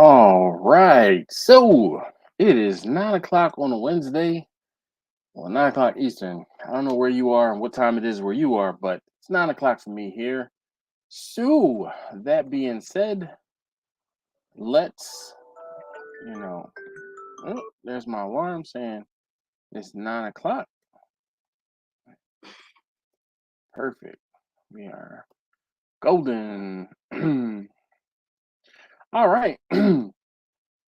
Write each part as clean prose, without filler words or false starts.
All right. So it is 9 o'clock on a Wednesday. Well, 9 o'clock Eastern. I don't know where you are and what time it is where you are, but it's 9 o'clock for me here. So that being said, let's, you know, oh, there's my alarm saying it's 9 o'clock. Perfect. We are golden. All right.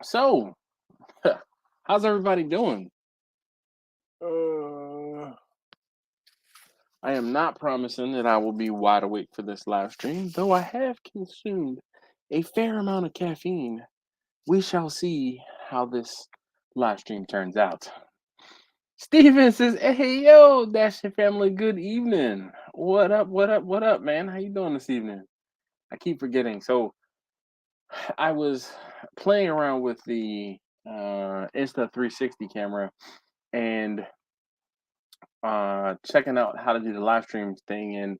So, how's everybody doing? Uh, I am not promising that I will be wide awake for this live stream, though I have consumed a fair amount of caffeine. We shall see how this live stream turns out. Steven says, "Hey yo, Dash your family, good evening. What up, what up, what up, man? How you doing this evening?" I keep forgetting. So I was playing around with the Insta360 camera and checking out how to do the live stream thing, and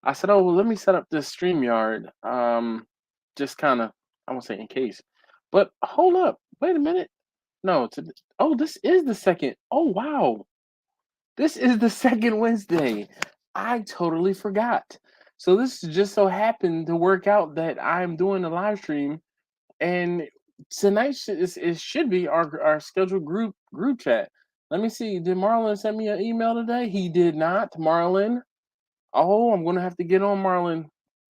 I said, "Oh, well, let me set up this StreamYard, just kind of, I won't say in case." But hold up, wait a minute. No, oh, this is the second. Oh, wow, this is the second Wednesday. I totally forgot. So this just so happened to work out that I'm doing a live stream, and tonight it should be our scheduled group chat. Let me see. Did Marlon send me an email today? He did not. Marlon. Oh, I'm gonna have to get on Marlon.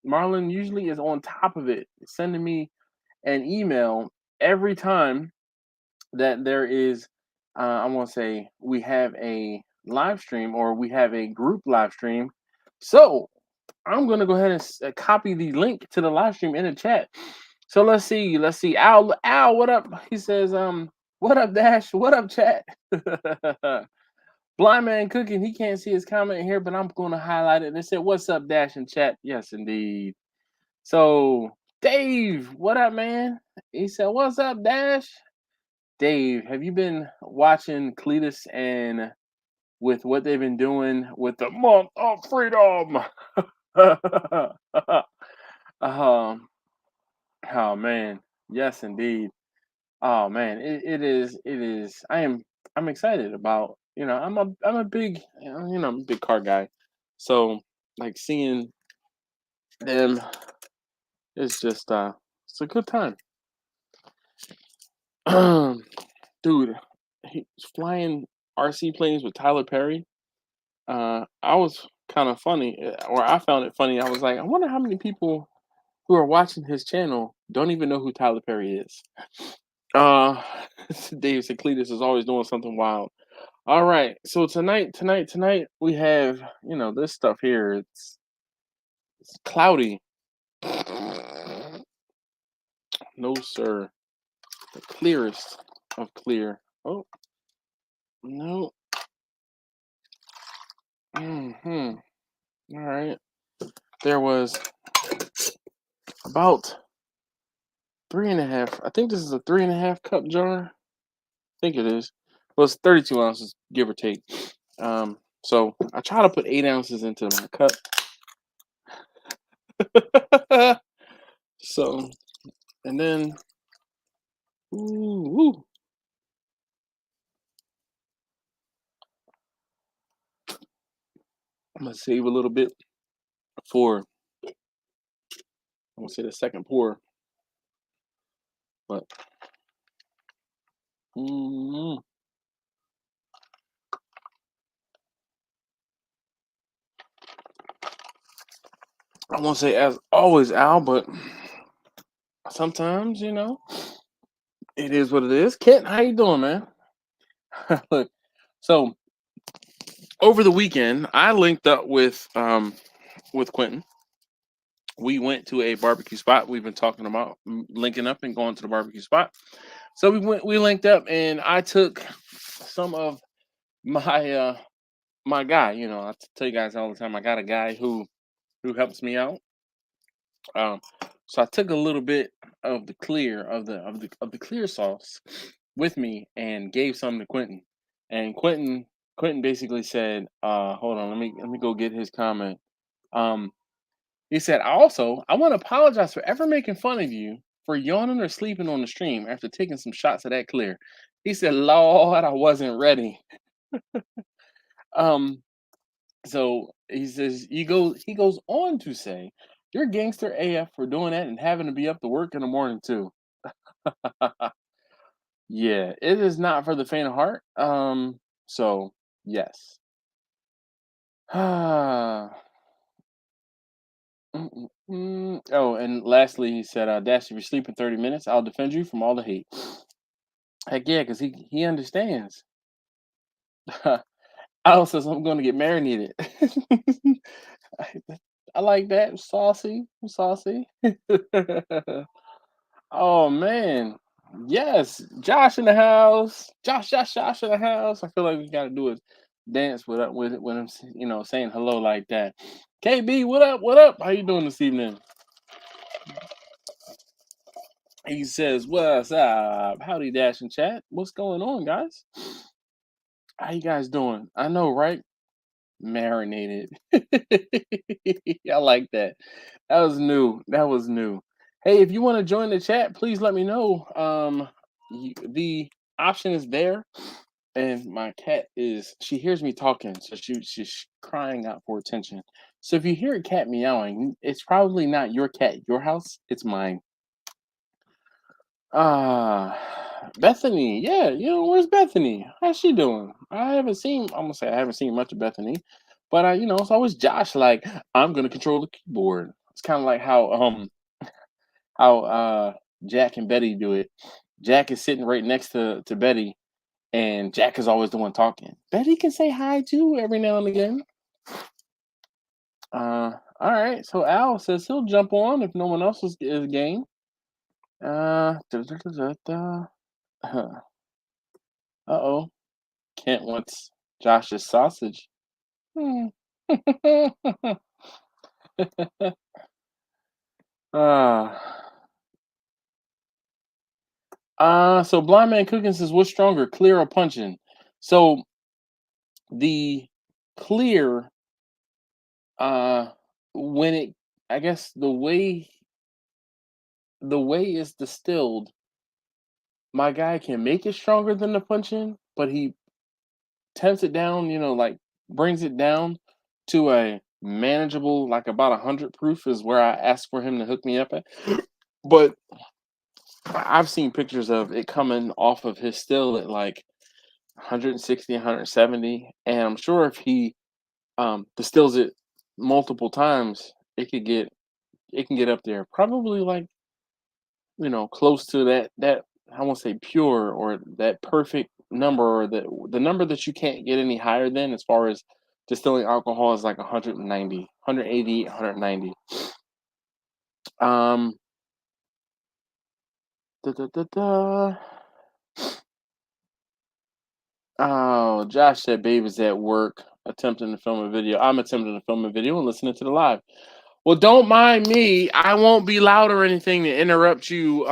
Marlon usually is on top of it, sending me an email every time that there is. I want to say we have a live stream or we have a group live stream. So I'm gonna go ahead and copy the link to the live stream in the chat. So let's see. Let's see. Al, what up? He says, what up, Dash? What up, chat? Blind man cooking, he can't see his comment here, but I'm going to highlight it. They said, "What's up, Dash in chat?" Yes, indeed. So, Dave, what up, man? He said, "What's up, Dash?" Dave, have you been watching Cletus and with what they've been doing with the month of freedom? um, oh man, yes, indeed. Oh man, it is. I'm excited about, I'm a big, I'm a big car guy. So like seeing them is just it's a good time. Dude, he's flying RC planes with Tyler Perry. I was kind of funny, or I found it funny. I was like, I wonder how many people who are watching his channel don't even know who Tyler Perry is. Uh, Dave Cletus is always doing something wild. All right, so tonight we have this stuff here. It's cloudy. No sir, the clearest of clear. Oh no. Hmm. All right. There was about three and a half. I think this is a 3.5 cup jar. I think it is. Well, it's 32 ounces, give or take. So I try to put 8 ounces into my cup. So, and then, ooh, I'm gonna save a little bit for, I'm gonna say, the second pour, but mm, I won't say as always, Al, but sometimes it is what it is. Kent, how you doing, man? Look, so over the weekend, I linked up with Quentin. We went to a barbecue spot. We've been talking about linking up and going to the barbecue spot. So we linked up, and I took some of my my guy. I tell you guys all the time, I got a guy who helps me out. So I took a little bit of the clear of the clear sauce with me and gave some to Quentin. And Quentin basically said, hold on, let me go get his comment. He said, "Also, I want to apologize for ever making fun of you for yawning or sleeping on the stream after taking some shots of that clear. He said, Lord, I wasn't ready. Um, so he says he goes on to say, you're gangster AF for doing that and having to be up to work in the morning too. Yeah, it is not for the faint of heart. So yes. Oh, and lastly, he said, Dash, if you sleep in 30 minutes, I'll defend you from all the hate. Heck yeah, because he understands. Al says, I'm going to get marinated. I, I like that. Saucy. Saucy. Oh, man. Yes. Josh in the house. Josh in the house. I feel like we got to do a dance with when I'm, saying hello like that. KB, what up? What up? How you doing this evening? He says, "What's up? Howdy, Dash and Chat. What's going on, guys? How you guys doing? I know, right? Marinated. I like that. That was new. That was new. Hey, if you want to join the chat, please let me know. The option is there, and my cat she hears me talking, so she's crying out for attention. So if you hear a cat meowing, it's probably not your cat, at your house. It's mine. Ah, Bethany. Yeah, where's Bethany? How's she doing? I'm gonna say I haven't seen much of Bethany, but it's always Josh like, I'm gonna control the keyboard. It's kind of like how Jack and Betty do it. Jack is sitting right next to Betty, and Jack is always the one talking. Betty can say hi too every now and again. All right. So Al says he'll jump on if no one else is game. Uh-oh. Kent wants Josh's sausage. Hmm. uh, so Blind Man Cooking says, what's stronger, clear or punching? So the clear, when it, I guess the way it's distilled, my guy can make it stronger than the punching, but he tempts it down, like brings it down to a manageable, like about 100 proof is where I asked for him to hook me up at. But I've seen pictures of it coming off of his still at like 160, 170, and I'm sure if he distills it multiple times, it can get up there. Probably like close to that I won't say pure or that perfect number or the number that you can't get any higher than as far as distilling alcohol is like 190, 180, 190. Um, da, da, da, da. Oh, Josh said Babe is at work attempting to film a video. I'm attempting to film a video and listening to the live. Well, don't mind me. I won't be loud or anything to interrupt you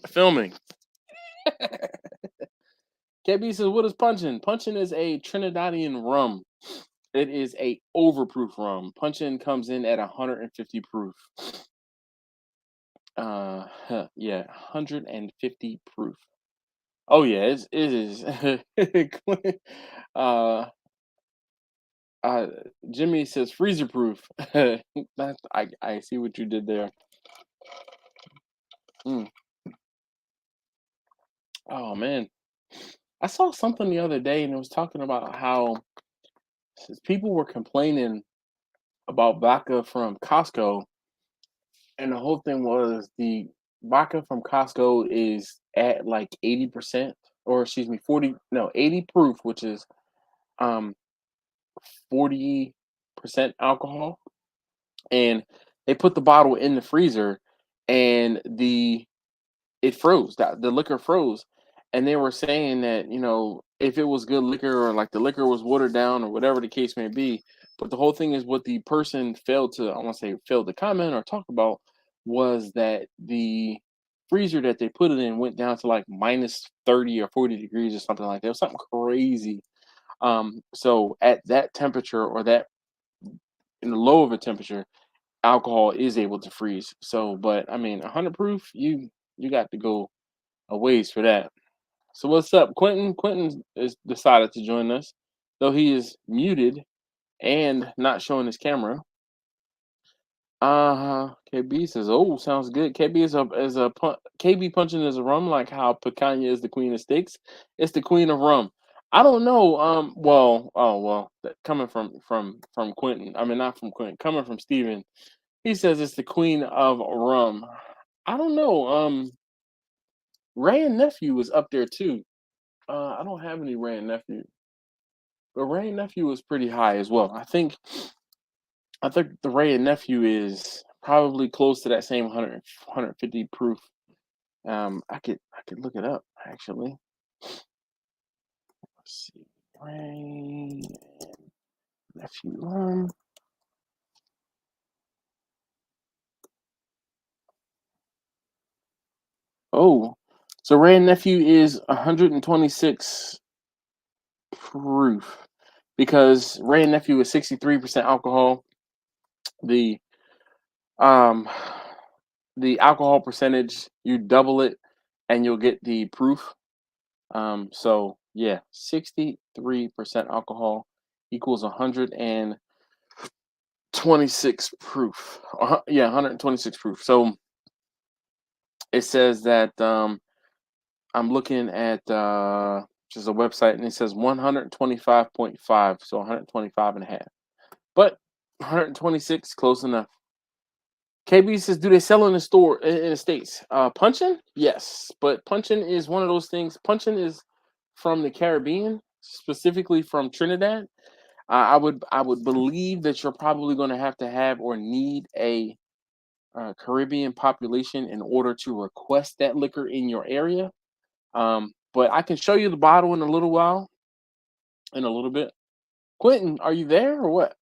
filming. KB says, what is punching? Punching is a Trinidadian rum. It is a overproof rum. Punching comes in at 150 proof. Yeah, 150 proof. Oh yeah, it is. uh, uh, Jimmy says freezer proof. I see what you did there. Mm. Oh man, I saw something the other day and it was talking about how people were complaining about vodka from Costco, and the whole thing was the vodka from Costco is at like 80%, or excuse me, 80 proof, which is um 40% alcohol, and they put the bottle in the freezer, and it froze. The liquor froze, and they were saying that if it was good liquor or like the liquor was watered down or whatever the case may be, but the whole thing is what the person I want to say failed to comment or talk about was that the freezer that they put it in went down to like minus 30 or 40 degrees or something like that. It was something crazy. So at that temperature or that in the low of a temperature, alcohol is able to freeze. So, but I mean, 100 proof, You got to go a ways for that. So what's up, Quentin? Quentin is decided to join us, though he is muted and not showing his camera. KB says, "Oh, sounds good." KB KB punching is a rum, like how picanha is the queen of steaks. It's the queen of rum. I don't know. Coming from Quentin. I mean, not from Quentin. Coming from Steven. He says it's the queen of rum. I don't know. Ray and Nephew was up there too. I don't have any Ray and Nephew, but Ray and Nephew was pretty high as well. I think the Ray and Nephew is probably close to that same 150 proof. I could look it up actually. Let's see, Ray and Nephew. Oh, so Ray and Nephew is 126 proof because Ray and Nephew is 63% alcohol. The alcohol percentage, you double it and you'll get the proof. So yeah, 63% alcohol equals 126 proof. Yeah, 126 proof. So it says that I'm looking at just a website and it says 125.5, so 125 and a half. But 126, close enough. KB says, do they sell in the store in the States? Punching? Yes, but punching is one of those things. Punching is from the Caribbean, specifically from Trinidad. I would believe that you're probably going to have or need a Caribbean population in order to request that liquor in your area. But I can show you the bottle in a little while, in a little bit. Quentin, are you there or what?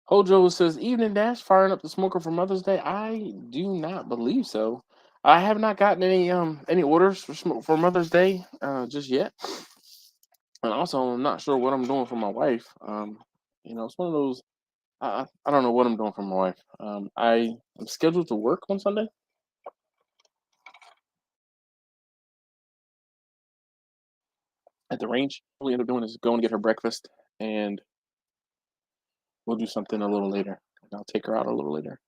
Hojo says, "Evening Dash, firing up the smoker for Mother's Day." I do not believe so. I have not gotten any orders for Mother's Day just yet, and also I'm not sure what I'm doing for my wife. It's one of those. I don't know what I'm doing for my wife. I am scheduled to work on Sunday. At the range. What we end up doing is going to get her breakfast, and we'll do something a little later. I'll take her out a little later.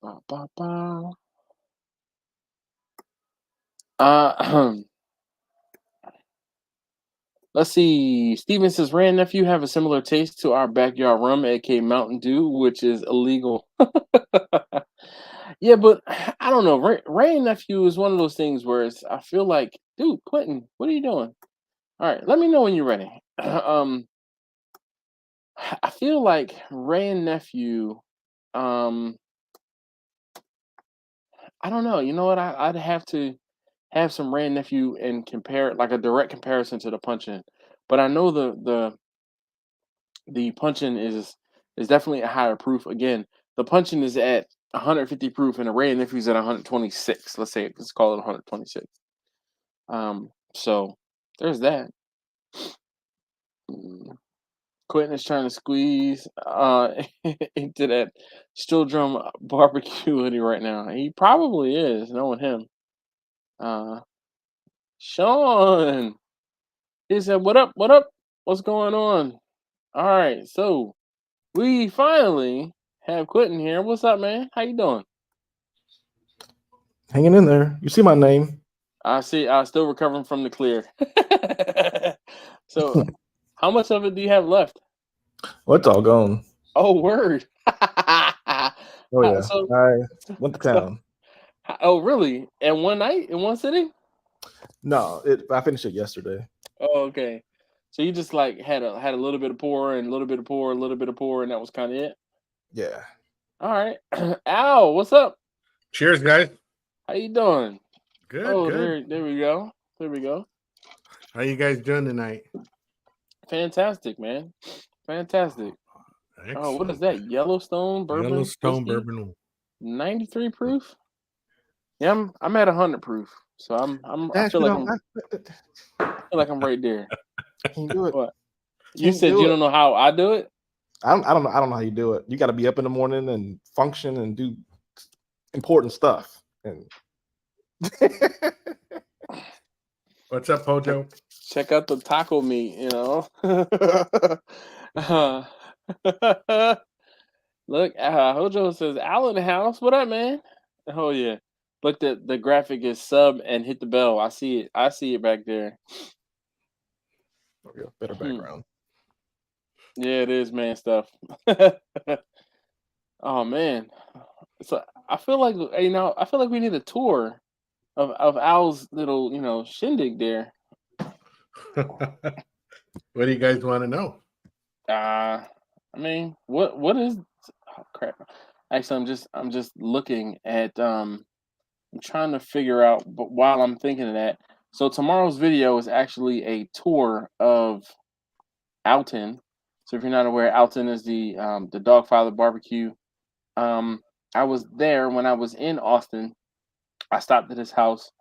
Ba, ba, ba. Let's see. Steven says, Ray and Nephew have a similar taste to our backyard rum, aka Mountain Dew, which is illegal. Yeah, but I don't know. Ray and Nephew is one of those things where I feel like, dude, Quentin, what are you doing? All right, let me know when you're ready. I feel like Ray and Nephew, I don't know. You know what? I'd have to have some Ray and Nephew and compare like a direct comparison to the punch-in. But I know the punch-in is definitely a higher proof. Again, the punch-in is at 150 proof and the Ray and Nephew is at 126. Let's call it 126. So there's that. Quentin is trying to squeeze into that Still Drum barbecue hoodie right now. He probably is, knowing him. Sean, he said, "What up? What up? What's going on?" All right, so we finally have Quentin here. What's up, man? How you doing? Hanging in there. You see my name. I see. I'm still recovering from the clear. So, how much of it do you have left? Well, it's all gone. Oh, word. Oh, yeah. So, I went to town. Oh, really? In one night? In one sitting? No, I finished it yesterday. Oh, okay. So you just like had a little bit of pour and a little bit of pour, a little bit of pour, and that was kind of it? Yeah. All right. Al, what's up? Cheers, guys. How you doing? Good. Oh, good. There we go. There we go. How you guys doing tonight? Fantastic, man. Fantastic. Excellent. Oh, what is that? Yellowstone bourbon? Yellowstone whiskey? bourbon. 93 proof? Yeah, I'm at 100 proof. So I feel like I'm right there. Can you do it? What? You said you don't know how I do it? I don't know how you do it. You got to be up in the morning and function and do important stuff. And what's up, Hojo? Check out the taco meat, you know. Look, Hojo says, Al in the house. What up, man? Oh yeah. Look, the graphic is sub and hit the bell. I see it. I see it back there. Better background. Yeah, it is, man. Stuff. Oh man. So I feel like I feel like we need a tour of Al's little shindig there. What do you guys want to know? I mean, what is? Oh crap! Actually, I'm just looking at. I'm trying to figure out, but while I'm thinking of that, so tomorrow's video is actually a tour of Alton. So if you're not aware, Alton is the Dogfather barbecue. I was there when I was in Austin. I stopped at his house,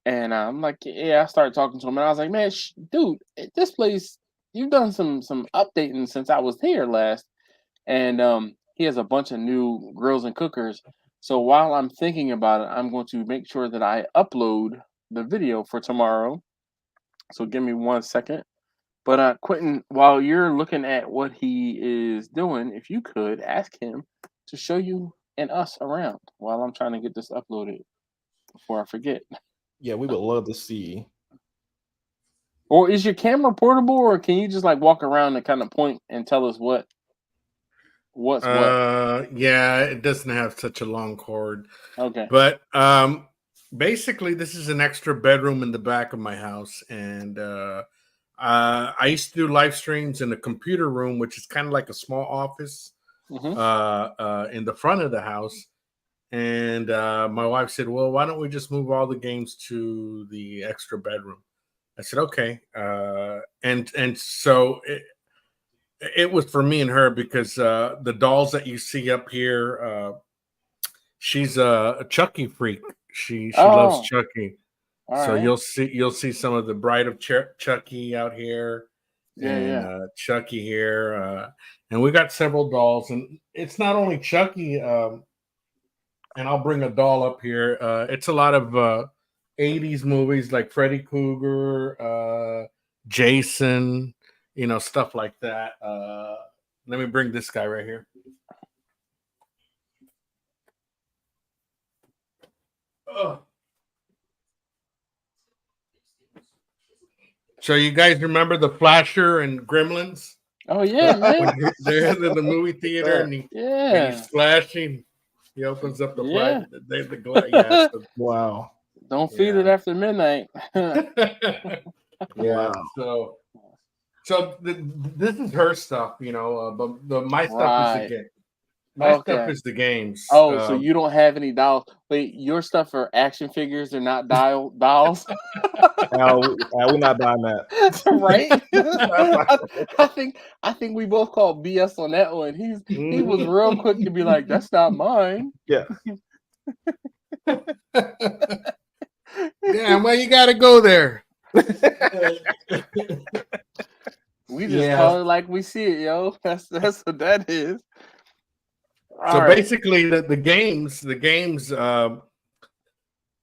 and I'm like, yeah, I started talking to him, and I was like, man, dude, this place, you've done some updating since I was here last, and he has a bunch of new grills and cookers. So while I'm thinking about it, I'm going to make sure that I upload the video for tomorrow. So give me 1 second. But Quentin, while you're looking at what he is doing, if you could ask him to show you and us around while I'm trying to get this uploaded before I forget. Yeah, we would love to see. Or is your camera portable, or can you just like walk around and kind of point and tell us what's what? Yeah, it doesn't have such a long cord. Okay. But basically, this is an extra bedroom in the back of my house, and I used to do live streams in the computer room, which is kind of like a small office in the front of the house. And my wife said, well, why don't we just move all the games to the extra bedroom? I said, okay. And so it was for me and her because the dolls that you see up here, she's a Chucky freak. She loves Chucky. So you'll see some of the Bride of Chucky out here, and Chucky here, and we got several dolls. And it's not only Chucky. And I'll bring a doll up here. It's a lot of 80s movies like Freddy Krueger, Jason, stuff like that. Let me bring this guy right here. So you guys remember the Flasher and Gremlins? Oh yeah, man. They're in the movie theater and he's flashing. He opens up the flag. The glass. Yeah, wow. Don't feed it after midnight. Yeah. So this is her stuff, but my stuff is the game. My stuff is the games. Oh, so you don't have any dolls? Wait, your stuff are action figures. They're not dolls. We're not buying that, right? I think we both called BS on that one. He was real quick to be like, "That's not mine." Yeah. Damn, well, you got to go there. We just call it like we see it, yo. That's what that is. Basically, the games,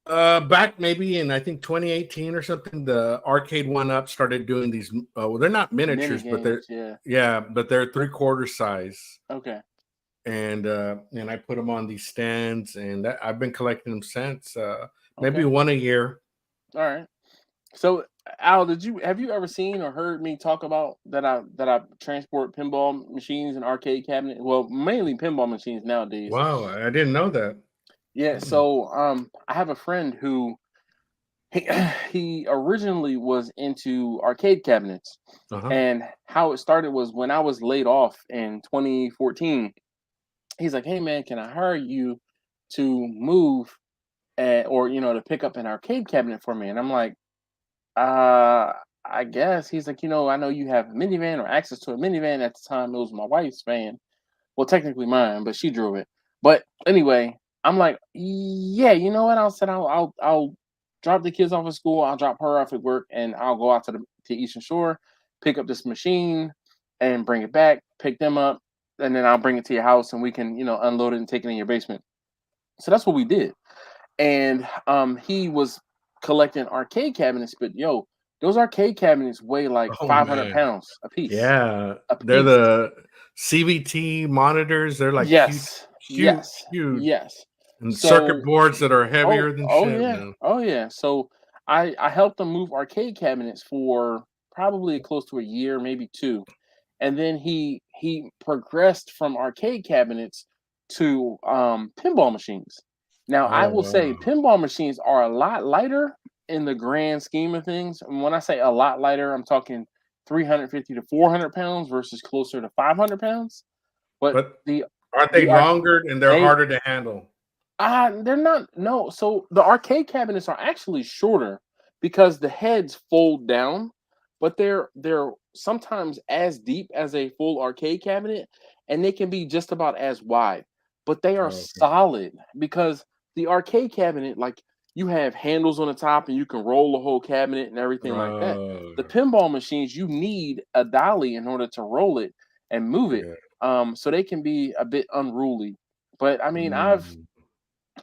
back maybe in I think 2018 or something, the Arcade 1-Up started doing these. They're not miniatures, but they're but they're 3/4 size. Okay. And I put them on these stands, and I've been collecting them since. Maybe one a year. All right. So Al, have you ever seen or heard me talk about that I transport pinball machines and arcade cabinets? Well, mainly pinball machines nowadays. Wow, I didn't know that. Yeah, so I have a friend who he originally was into arcade cabinets, and how it started was when I was laid off in 2014. He's like, "Hey man, can I hire you to move or to pick up an arcade cabinet for me?" And I'm like, I guess. He's like, I know you have a minivan or access to a minivan. At the time, it was my wife's van. Well, technically mine, but she drove it. But anyway, I'm like, yeah, you know what? I'll drop the kids off at school. I'll drop her off at work, and I'll go out to Eastern Shore, pick up this machine, and bring it back. Pick them up. and then I'll bring it to your house, and we can, you know, unload it and take it in your basement. So that's what we did. And he was collecting arcade cabinets, but yo, those arcade cabinets weigh like Oh 500 man. pounds a piece. Yeah. A They're piece. the CVT monitors. They're like huge, Yes, huge, yes, huge. yes. And circuit So, boards that are oh, heavier than oh shit, yeah, man. oh yeah. So I helped them move arcade cabinets for probably close to a year, maybe two, and then he progressed from arcade cabinets to pinball machines. Now I Oh will say wow. pinball machines are a lot lighter in the grand scheme of things. And when I say a lot lighter, I'm talking 350 to 400 pounds versus closer to 500 pounds. But But the aren't they the arc longer and they're they harder to handle? they're not, no. So the arcade cabinets are actually shorter because the heads fold down, but they're sometimes as deep as a full arcade cabinet, and they can be just about as wide. But they are Oh, okay. solid because the arcade cabinet, like, you have handles on the top and you can roll the whole cabinet and everything like that. The pinball machines, you need a dolly in order to roll it and move it. Yeah. So they can be a bit unruly. But I mean, Mm.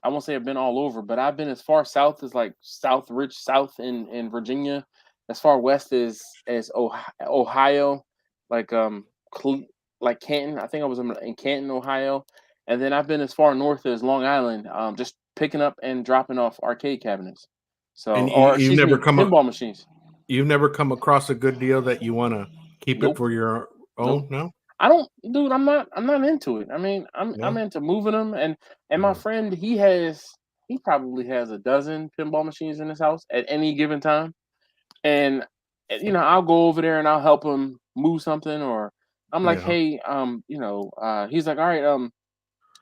I won't say I've been all over, but I've been as far south as like South in Virginia, as far west as Ohio, like like Canton. I think I was in Canton, Ohio, and then I've been as far north as Long Island, just picking up and dropping off arcade cabinets. So, And or you've excuse never me, pinball machines. you've never come across a good deal that you want to keep it Nope, for your nope. own? No, I don't, dude. I'm not into it. I mean, I'm no. into moving them, and my Yeah. friend, he probably has a dozen pinball machines in his house at any given time, and you know, I'll go over there and I'll help him move something, or I'm like, Yeah. hey, he's like, all right,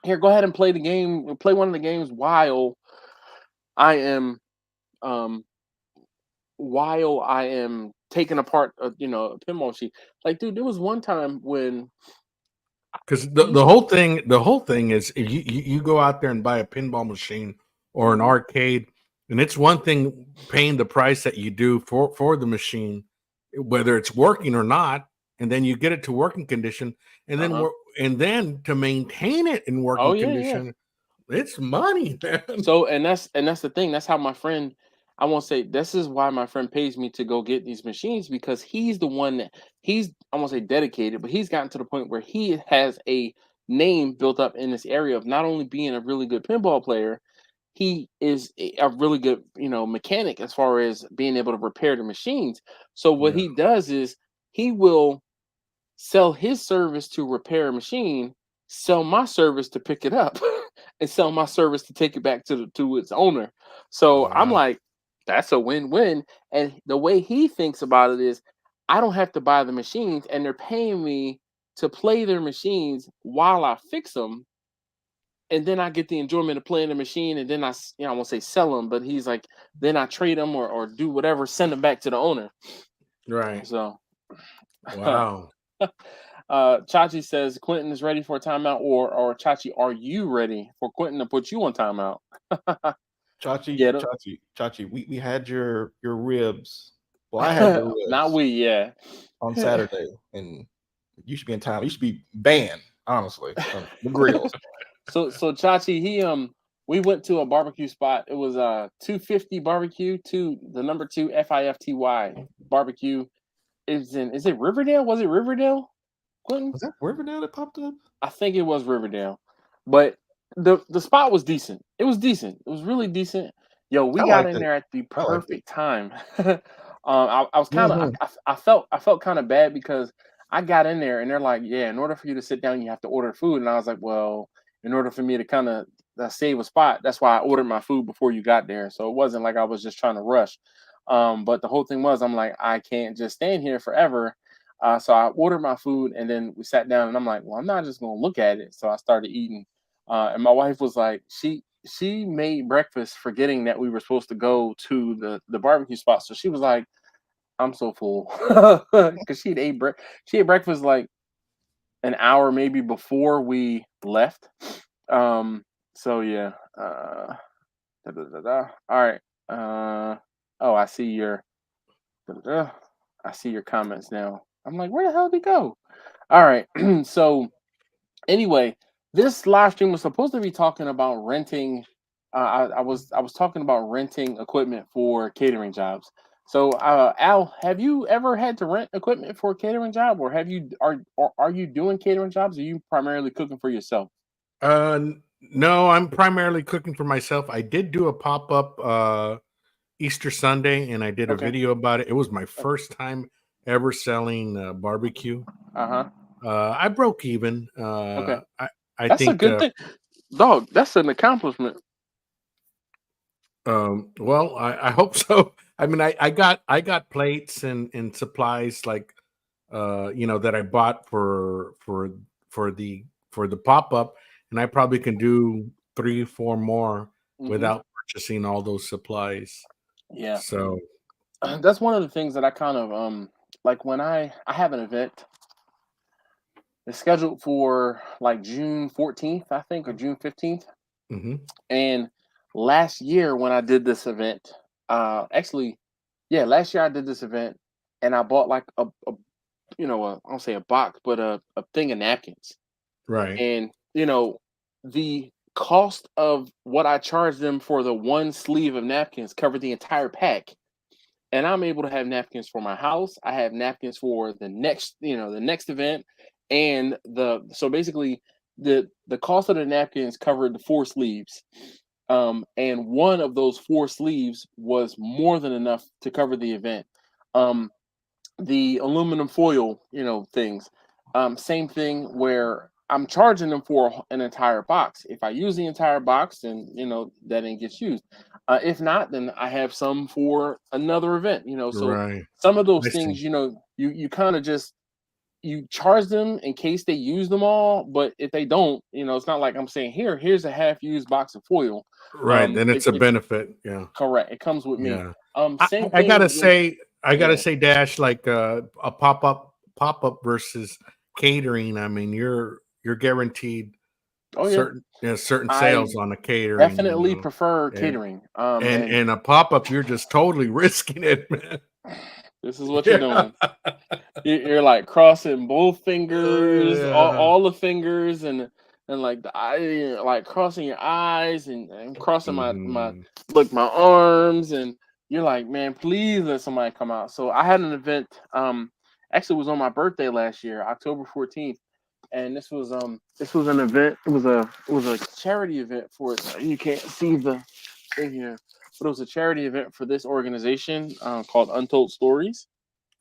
here, go ahead and play the game, play one of the games I am, um, while I am taking apart, a pinball machine. Like, dude, there was one time when Because he the used. whole thing is if you go out there and buy a pinball machine or an Mhm. arcade, and it's one thing paying the price that you do for the machine, whether it's working or not, and then you get it to working condition, and then Uh-huh. and then to maintain it in Oh working yeah, yeah. condition, it's money, man. So, and that's the thing. That's how my friend. I won't say this is why my friend pays me to go get these machines, because he's the one that I won't say dedicated, but he's gotten to the point where he has a name built up in this area of not only being a really good pinball player, he is a really good, mechanic as far as being able to repair the machines. So what Yeah, he does is he will sell his service to repair a machine, sell my service to pick it up, and sell my service to take it back to its owner. So I'm wow, like, that's a win-win. And the way he thinks about it is, I don't have to buy the machines, and they're paying me to play their machines while I fix them, and then I get the enjoyment of playing the machine, and then I won't say sell them, but he's like, then I trade them or do whatever, send them back to the owner. right, So wow. Chachi says Quentin is ready for a timeout, or Chachi, are you ready for Quentin to put you on timeout? Chachi, Get it? Chachi, we had your ribs. Well, I had your Not ribs we, yeah. on Saturday, and you should be in time. You should be banned, honestly, from the grills. So Chachi, we went to a barbecue spot. It was 250 barbecue, the number 2 FIFTY barbecue. Is it Riverdale? Was it Riverdale, Quentin? Was that Riverdale that popped up? I think it was Riverdale, but the spot was decent. It was decent. It was really decent. Yo, we I got liked in it. there at the I liked it. perfect time. I was kind of Mhm. I felt kind of bad because I got in there and they're like, yeah, in order for you to sit down, you have to order food, and I was like, well, in order for me to kind of save a spot, that's why I ordered my food before you got there. So it wasn't like I was just trying to rush. But the whole thing was, I'm like, I can't just stand here forever. So I ordered my food and then we sat down, and I'm like, well, I'm not just gonna look at it. So I started eating. And my wife was like, she made breakfast forgetting that we were supposed to go to the barbecue spot. So she was like, I'm so full because she ate breakfast like an hour maybe before we left. Um, so yeah. All right. Oh, I see I see your comments now. I'm like, where the hell did he go? All right. So Anyway, this live stream was supposed to be talking about renting. I was talking about renting equipment for catering jobs. So, Al, have you ever had to rent equipment for a catering job, or are you doing catering jobs? Or are you primarily cooking for yourself? No, I'm primarily cooking for myself. I did do a pop-up Easter Sunday, and I did a Okay. video about it. It was my first time ever selling barbecue. Uh-huh. I broke even. Okay. I That's a think good thing. Dog, that's an accomplishment. well, I hope so. I mean, I got plates and supplies like that I bought for the pop-up, and I probably can do 3-4 more Mhm. without purchasing all those supplies. Yeah. So That's one of the things that I kind of like when I have an event. It's scheduled for like June 14th, I think, or June 15th. mhm. And last year when I did this event, actually, yeah, last year I did this event and I bought like I don't say a box, but a thing of napkins. Right. And, the cost of what I charged them for the one sleeve of napkins covered the entire pack. And I'm able to have napkins for my house. I have napkins for the next event, and so basically the cost of the napkins covered the 4 sleeves, and one of those 4 sleeves was more than enough to cover the event. Um, the aluminum foil, things, same thing where I'm charging them for an entire box. If I use the entire box, then that ain't gets used. If not, then I have some for another event. So Right. some of those I see. things, you kind of just you charge them in case they use them all. But if they don't, it's not like I'm saying here's a half-used box of foil. Right. Then it's a It benefit. Yeah. correct. It comes with me. Yeah. Same I thing gotta when say, yeah. Dash, like a pop up versus catering. I mean, you're guaranteed Oh yeah. certain I sales on a catering, definitely prefer and catering. and a pop up, you're just totally risking it, man. This is what you're Yeah. doing. You're like crossing both fingers, Yeah. all the fingers, and like the eye, like crossing your eyes and crossing Mhm. my arms, and you're like, man, please let somebody come out. So I had an event. Actually, it was on my birthday last year, October 14th, and this was an event. It was a charity event for it. You can't see the thing here, but it was a charity event for this organization called Untold Stories.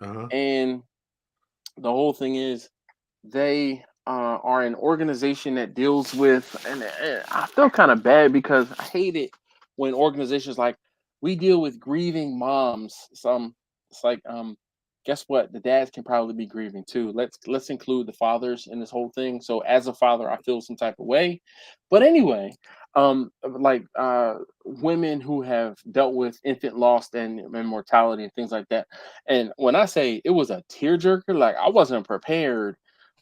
Uh-huh. And the whole thing is they are an organization that deals with, and I feel kind of bad because I hate it when organizations like we deal with grieving moms. It's like guess what? The dads can probably be grieving too. Let's include the fathers in this whole thing. So as a father, I feel some type of way. But anyway, like women who have dealt with infant loss and mortality and things like that. And when I say it was a tearjerker, like I wasn't prepared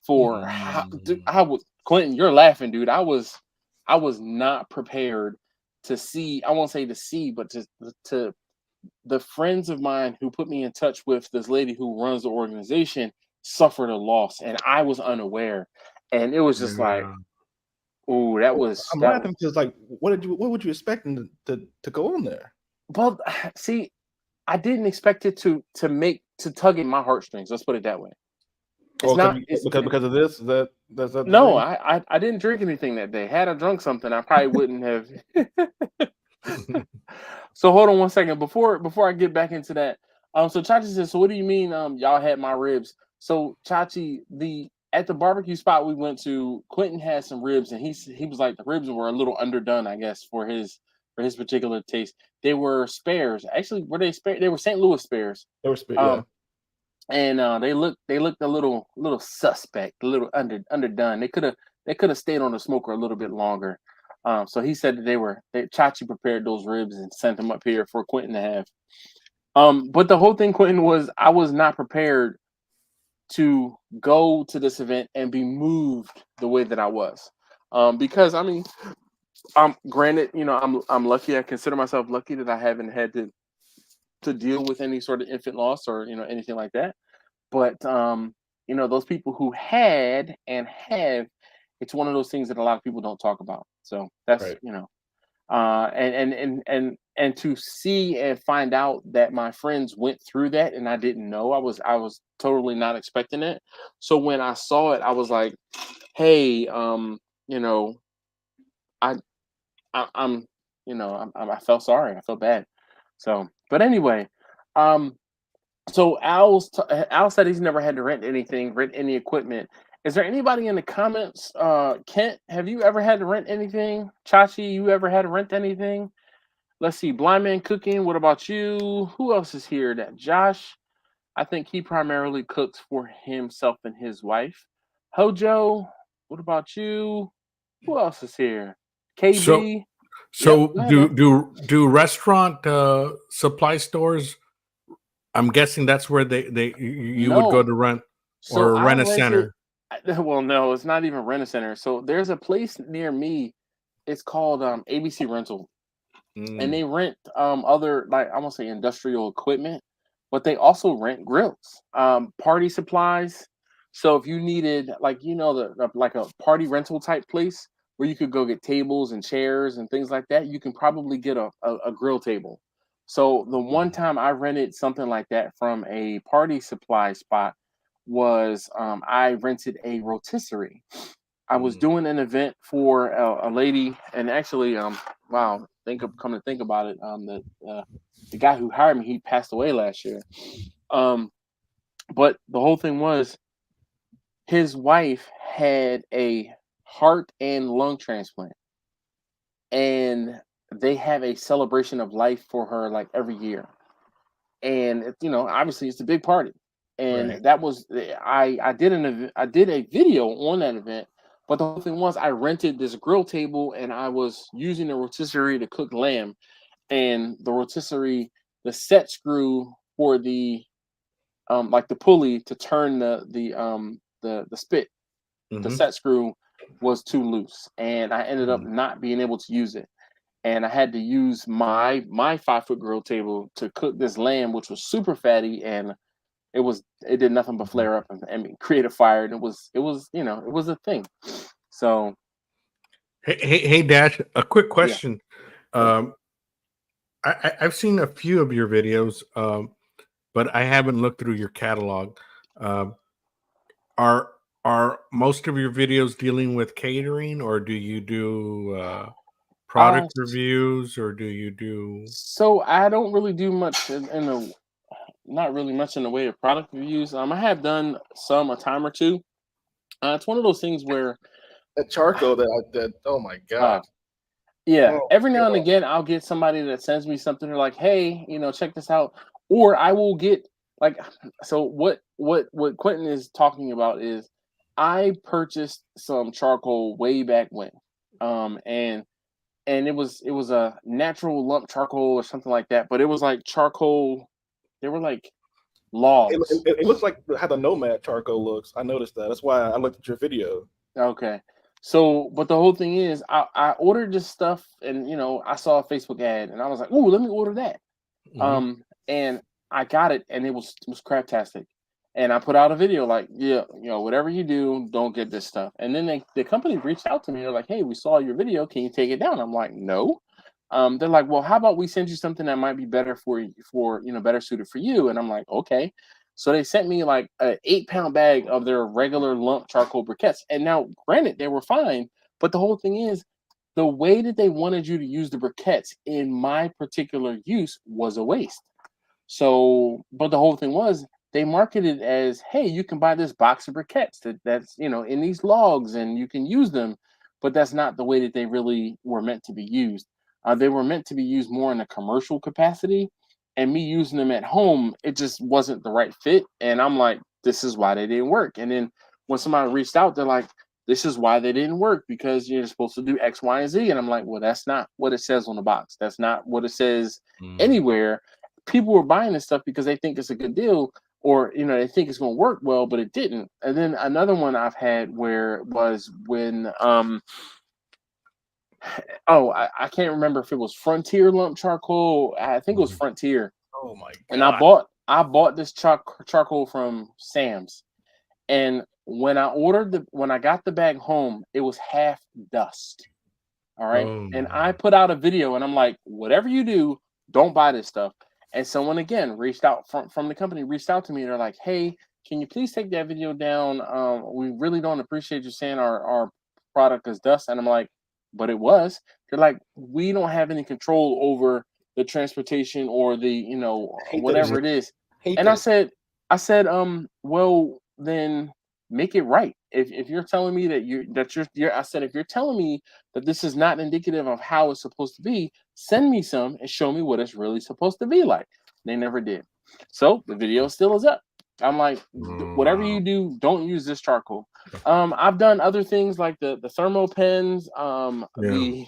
for how I Mm. was. Clinton, you're laughing, dude. I was not prepared to see. I won't say to see, but to the friends of mine who put me in touch with this lady who runs the organization suffered a loss, and I was unaware. And it was just like, Yeah. ooh, I'm that. laughing because like, what would you expect them to go on there? Well, see, I didn't expect it to tug at my heartstrings. Let's put it that way. It's Oh, not. It's because of this, that's that the no. thing. I didn't drink anything that day. Had I drunk something, I probably wouldn't have. So hold on one second before I get back into that. So Chachi says, so what do you mean? Y'all had my ribs. So Chachi, at the barbecue spot we went to, Quentin had some ribs, and he was like the ribs were a little underdone, I guess, for his particular taste. They were spares. Actually, were they spares? They were St. Louis spares. They were yeah. And they looked a little suspect, a little underdone. They could have stayed on the smoker a little bit longer. So he said that Chachi prepared those ribs and sent them up here for Quentin to have. But the whole thing, Quentin, was I was not prepared to go to this event and be moved the way that I was. Because I mean, granted, I'm lucky. I consider myself lucky that I haven't had to deal with any sort of infant loss or anything like that. But those people who had and have, it's one of those things that a lot of people don't talk about. So that's Right. And to see and find out that my friends went through that and I didn't know, I was totally not expecting it. So when I saw it, I was like, hey, you know, I I'm I felt sorry. I felt bad. So, but anyway, um, so Al said he's never had to rent any equipment. Is there anybody in the comments? Kent, have you ever had to rent anything? Chachi, you ever had to rent anything? Let's see. Blind Man Cooking. What about you? Who else is here? That Josh. I think he primarily cooks for himself and his wife. Hojo. What about you? Who else is here? So KB. Yep. so Go ahead, do man. do restaurant supply stores? I'm guessing that's where you would go No. to rent So or I rent a rented. center. Well, no, it's not even rent a center. So there's a place near me. It's called ABC Rental, and Mm, they rent other, like, I won't say industrial equipment, but they also rent grills, party supplies. So if you needed, like, like a party rental type place where you could go get tables and chairs and things like that, you can probably get a grill table. So the one time I rented something like that from a party supply spot was, I rented a rotisserie. I was mm. doing an event for a lady, and actually, wow, come to think about it, the guy who hired me, he passed away last year. Um, but the whole thing was, his wife had a heart and lung transplant, and they have a celebration of life for her like every year. And obviously it's a big party, Right. and that was, I did a video on that event. But the whole thing was, I rented this grill table and I was using the rotisserie to cook lamb, and the rotisserie, the set screw for the like the pulley to turn the spit, the Hmm. set screw was too loose, and I ended up not being able to use it, and I had to use my 5 foot grill table to cook this lamb, which was super fatty, and it did nothing but flare up and create a fire, and it was a thing. So Hey, Dash, a quick yeah, question. Um, I've seen a few of your videos, but I haven't looked through your catalog. Um, are most of your videos dealing with catering, or do you do uh, product reviews, or do you do? so I don't really do much in the not really much in the way of product reviews. I have done some a time or two. It's one of those things where That charcoal that oh my uh, god. yeah, Oh every my now and god. again I'll get somebody that sends me something. They're like, "Hey, check this out," or I will get, like, so what Quentin is talking about is, I purchased some charcoal way back when, and it was a natural lump charcoal or something like that, but it was like charcoal. They were like It, logs. it, it looks like how the Nomad charcoal looks. I noticed that. That's why I looked at your video. Okay. So, but the whole thing is, I ordered this stuff, and I saw a Facebook ad, and I was like, "Ooh, let me order that." Mhm. And I got it, and it was craptastic. And I put out a video like, "Yeah, whatever you do, don't get this stuff." And then the company reached out to me. They're like, "Hey, we saw your video. Can you take it down?" I'm like, "No." They're like, "Well, how about we send you something that might be better better suited for you?" And I'm like, "Okay." So they sent me like an 8 pound bag of their regular lump charcoal briquettes. And now, granted, they were fine, but the whole thing is, the way that they wanted you to use the briquettes in my particular use was a waste. So, but the whole thing was, they marketed as, "Hey, you can buy this box of briquettes that's in these logs, and you can use them," but that's not the way that they really were meant to be used. They were meant to be used more in a commercial capacity, and me using them at home, it just wasn't the right fit. And I'm like, this is why they didn't work. And then when somebody reached out, they're like, "This is why they didn't work, because you're supposed to do X, Y, and Z." And I'm like, well, that's not what it says on the box. That's not what it says Mm. anywhere. People were buying this stuff because they think it's a good deal, or they think it's going to work well, but it didn't. And then another one I've had where it was when oh, I can't remember if it was Frontier lump charcoal. I think it was Mhm. Frontier. Oh my And I god. bought this charcoal from Sam's, and when I got the bag home, it was half dust. All right. Oh, And I put out a video and I'm like, whatever you do, don't buy this stuff. And someone again reached out from the company, reached out to me. They're like, hey, can you please take that video down? We really don't appreciate you saying our product is dust. And I'm like, but it was. They're like, we don't have any control over the transportation or the, Hate whatever that. it is. Hate And I that. said, well, then make it right. If you're telling me that you're I said, if you're telling me that this is not indicative of how it's supposed to be, send me some and show me what it's really supposed to be like. They never did. So the video still is up. I'm like, whatever wow. you do, don't use this charcoal. I've done other things like the thermo pens, Yeah.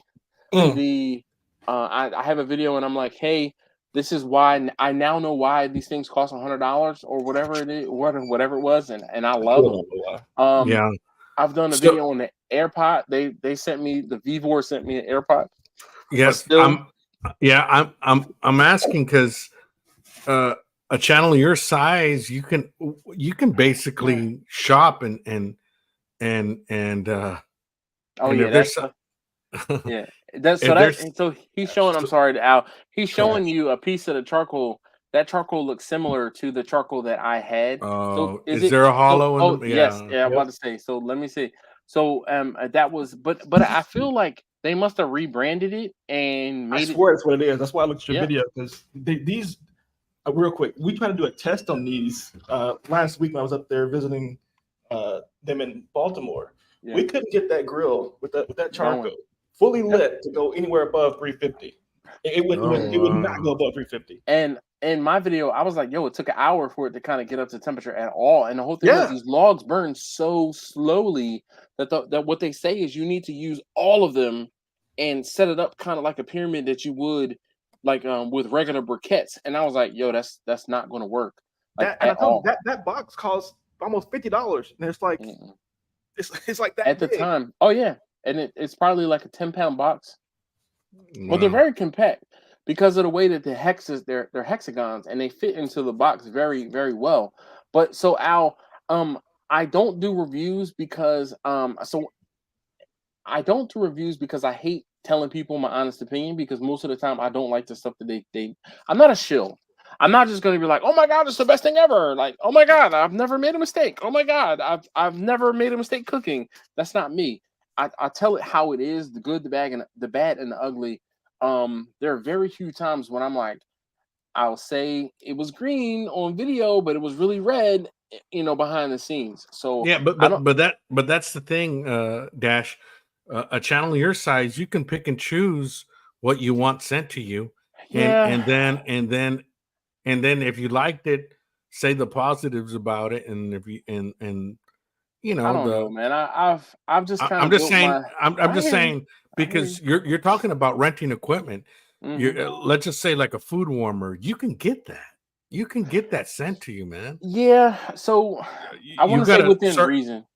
I have a video and I'm like, hey, this is why I now know why these things cost $100 or whatever it is, whatever it was, and I love them. Yeah. I've done a So- video on the AirPod. They sent me the VARIERA sent me an AirPod. Yes, still, I'm asking because a channel your size, you can basically shop and oh and yeah, if there's yeah. That's if so there's that so he's showing. I'm sorry, Al. He's showing you a piece of the charcoal. That charcoal looks similar to the charcoal that I had. So is there a hollow in the yes, yeah. yeah. I'm about to say. So let me see. So that was, but I feel like they must have rebranded it and I made it. swear that's what it is. That's why I looked at your Yeah. video, because these real quick. We tried to do a test on these last week when I was up there visiting them in Baltimore. Yeah. We couldn't get that grill with that charcoal Going. fully lit to go anywhere above 350. It would not go above 350. And in my video, I was like, yo, it took an hour for it to kind of get up to temperature at all. And the whole thing was these logs burn so slowly that that what they say is you need to use all of them and set it up kind of like a pyramid that you would like with regular briquettes. And I was like, yo, that's not going to work like at all. That box costs almost $50, and it's like it's like that at the big. time. Oh yeah, and it's probably like a 10-pound box. Wow. Well, they're very compact because of the way that the hexes they're hexagons and they fit into the box very, very well. But so Al, I don't do reviews because I don't do reviews because I hate telling people my honest opinion, because most of the time I don't like the stuff that they I'm not a shill. I'm not just going to be like, oh my God, it's the best thing ever. Like, oh my God, I've never made a mistake. Oh my God, I've never made a mistake cooking. That's not me. I tell it how it is, the good, the bad, and the ugly. There are very few times when I'm like, I'll say it was green on video, but it was really red, behind the scenes. So yeah, but that's the thing, Dash. A channel your size, you can pick and choose what you want sent to you, and then if you liked it, say the positives about it, and if you and I don't know, man. I've just kind of I'm just saying I'm just saying, because you're talking about renting equipment. Let's just say like a food warmer, you can get that sent to you, man. Yeah, so I want to say within reason.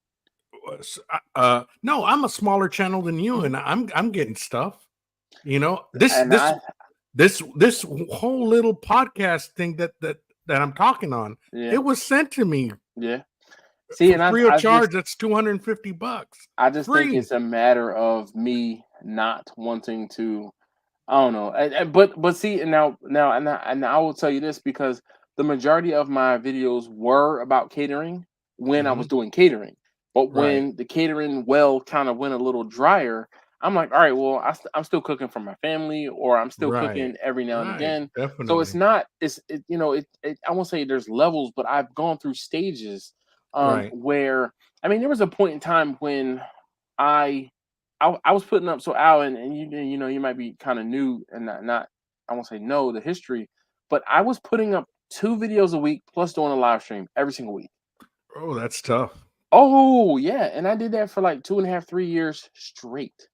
No, I'm a smaller channel than you, and I'm getting stuff. This whole little podcast thing that I'm talking on, it was sent to me. Yeah. See, and free of charge, that's $250. I just think it's a matter of me not wanting to. I don't know, but see, and now, and I will tell you this, because the majority of my videos were about catering when I was doing catering, but when the catering well kind of went a little drier, I'm like, all right, well, I'm still cooking for my family, or I'm still cooking every now and again. Definitely. So it's not, I won't say there's levels, but I've gone through stages where, I mean, there was a point in time when I was putting up, so Al, and you might be kind of new and not I won't say know the history, but I was putting up 2 videos a week plus doing a live stream every single week. Oh, that's tough. Oh yeah, and I did that for like 2.5, 3 years straight.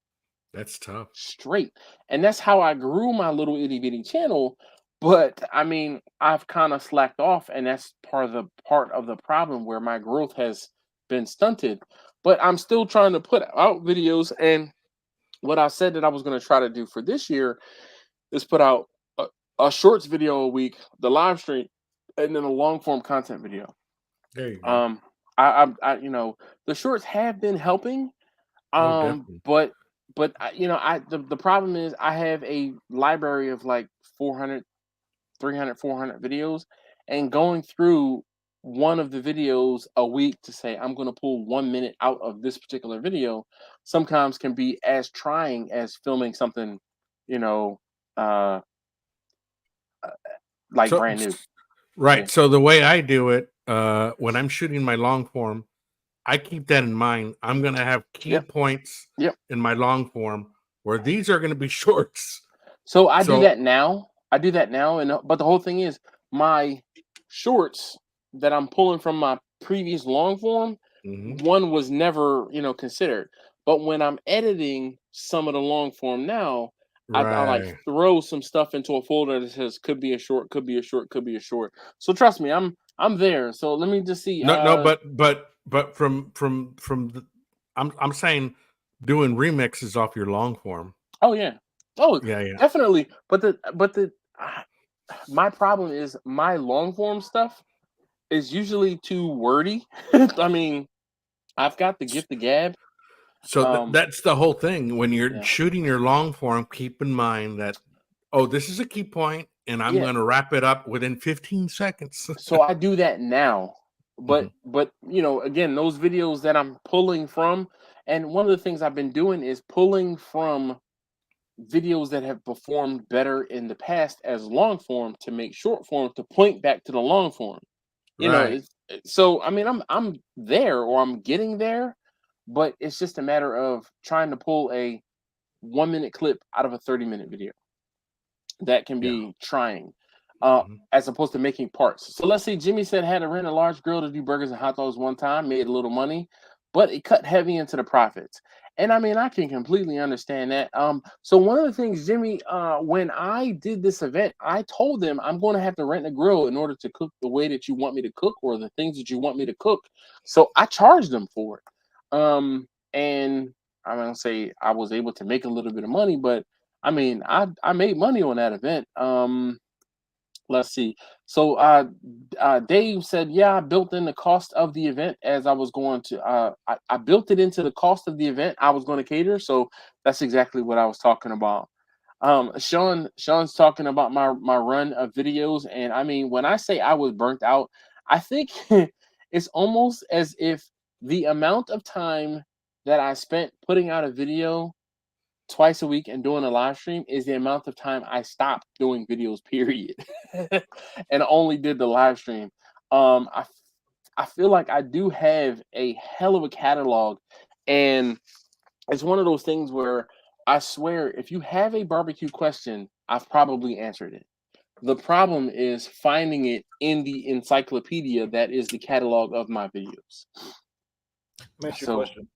That's tough. Straight, and that's how I grew my little itty bitty channel. But I mean, I've kind of slacked off, and that's part of the problem where my growth has been stunted. But I'm still trying to put out videos, and what I said that I was going to try to do for this year is put out a shorts video a week, the live stream, and then a long form content video. There you go. you know, the shorts have been helping. Oh, definitely. But the problem is I have a library of like 400, 300, 400 videos, and going through one of the videos a week to say I'm going to pull 1 minute out of this particular video sometimes can be as trying as filming something, you know, uh, like So brand new. Yeah. right. So the way I do it, when I'm shooting my long form, I keep that in mind. I'm gonna have key Yep. points Yep. in my long form where these are gonna be shorts. So I do So that now. I do that now, and but the whole thing is my shorts that I'm pulling from my previous long form, mhm, one was never, considered. But when I'm editing some of the long form now, I like right. throw some stuff into a folder that says could be a short, could be a short, could be a short. So trust me, I'm there. So let me just see. No, but from the, I'm saying doing remixes off your long form. Oh yeah. Oh, Yeah, yeah. definitely. But my problem is my long form stuff is usually too wordy. I mean, I've got the gift the gab. So Um, that's the whole thing. When you're yeah, shooting your long form, keep in mind that, oh, this is a key point, and I'm yeah. going to wrap it up within 15 seconds. So I do that now, Mhm. but again, those videos that I'm pulling from, and one of the things I've been doing is pulling from videos that have performed better in the past as long form to make short form to point back to the long form. Right. So I mean, I'm there or I'm getting there, but it's just a matter of trying to pull a 1 minute clip out of a 30-minute video. That can Yeah. be trying, Mhm. as opposed to making parts. So let's say Jimmy said had to rent a large grill to do burgers and hot dogs one time, made a little money, but it cut heavy into the profits. And I mean, I can completely understand that. So one of the things, Jimmy, when I did this event, I told them I'm going to have to rent a grill in order to cook the way that you want me to cook or the things that you want me to cook. So I charged them for it. And I'm gonna say I was able to make a little bit of money, but I mean, I made money on that event. Let's see. So Dave said, yeah, I built in the cost of the event as I was going to. I built it into the cost of the event I was going to cater. So that's exactly what I was talking about. Sean's talking about my run of videos, and I mean, when I say I was burnt out, I think it's almost as if the amount of time that I spent putting out a video twice a week and doing a live stream is the amount of time I stopped doing videos, period, and only did the live stream. I feel like I do have a hell of a catalog, and it's one of those things where I swear if you have a barbecue question, I've probably answered it. The problem is finding it in the encyclopedia that is the catalog of my videos. Let me ask you a So question.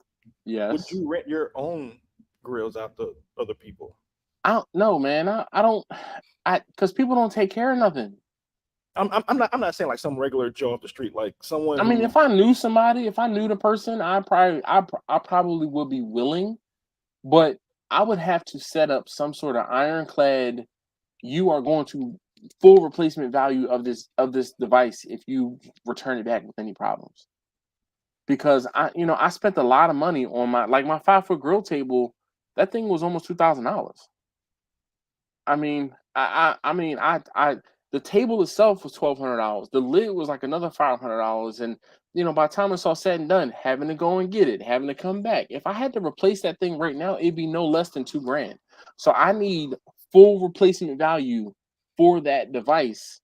Would yes. you rent your own grills out to other people? I don't know, man. I don't because people don't take care of nothing. I'm not saying like some regular Joe off the street, like someone I mean, who if I knew somebody, if I knew the person, I probably would be willing, but I would have to set up some sort of ironclad. You are going to full replacement value of this device if you return it back with any problems. Because I spent a lot of money on my 5 foot grill table. That thing was almost $2,000. I mean, I the table itself was $1,200. The lid was like another $500, and by the time it's all said and done, having to go and get it, having to come back. If I had to replace that thing right now, it'd be no less than $2,000. So I need full replacement value for that device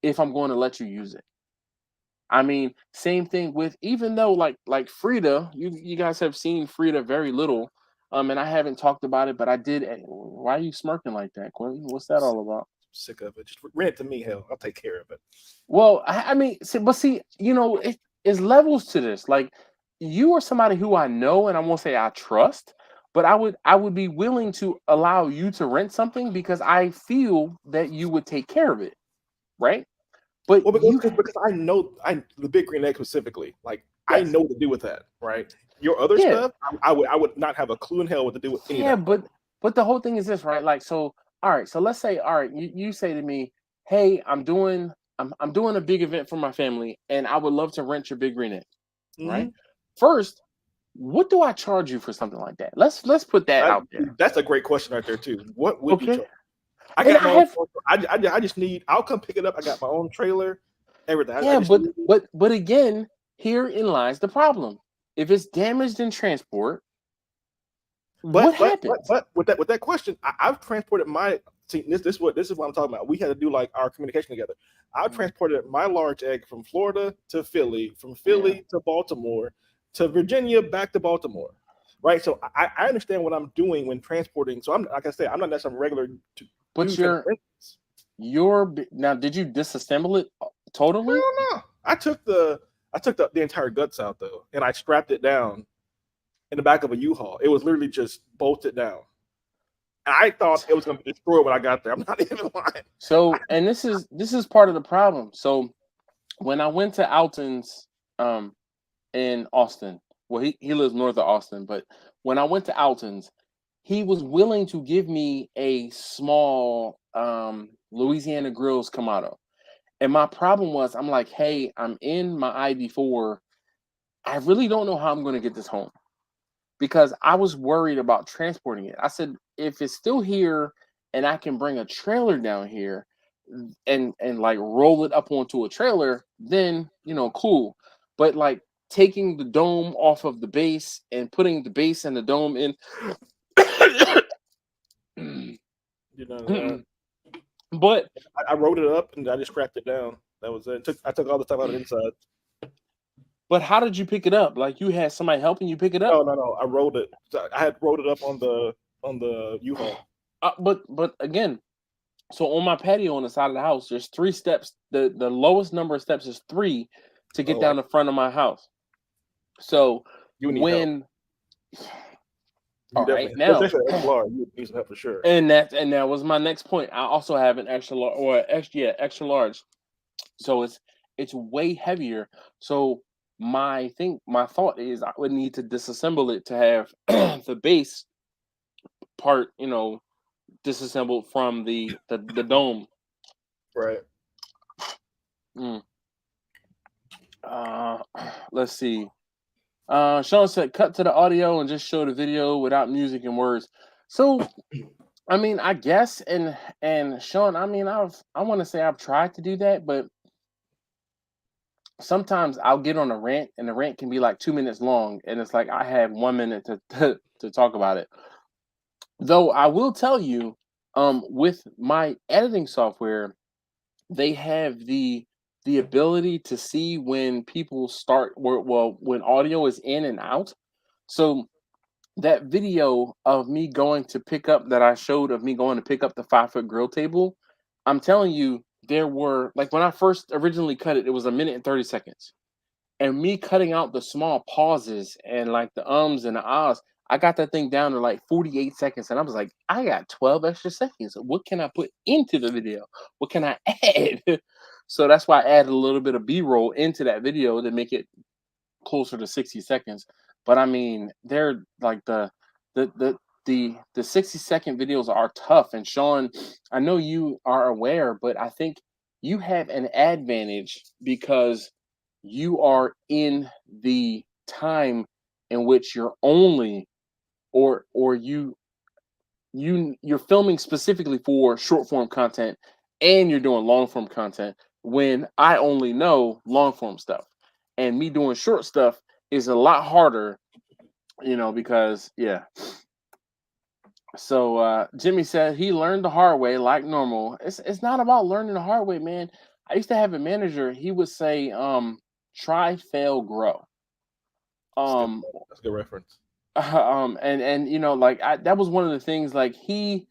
if I'm going to let you use it. I mean, same thing with even though like Frida, you guys have seen Frida very little, and I haven't talked about it, but I did. Why are you smirking like that, Quentin? What's that all about? sick of it, just rent it to me. Hell, I'll take care of it. Well, I mean, see, it is levels to this. Like, you are somebody who I know, and I won't say I trust, but I would be willing to allow you to rent something because I feel that you would take care of it, right? But Well, you, because I know the big green egg specifically, like I yes, know what to do with that, right? Your other yeah. stuff, I would not have a clue in hell what to do with any of Yeah, that. but the whole thing is this, right? Like, so all right, so let's say, all right, you say to me, hey, I'm doing a big event for my family, and I would love to rent your big green egg. right? First, what do I charge you for something like that? Let's put that out there. That's a great question right there too. What would you charge? I just need. I'll come pick it up. I got my own trailer, everything. Yeah, but again, herein lies the problem. If it's damaged in transport, what happens? But with that question, I've transported my. See, this is what I'm talking about. We had to do like our communication together. I transported my large egg from Florida to Philly, from Philly to Baltimore, to Virginia, back to Baltimore. Right. So I understand what I'm doing when transporting. So I'm like I said, I'm not necessarily regular. But now, did you disassemble it totally? No. I took the entire guts out though, and I strapped it down in the back of a U-Haul. It was literally just bolted down. I thought it was going to be destroyed when I got there. I'm not even lying. So, and this is part of the problem. So, when I went to Alton's in Austin, well, he lives north of Austin, but when I went to Alton's, he was willing to give me a small Louisiana Grills Kamado. And my problem was, I'm like, hey, I'm in my ID4. I really don't know how I'm going to get this home, because I was worried about transporting it. I said, if it's still here and I can bring a trailer down here and like roll it up onto a trailer, then, cool. But like taking the dome off of the base and putting the base and the dome in. But I rolled it up and I just strapped it down. That was it. I took all the stuff out of the inside. But how did you pick it up? Like you had somebody helping you pick it up? No. I rolled it. I had rolled it up on the U-Haul. But again, so on my patio on the side of the house, there's 3 steps. The lowest number of steps is 3 to get down the front of my house. So you need when help. All right, now you need some help for sure. And that was my next point. I also have an extra large. So it's way heavier. So my thought is I would need to disassemble it to have the base part, disassembled from the dome. Right. Let's see. Sean said, cut to the audio and just show the video without music and words. So, I mean, I guess, and Sean, I mean, I want to say I've tried to do that, but sometimes I'll get on a rant, and the rant can be like 2 minutes long, and it's like I have 1 minute to talk about it. Though I will tell you, with my editing software, they have the ability to see when people start, when audio is in and out. So that video of me going to pick up that I showed of me going to pick up the 5-foot grill table, I'm telling you, there were, like when I first originally cut it, it was 1 minute and 30 seconds. And me cutting out the small pauses and like the ums and the ahs, I got that thing down to like 48 seconds. And I was like, I got 12 extra seconds. What can I put into the video? What can I add? So that's why I added a little bit of B-roll into that video to make it closer to 60 seconds. But I mean, they're like the 60-second videos are tough. And Sean, I know you are aware, but I think you have an advantage because you are in the time in which you're only or you're filming specifically for short form content and you're doing long form content, when I only know long form stuff, and me doing short stuff is a lot harder, because So Jimmy said he learned the hard way like normal. It's not about learning the hard way, man. I used to have a manager, he would say, try, fail, grow. That's a good reference. And like that was one of the things, like he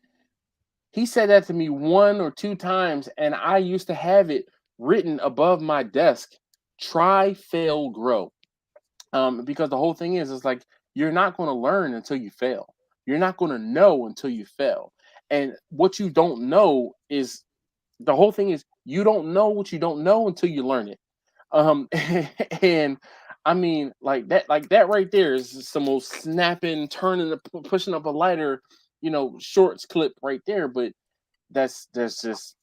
said that to me 1 or 2 times, and I used to have it written above my desk, try, fail, grow. Because the whole thing is, it's like, you're not going to learn until you fail. You're not going to know until you fail. And what you don't know is, the whole thing is, you don't know what you don't know until you learn it. And I mean, like that right there is some most snapping, turning, pushing up a lighter, shorts clip right there. But there's just,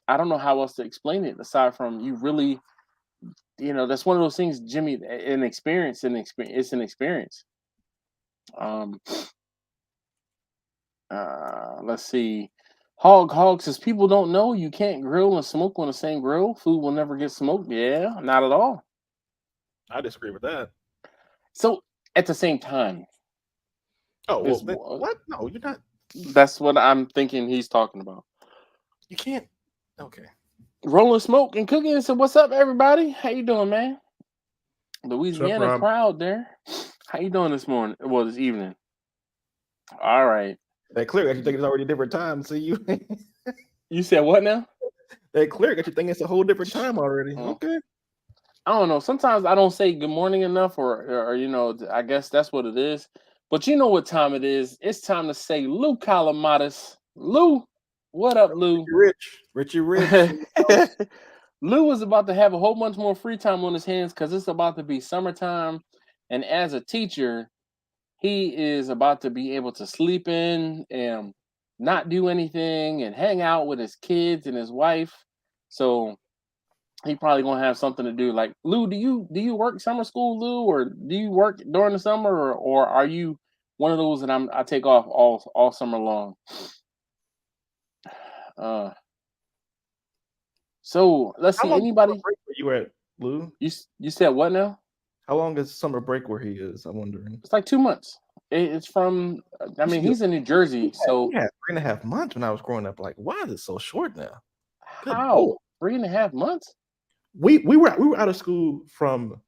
I don't know how else to explain it aside from you really that's one of those things, Jimmy. It's an experience. Let's see. Hog says people don't know you can't grill and smoke on the same grill. Food will never get smoked. Yeah, not at all. I disagree with that. So at the same time. Oh, well, what? No, you're not. That's what I'm thinking he's talking about. You can't. Okay. Rolling smoke and cooking. So what's up, everybody? How you doing, man? Louisiana crowd there. How you doing this morning? Well, this evening. All right. That clear got you thinking it's already a different time. See you. You said what now? That clear got you thinking it's a whole different time already. Okay. I don't know. Sometimes I don't say good morning enough, or I guess that's what it is. But you know what time it is? It's time to say Lou Calamatis. Lou, what up, Lou? Richie Rich. Lou is about to have a whole bunch more free time on his hands because it's about to be summertime. And as a teacher, he is about to be able to sleep in and not do anything and hang out with his kids and his wife. So he probably gonna have something to do. Like, Lou, do you work summer school, Lou, or do you work during the summer, or are you one of those that I take off all summer long? So let's see. Anybody? Break where you at, Lou? You said what now? How long is summer break where he is? I'm wondering. It's like 2 months. It's from. I mean, he's in New Jersey, so we had 3.5 months when I was growing up. Like, why is it so short now? How? 3.5 months? We were out of school from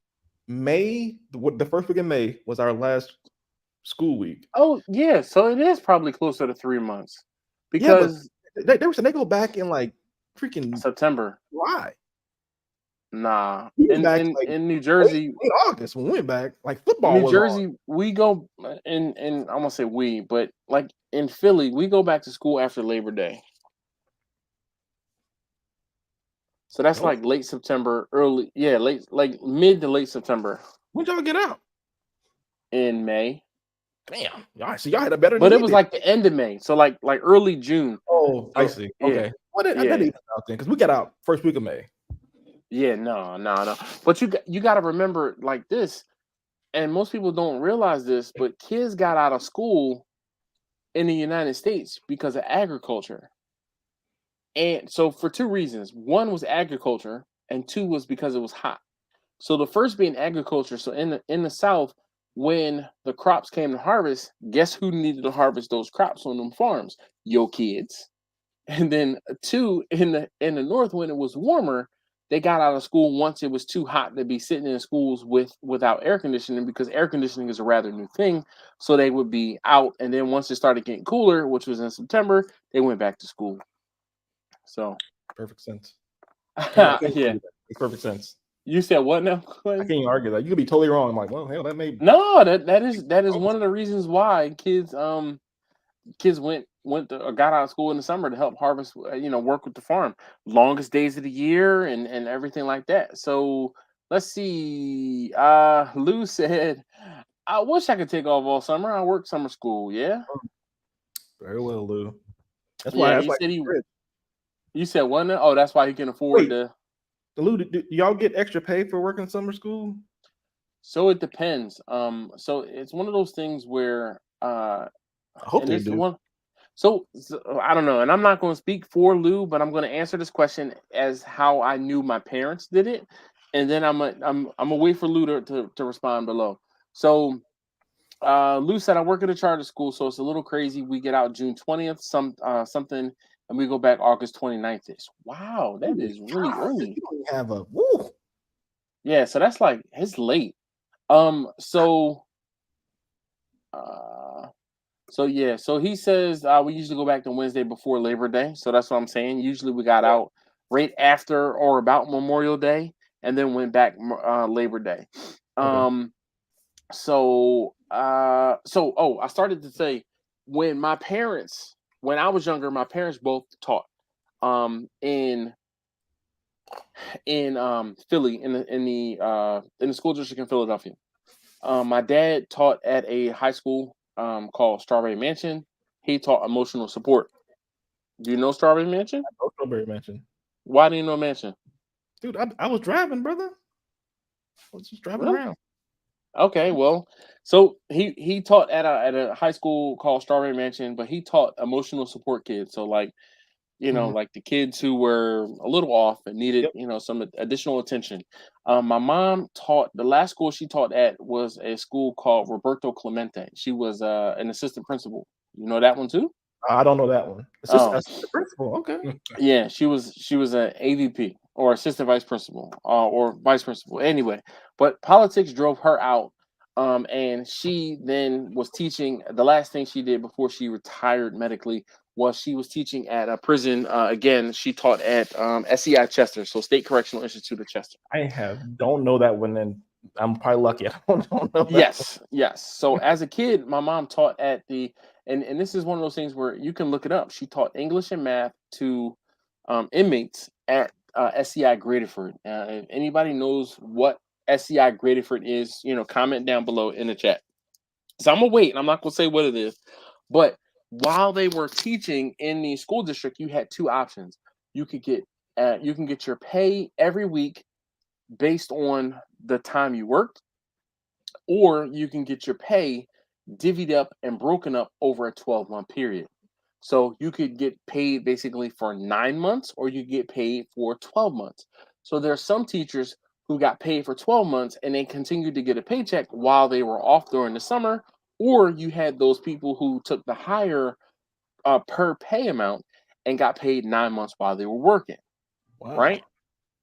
May. The first week in May was our last school week. Oh yeah, so it is probably closer to 3 months because they go back in like freaking September. Why? Nah, in New Jersey, late August when we went back, like football. New Jersey, we go and I'm gonna say we, but like in Philly, we go back to school after Labor Day. So that's like late September, like mid to late September. When y'all get out? In May. Damn, y'all had a better. But it was like the end of May, so like early June. Oh, I see. Okay, I didn't even out then because we got out first week of May. Yeah, no. But you got to remember like this, and most people don't realize this, but kids got out of school in the United States because of agriculture. And so for two reasons. One was agriculture, and two was because it was hot. So the first being agriculture. So in the South, when the crops came to harvest, guess who needed to harvest those crops on them farms? Your kids. And then two, in the North, when it was warmer, they got out of school once it was too hot to be sitting in schools without air conditioning, because air conditioning is a rather new thing. So they would be out, and then once it started getting cooler, which was in September, they went back to school. So perfect sense. Yeah, makes perfect sense. You said what now? I can't even argue that. You could be totally wrong. I'm like, well, hell, that may that is one of the reasons why kids got out of school in the summer to help harvest, work with the farm, longest days of the year and everything like that. So let's see. Lou said, I wish I could take off all summer. I work summer school. Yeah. Very well, Lou. That's why. You said what now? Oh, that's why he can afford to. Lou, do y'all get extra pay for working summer school? So it depends. So it's one of those things where I hope they do. So I don't know, and I'm not going to speak for Lou, but I'm going to answer this question as how I knew my parents did it, and then I'm gonna wait for Lou to respond below. So Lou said, I work at a charter school, so it's a little crazy. We get out June 20th, something, and we go back August 29th. Wow, that is really early. You don't have a woo. Yeah, so that's like it's late. So he says we usually go back to Wednesday before Labor Day. So that's what I'm saying. Usually we got out right after or about Memorial Day, and then went back Labor Day. Okay. I started to say when I was younger, my parents both taught in Philly in the school district in Philadelphia. My dad taught at a high school called Strawberry Mansion. He taught emotional support. Do you know Strawberry Mansion? I know Strawberry Mansion. Why do you know Mansion? Dude, I was driving, brother. I was just driving Really? around. Okay, well, so he taught at a high school called Strawberry Mansion, but he taught emotional support kids. So like Mhm. like the kids who were a little off and needed, Yep. some additional attention. My mom taught the last school she taught at was a school called Roberto Clemente. She was an assistant principal. You know that one too? I don't know that one. Oh, Assistant principal. Okay. yeah, she was an AVP or assistant vice principal or vice principal. Anyway, but politics drove her out. And she then was teaching. The last thing she did before she retired medically was she was teaching at a prison. Again, she taught at SEI Chester, so State Correctional Institute of Chester. Don't know that one, and I'm probably lucky. I don't know that Yes, yes. So as a kid, my mom taught at and this is one of those things where you can look it up. She taught English and math to inmates at SEI Gradeford. If anybody knows what SEI Gradeford is, comment down below in the chat. So I'm gonna wait, and I'm not gonna say what it is. But while they were teaching in the school district, you had two options. You could get you can get your pay every week based on the time you worked, or you can get your pay divvied up and broken up over a 12-month period. So you could get paid basically for 9 months, or you get paid for 12 months. So there are some teachers who got paid for 12 months and they continued to get a paycheck while they were off during the summer, or you had those people who took the higher per pay amount and got paid 9 months while they were working, Wow. right?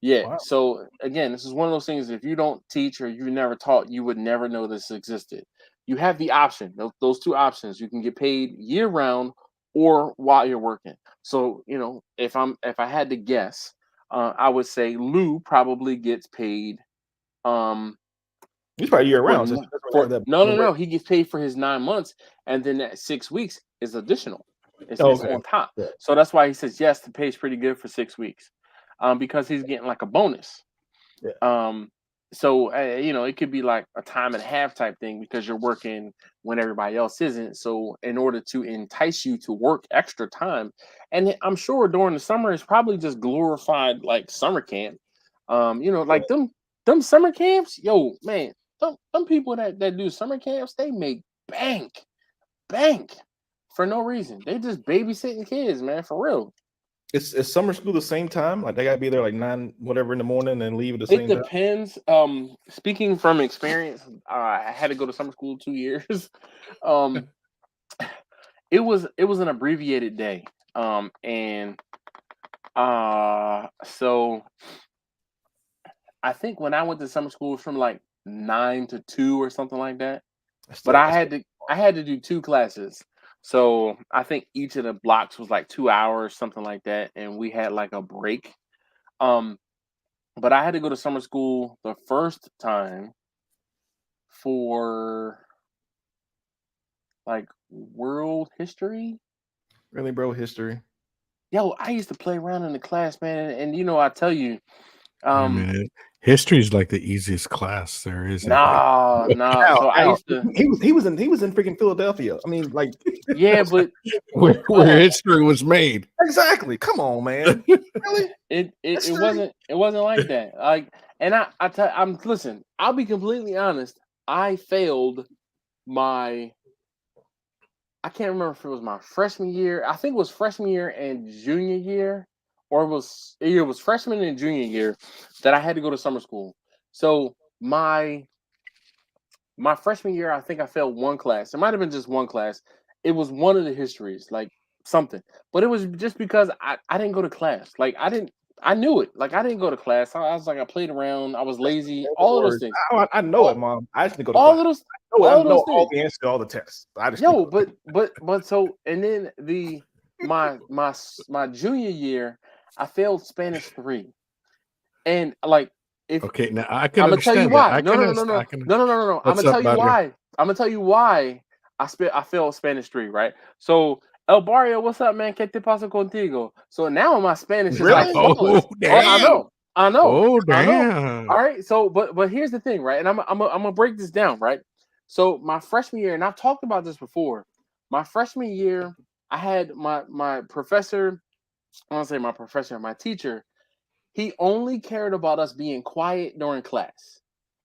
Yeah. Wow. So again, this is one of those things. If you don't teach or you never taught, you would never know this existed. You have the option, those two options. You can get paid year round or while you're working. So if I had to guess, I would say Lou probably gets paid. He's probably year For, round. n- That's why for they have no, no no, break. no. He gets paid for his 9 months, and then that 6 weeks is additional. It's Okay. on top. Yeah. So that's why he says yes. The pay's pretty good for 6 weeks, because he's getting like a bonus. Yeah. So it could be like a time and a half type thing because you're working when everybody else isn't. So in order to entice you to work extra time, and I'm sure during the summer it's probably just glorified like summer camp. Like them summer camps, yo man, them people that do summer camps, they make bank for no reason. They just babysitting kids, man, for real. Is summer school the same time? Like they gotta be there like 9 whatever in the morning and leave at the It same time. depends. Speaking from experience, I had to go to summer school 2 years. um, it was an abbreviated day. And so I think when I went to summer school, it was from like 9 to 2 or something like that. But I had to do two classes. So I think each of the blocks was like 2 hours, something like that, and we had like a break. Um, but I had to go to summer school the first time for like world history. Really, bro, history. Yo, I used to play around in the class, man, and I tell you, I mean, history is like the easiest class there is. nah. So I used to. He was in freaking Philadelphia. I mean, like, Yeah, but where history was made. Exactly. Come on, man. Really? it wasn't like that. Like, and I'm listen. I'll be completely honest. I failed my. I can't remember if it was my freshman year. I think it was freshman year and junior year, or it was freshman and junior year that I had to go to summer school. So my freshman year, I think I failed one class. It might have been just one class. It was one of the histories, like something. But it was just because I didn't go to class. Like I knew it. Like I didn't go to class. I was like I played around. I was lazy. All of those things. I know it, Mom. I just didn't go to All class. of those. I know all the answers to all the tests. I just but so and then my junior year, I failed Spanish 3, and like if okay, now I can. I'm gonna tell you why. No. I'm What's gonna up, tell you buddy? why. I'm gonna tell you why I failed Spanish 3, right? So El Barrio, what's up, man? ¿Qué te pasa contigo? So now my Spanish is like flawless. Damn. I know. Oh, I know. damn. All right. So, but here's the thing, right? And I'm gonna break this down, right? So my freshman year, and I've talked about this before. My freshman year, I had my professor. I want to say my professor, my teacher. He only cared about us being quiet during class.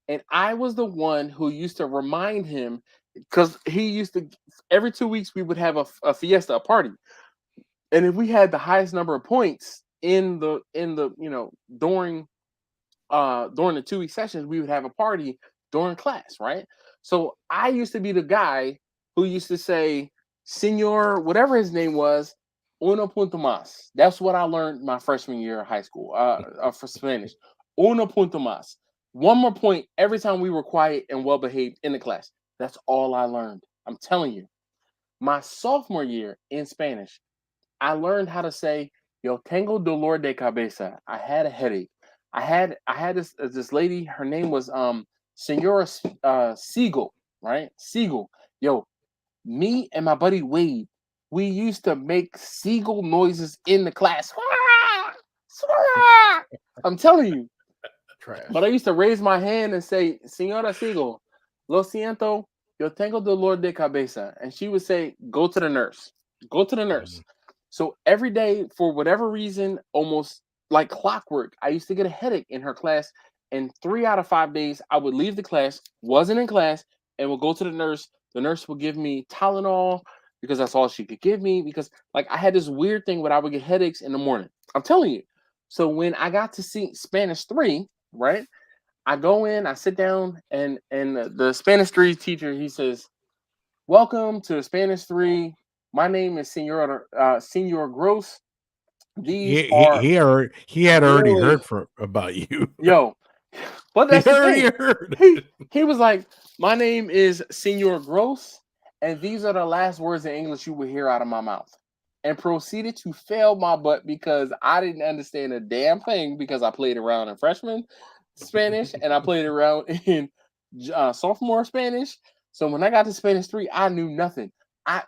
And I was the one who used to remind him, because he used to, every 2 weeks we would have a fiesta, a party. And if we had the highest number of points in the during the 2 week sessions, we would have a party during class, right? So I used to be the guy who used to say, Senor, whatever his name was, uno punto más. That's what I learned my freshman year of high school for Spanish. Uno punto más. One more point every time we were quiet and well behaved in the class. That's all I learned. I'm telling you. My sophomore year in Spanish, I learned how to say, yo tengo dolor de cabeza. I had a headache. I had this lady, her name was Senora Siegel, right? Siegel. Yo, me and my buddy Wade, we used to make seagull noises in the class. I'm telling you. Trash. But I used to raise my hand and say, Senora Siegel, lo siento, yo tengo dolor de cabeza. And she would say, go to the nurse. Go to the nurse. So every day, for whatever reason, almost like clockwork, I used to get a headache in her class. And 3 out of 5 days, I would leave the class, wasn't in class, and would go to the nurse. The nurse would give me Tylenol because that's all she could give me. Because like I had this weird thing where I would get headaches in the morning. I'm telling you. So when I got to see Spanish 3, right, I go in, I sit down, and the Spanish 3 teacher, he says, welcome to Spanish 3. My name is Senor Gross. These are he had already really, heard about you. Yo, but that's he the already thing. heard. He was like, my name is Senor Gross, and these are the last words in English you will hear out of my mouth. And proceeded to fail my butt because I didn't understand a damn thing because I played around in freshman Spanish and I played around in sophomore Spanish. So when I got to Spanish 3, I knew nothing.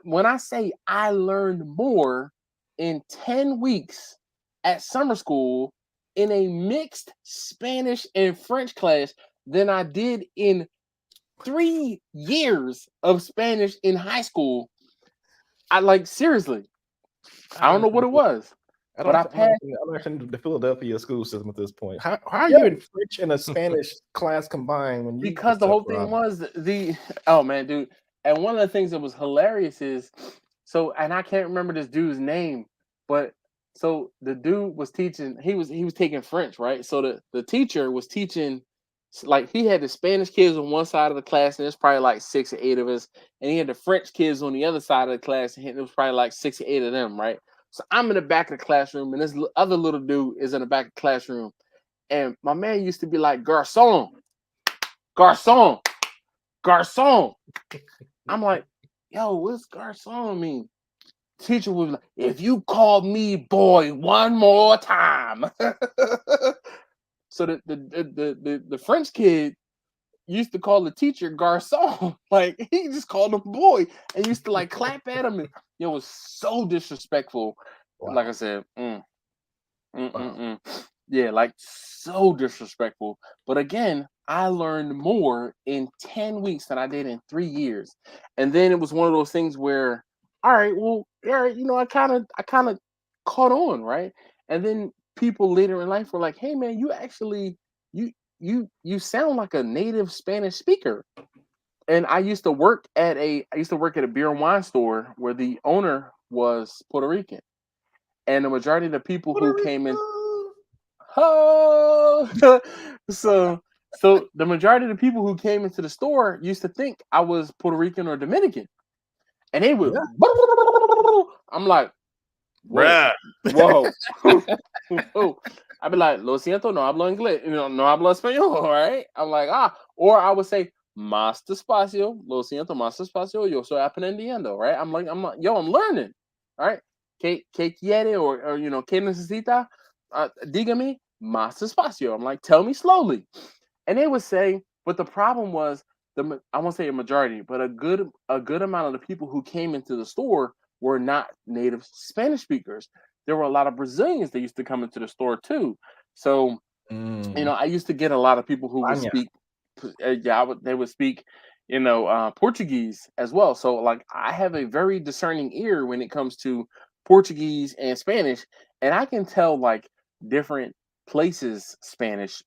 When I say I learned more in 10 weeks at summer school in a mixed Spanish and French class than I did in 3 years of Spanish in high school. I like, seriously. I don't know what it was. But I passed. I'm actually the Philadelphia school system at this point. How are you in French and a Spanish class combined? When you because the whole thing was oh man, dude. And one of the things that was hilarious is and I can't remember this dude's name, but so the dude was teaching. He was taking French, right? So the teacher was teaching. Like he had the Spanish kids on one side of the class, and there's probably like 6 or 8 of us, and he had the French kids on the other side of the class, and there was probably like 6 or 8 of them, right? So I'm in the back of the classroom, and this other little dude is in the back of the classroom, and my man used to be like, "Garçon, garçon, garçon." I'm like, "Yo, what's garçon mean?" Teacher was like, "If you call me boy one more time." So the French kid used to call the teacher garçon. Like he just called him boy and used to like clap at him. And it was so disrespectful. Wow. Like I said, yeah, like so disrespectful. But again, I learned more in 10 weeks than I did in 3 years. And then it was one of those things where, all right, I kind of caught on, right? And then people later in life were like, "Hey man, you actually you sound like a native Spanish speaker." And I used to work at a beer and wine store where the owner was Puerto Rican. And the majority of the people who came in so the majority of the people who came into the store used to think I was Puerto Rican or Dominican. And they would I'm like, bruh. Whoa. Whoa. I'd be like, lo siento, no hablo inglés, no hablo español, right? I'm like, or I would say, más despacio, lo siento, más despacio, yo estoy aprendiendo, right? I'm like, I'm learning, right? ¿Qué quiere or ¿qué necesita? Dígame más despacio. I'm like, tell me slowly. And they would say, but the problem was, I won't say a majority, but a good amount of the people who came into the store were not native Spanish speakers. There were a lot of Brazilians that used to come into the store too. So, I used to get a lot of people who would speak. They would speak, Portuguese as well. So, like, I have a very discerning ear when it comes to Portuguese and Spanish, and I can tell like different places Spanish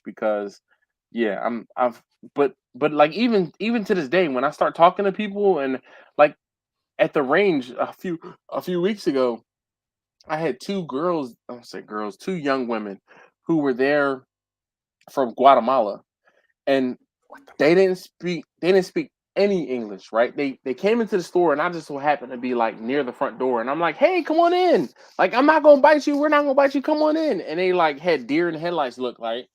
because Yeah, but like even to this day, when I start talking to people and like at the range a few weeks ago, I had two girls, I don't say girls, two young women who were there from Guatemala, and they didn't speak any English, right? They came into the store, and I just so happened to be like near the front door, and I'm like, hey, come on in. Like, I'm not gonna bite you. We're not gonna bite you. Come on in. And they like had deer in the headlights look like,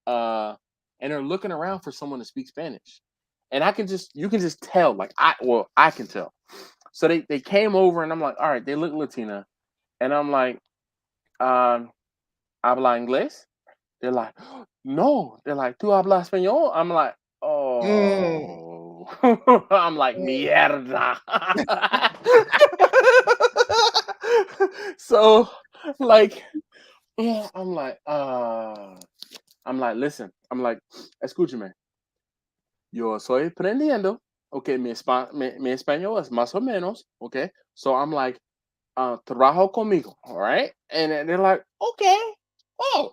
and they're looking around for someone to speak Spanish. And you can just tell, like I can tell. So they came over, and I'm like, all right, they look Latina, and I'm like, habla inglés? They're like, no. They're like, tú hablas español? I'm like, Mm. oh. I'm like, mierda. So, like, yeah, I'm like, listen. I'm like, escúchame. Yo soy aprendiendo. Okay, mi español es más o menos. Okay. So I'm like, trabajo conmigo. All right. And then they're like, okay. Oh.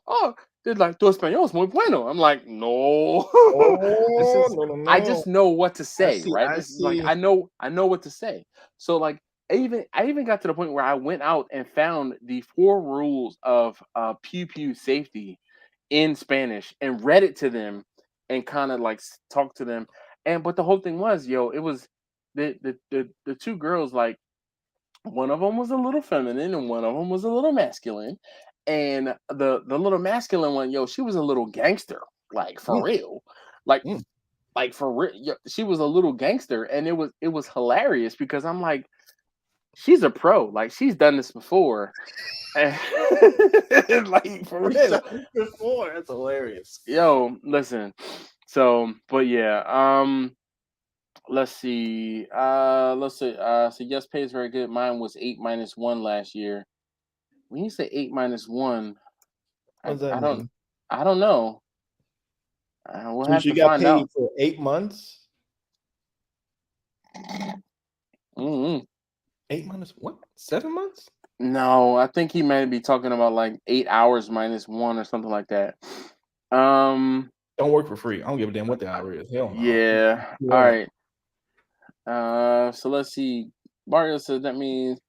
They're like, tu español es muy bueno. I'm like, no. This Oh, is, no, no, I no. just know what to say, right? I This is like, see. I know what to say. So like, I even got to the point where I went out and found the 4 rules of pew pew safety in Spanish and read it to them and kind of like talk to them. And but the whole thing was, yo, it was the two girls, like one of them was a little feminine and one of them was a little masculine. And the little masculine one, yo, she was a little gangster, like for Mm, real, like mm. for real. She was a little gangster, and it was hilarious because I'm like, she's a pro, like she's done this before, and like for It's real. before. That's hilarious. Yo, listen. So, but yeah, let's see. So yes, pay is very good. Mine was 8 - 1 last year. When you say 8 - 1, What does that I don't mean? know. We'll So have she to got find paid out. for 8 months? Mm-hmm. 8 months? What? 7 months? No, I think he may be talking about like 8 hours -1 or something like that. Um, Don't work for free. I don't give a damn what the hour is. Hell no. yeah. All Yeah. right. So let's see. Mario says that means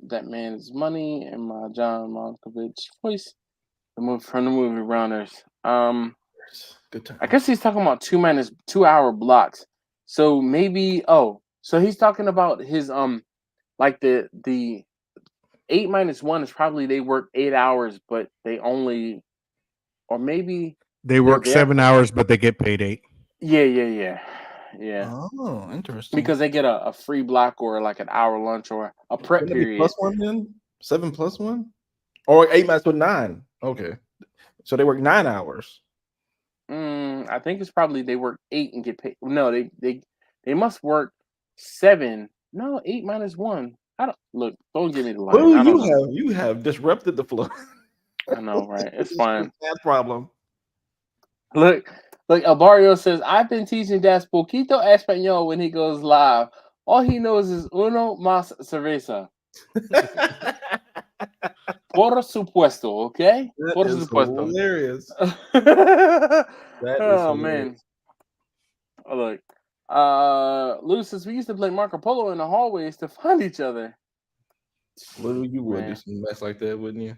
that man's money and my John Malkovich voice. The movie from the movie Runners. Good I guess times. he's talking about 2 hour blocks. So maybe so he's talking about his like the 8 - 1 is probably they work 8 hours, but they only, or maybe They they're work there. 7 hours, but they get paid 8. Yeah. Oh, interesting. Because they get a free block or like an hour lunch or a prep Wouldn't it be period. +1 then? 7 + 1? Or 8 months with 9. Okay. So they work 9 hours. I think it's probably they work 8 and get paid. No, they must work 7. No, 8 - 1. I don't look. Don't give me the line. Boo, I don't know. you have disrupted the flow. I know, right? It's This is a fine. math problem. Look, Alvario says I've been teaching Das poquito español when he goes live. All he knows is uno más cerveza. Por supuesto, okay? That Por is supuesto. hilarious. That is Oh hilarious. man. Oh, look. Lou says we used to play Marco Polo in the hallways to find each other. Lou, you would do Man. some mess like that, wouldn't you?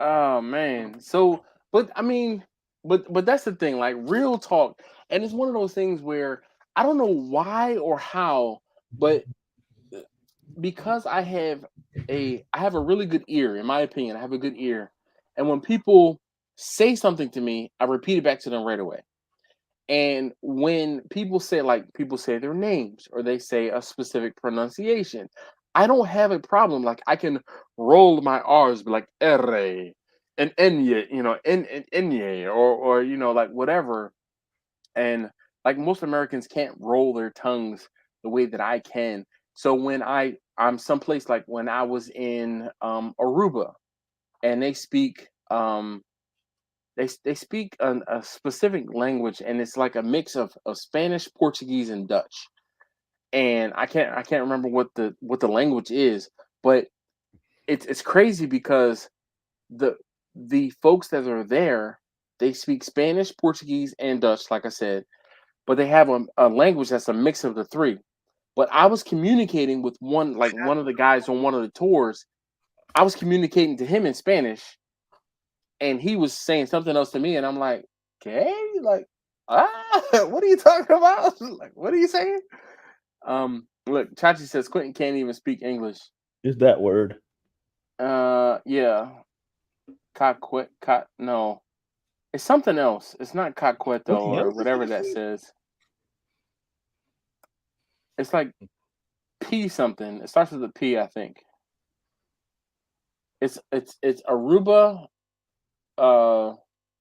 Oh man. So, but I mean, but that's the thing, like real talk. And it's one of those things where I don't know why or how, but because I have a really good ear, in my opinion. I have a good ear. And when people say something to me, I repeat it back to them right away. And when people say their names or they say a specific pronunciation, I don't have a problem. Like I can roll my R's, be like R and Enye, Enye, or like whatever. And like most Americans can't roll their tongues the way that I can. So when I'm someplace, like when I was in Aruba, and they speak they speak a specific language, and it's like a mix of Spanish, Portuguese, and Dutch. And I can't remember what the language is, but it's crazy because the folks that are there, They speak Spanish, Portuguese, and Dutch, like I said, but they have a language that's a mix of the three. But I was communicating with one of the guys on one of the tours. I was communicating to him in Spanish, and he was saying something else to me, and I'm like, okay, like, what are you talking about? Like, what are you saying? Look, Chachi says Quentin can't even speak English. Is that word? Yeah. No. It's something else. It's not cacueto or whatever that says. It's like P something. It starts with a P, I think. It's Aruba. Oh,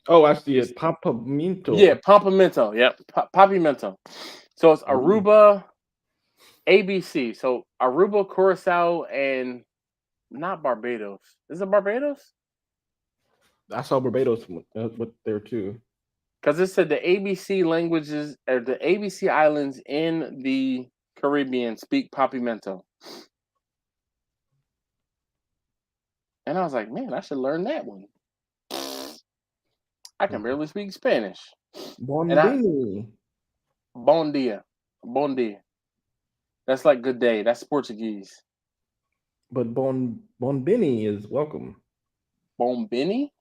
I see it. Pampamento. Yeah, Pampamento. Yep, Papimento. So it's Aruba, ABC. So Aruba, Curacao, and not Barbados. Is it Barbados? I saw Barbados with there too. Because it said the ABC languages or the ABC islands in the Caribbean speak Papimento. And I was like, man, I should learn that one. I can barely speak Spanish. Bon dia. Bon dia. That's like good day. That's Portuguese. But bon bini is welcome. Bon bini?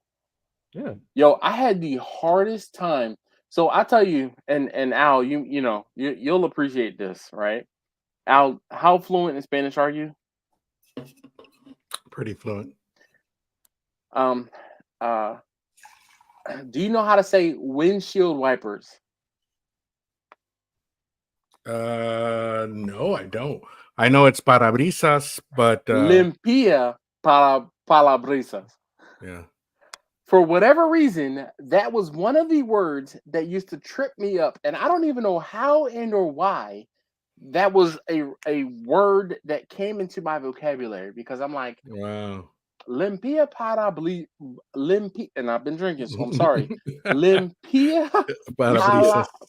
Yeah. Yo, I had the hardest time. So I tell you, and Al, you'll appreciate this, right? Al, how fluent in Spanish are you? Pretty fluent. Do you know how to say windshield wipers? No, I don't. I know it's parabrisas, but limpia parabrisas. Yeah. For whatever reason, that was one of the words that used to trip me up, and I don't even know how and or why. That was a word that came into my vocabulary because I'm like, wow. Limpia limpia, and I've been drinking, so I'm sorry. Limpia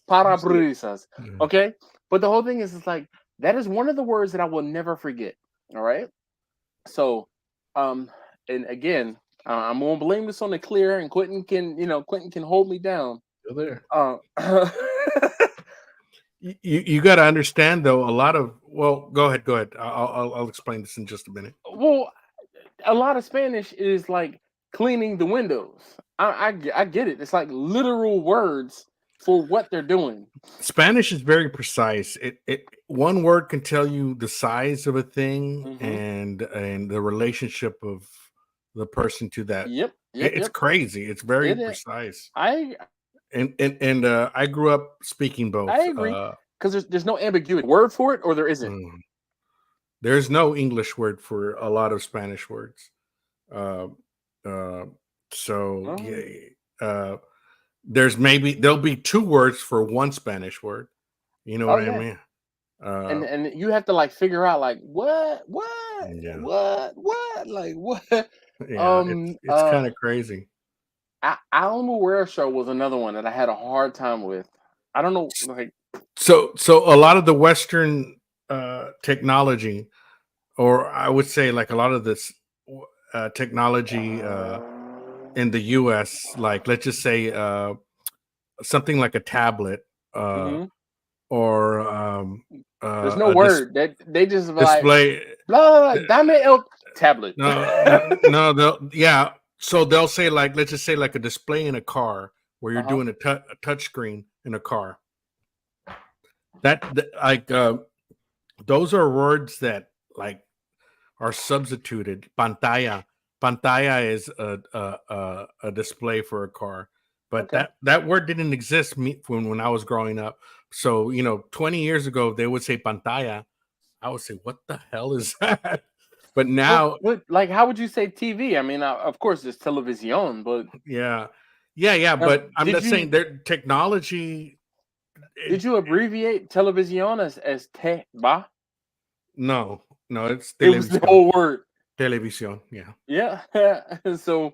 parabrisas. Okay, but the whole thing is, it's like that is one of the words that I will never forget. All right, so and again, I'm gonna blame this on the clear, and Quentin can hold me down. You're there. You got to understand though. A lot of go ahead. I'll explain this in just a minute. Well, a lot of Spanish is like cleaning the windows. I get it. It's like literal words for what they're doing. Spanish is very precise. It one word can tell you the size of a thing and the relationship of the person to that. Yep. It's crazy. It's very precise. I grew up speaking both. I agree. Because there's no ambiguity. Word for it, or there isn't. There's no English word for a lot of Spanish words. There'll be two words for one Spanish word. You know what I mean? And you have to like figure out like what, like what? Yeah, it's kind of crazy. Camwear show was another one that I had a hard time with. I don't know, like so a lot of the Western technology, or I would say like a lot of this technology in the US, like let's just say something like a tablet or there's no word that they just display like blah, dame el tablet. So they'll say like, let's just say like a display in a car where you're doing a touch screen in a car. Those are words that like are substituted. Pantalla is a display for a car, but that word didn't exist when I was growing up. So 20 years ago they would say pantalla. I would say, what the hell is that? But now, like, how would you say TV? I mean, of course, it's television, but yeah. But I'm not saying their technology. Did you abbreviate television as te-ba? No, it's it was the whole word. Television, yeah. So,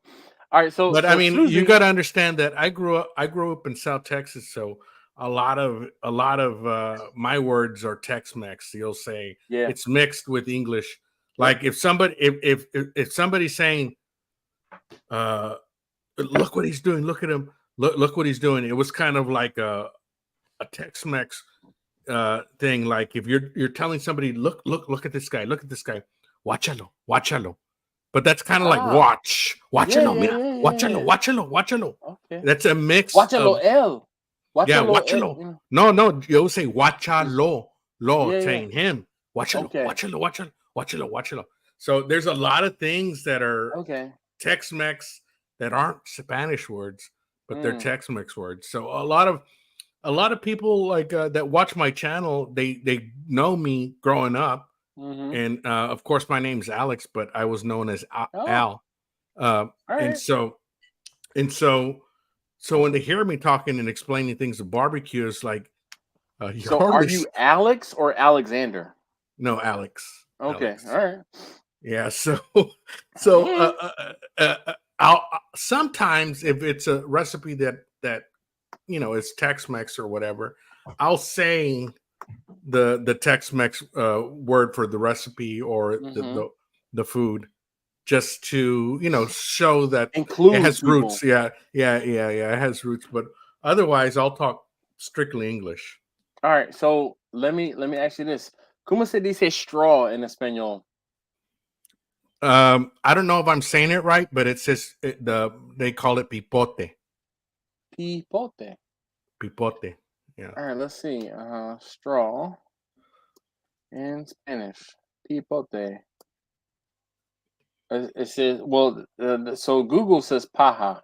all right. So, but I mean, Susie, you got to understand that I grew up in South Texas, so a lot of my words are Tex-Mex. You'll say it's mixed with English. Like if somebody's saying, look what he's doing, look at him. look what he's doing. It was kind of like a Tex-Mex thing. Like if you're telling somebody, look at this guy, watchalo. But that's kind of like watchalo, mira, watchalo. Okay. That's a mix Watchalo of L. watchalo. El. No, you say watchalo, saying Yeah. him. Watchalo, Okay. watchalo. So there's a lot of things that are Okay. Tex-Mex that aren't Spanish words, but they're Tex-Mex words. So a lot of people like that watch my channel, they know me growing up. And of course my name's Alex, but I was known as Al. And so when they hear me talking and explaining things of barbecue, it's like so are you Alex or Alexander? No, Alex. Okay. Alex. All right. Yeah, I'll sometimes if it's a recipe that is Tex-Mex or whatever, I'll say the Tex-Mex word for the recipe or the food, just to show that Include it has people. roots. Yeah, it has roots, but otherwise I'll talk strictly English. All right, so let me ask you this: ¿Cómo se dice straw in español? I don't know if I'm saying it right, but it says they call it pipote. Pipote. Pipote. Yeah. All right, let's see. Straw in Spanish. Pipote. It says, well, so Google says paja.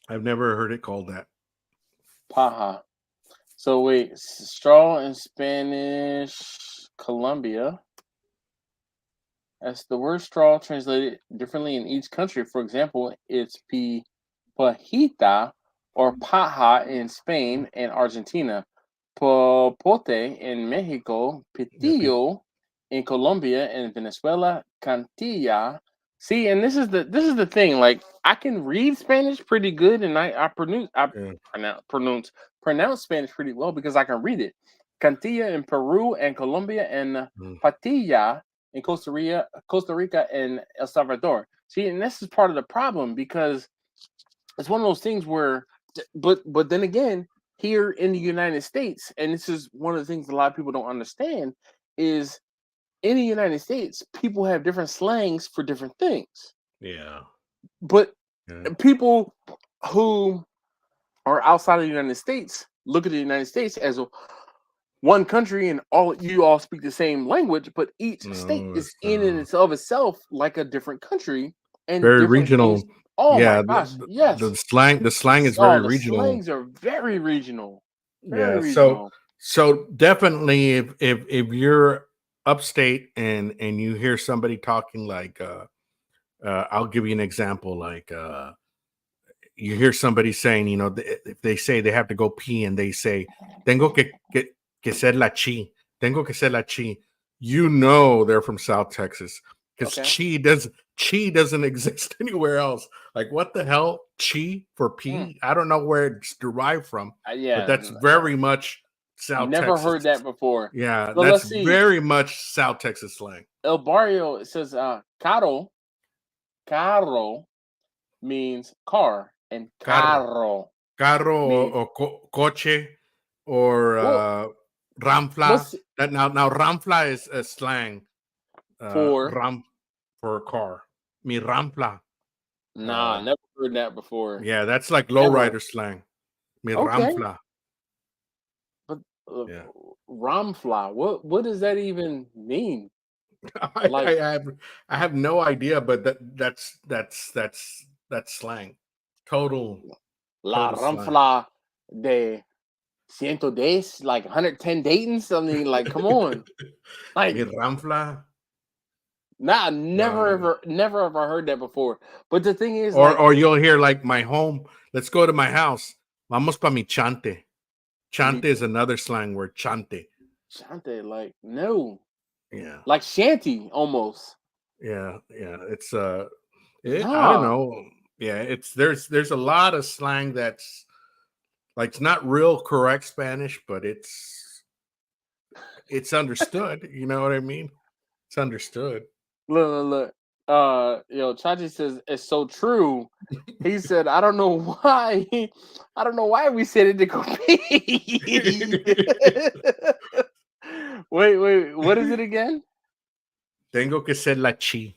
I've never heard it called that. Paja. So wait, straw in Spanish, Colombia. As the word straw translated differently in each country. For example, it's pajita or paja in Spain and Argentina, popote in Mexico, pitillo in Colombia and Venezuela, cantilla. See, and this is the thing. Like, I can read Spanish pretty good, and I pronounce Spanish pretty well because I can read it. Cantilla in Peru and Colombia, and patilla in Costa Rica and El Salvador. See, and this is part of the problem because it's one of those things where, but then again, here in the United States, and this is one of the things a lot of people don't understand, is in the United States, people have different slangs for different things. Yeah. But people who are outside of the United States look at the United States as one country, and you all speak the same language, but each state is in and of itself like a different country and very regional. Things. Oh my gosh! Yes, the slang is very regional. The slangs are very regional. Very regional. So definitely, if you're upstate and you hear somebody talking like, I'll give you an example. Like you hear somebody saying, if they say they have to go pee and they say, "Tengo que ser la chi." Tengo que ser la chi. They're from South Texas because chi doesn't exist anywhere else. Like, what the hell? Chi for pee? I don't know where it's derived from. But that's very much South Texas. Never heard that before. Yeah, but that's very much South Texas slang. El Barrio, it says carro means car, and carro means, or coche or ramfla. Now ramfla is a slang for a car. Mi ramfla. Nah, never heard that before. Yeah, that's like lowrider slang. Mi ramfla. But ramfla, what does that even mean? I have no idea, but that's slang. Total. La ramfla de 110, like 110 Dayton's. I mean, like, come on. Like Mi ramfla. Nah, never ever heard that before. But the thing is, or you'll hear like my home. Let's go to my house. Vamos pa mi chante. Chante is another slang word. Chante. Chante, like no. Yeah. Like shanty almost. Yeah. It's I don't know. Yeah, there's a lot of slang that's like, it's not real correct Spanish, but it's understood. You know what I mean? It's understood. Look. Chachi says it's so true. He said, I don't know why. I don't know why we said it to go pee. Wait, what is it again? Tengo que ser la chi.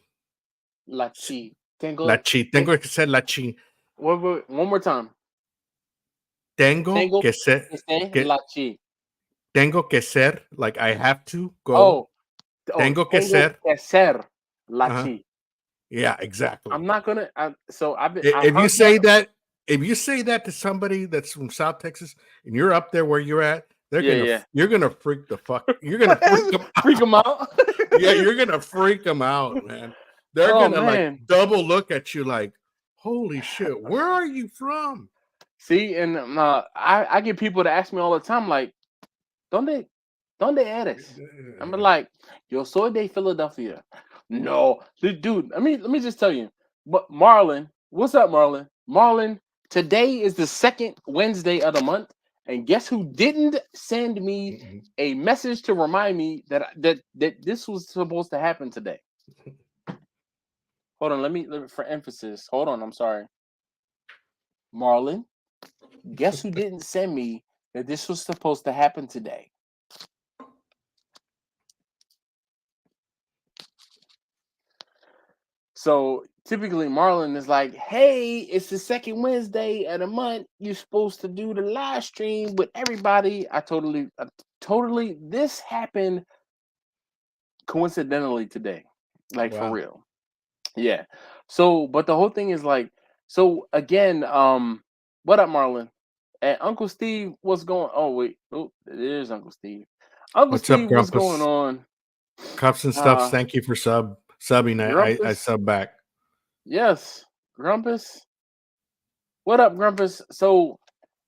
La chi. La chi. Tengo que ser la chi. One more time. Tengo que ser la chi. Tengo que ser, like I have to go. Tengo que ser la chi. Yeah, exactly. I'm not gonna. If you say that to somebody that's from South Texas and you're up there where you're at, you're gonna freak the fuck. You're gonna freak them out. Yeah, you're gonna freak them out, man. They're gonna like double look at you like, holy shit, where are you from? See, and I get people to ask me all the time, like, ¿Dónde eres? I'm like, yo soy de Philadelphia. No, dude. Let me just tell you. But Marlon, what's up, Marlon? Marlon, today is the second Wednesday of the month, and guess who didn't send me a message to remind me that this was supposed to happen today? Hold on, let me for emphasis. Hold on, I'm sorry. Marlon, guess who didn't send me that this was supposed to happen today? So typically Marlon is like, hey, it's the second Wednesday of the month. You're supposed to do the live stream with everybody. I totally, this happened coincidentally today. Like, wow. For real. Yeah. So, but the whole thing is like, so again, what up, Marlon? And Uncle Steve, what's going on? Oh, wait. Oh, it is Uncle Steve. Uncle Steve, what's going on? Cups and stuff. Thank you for subbing. I sub back. Yes. Grumpus. What up, Grumpus? So,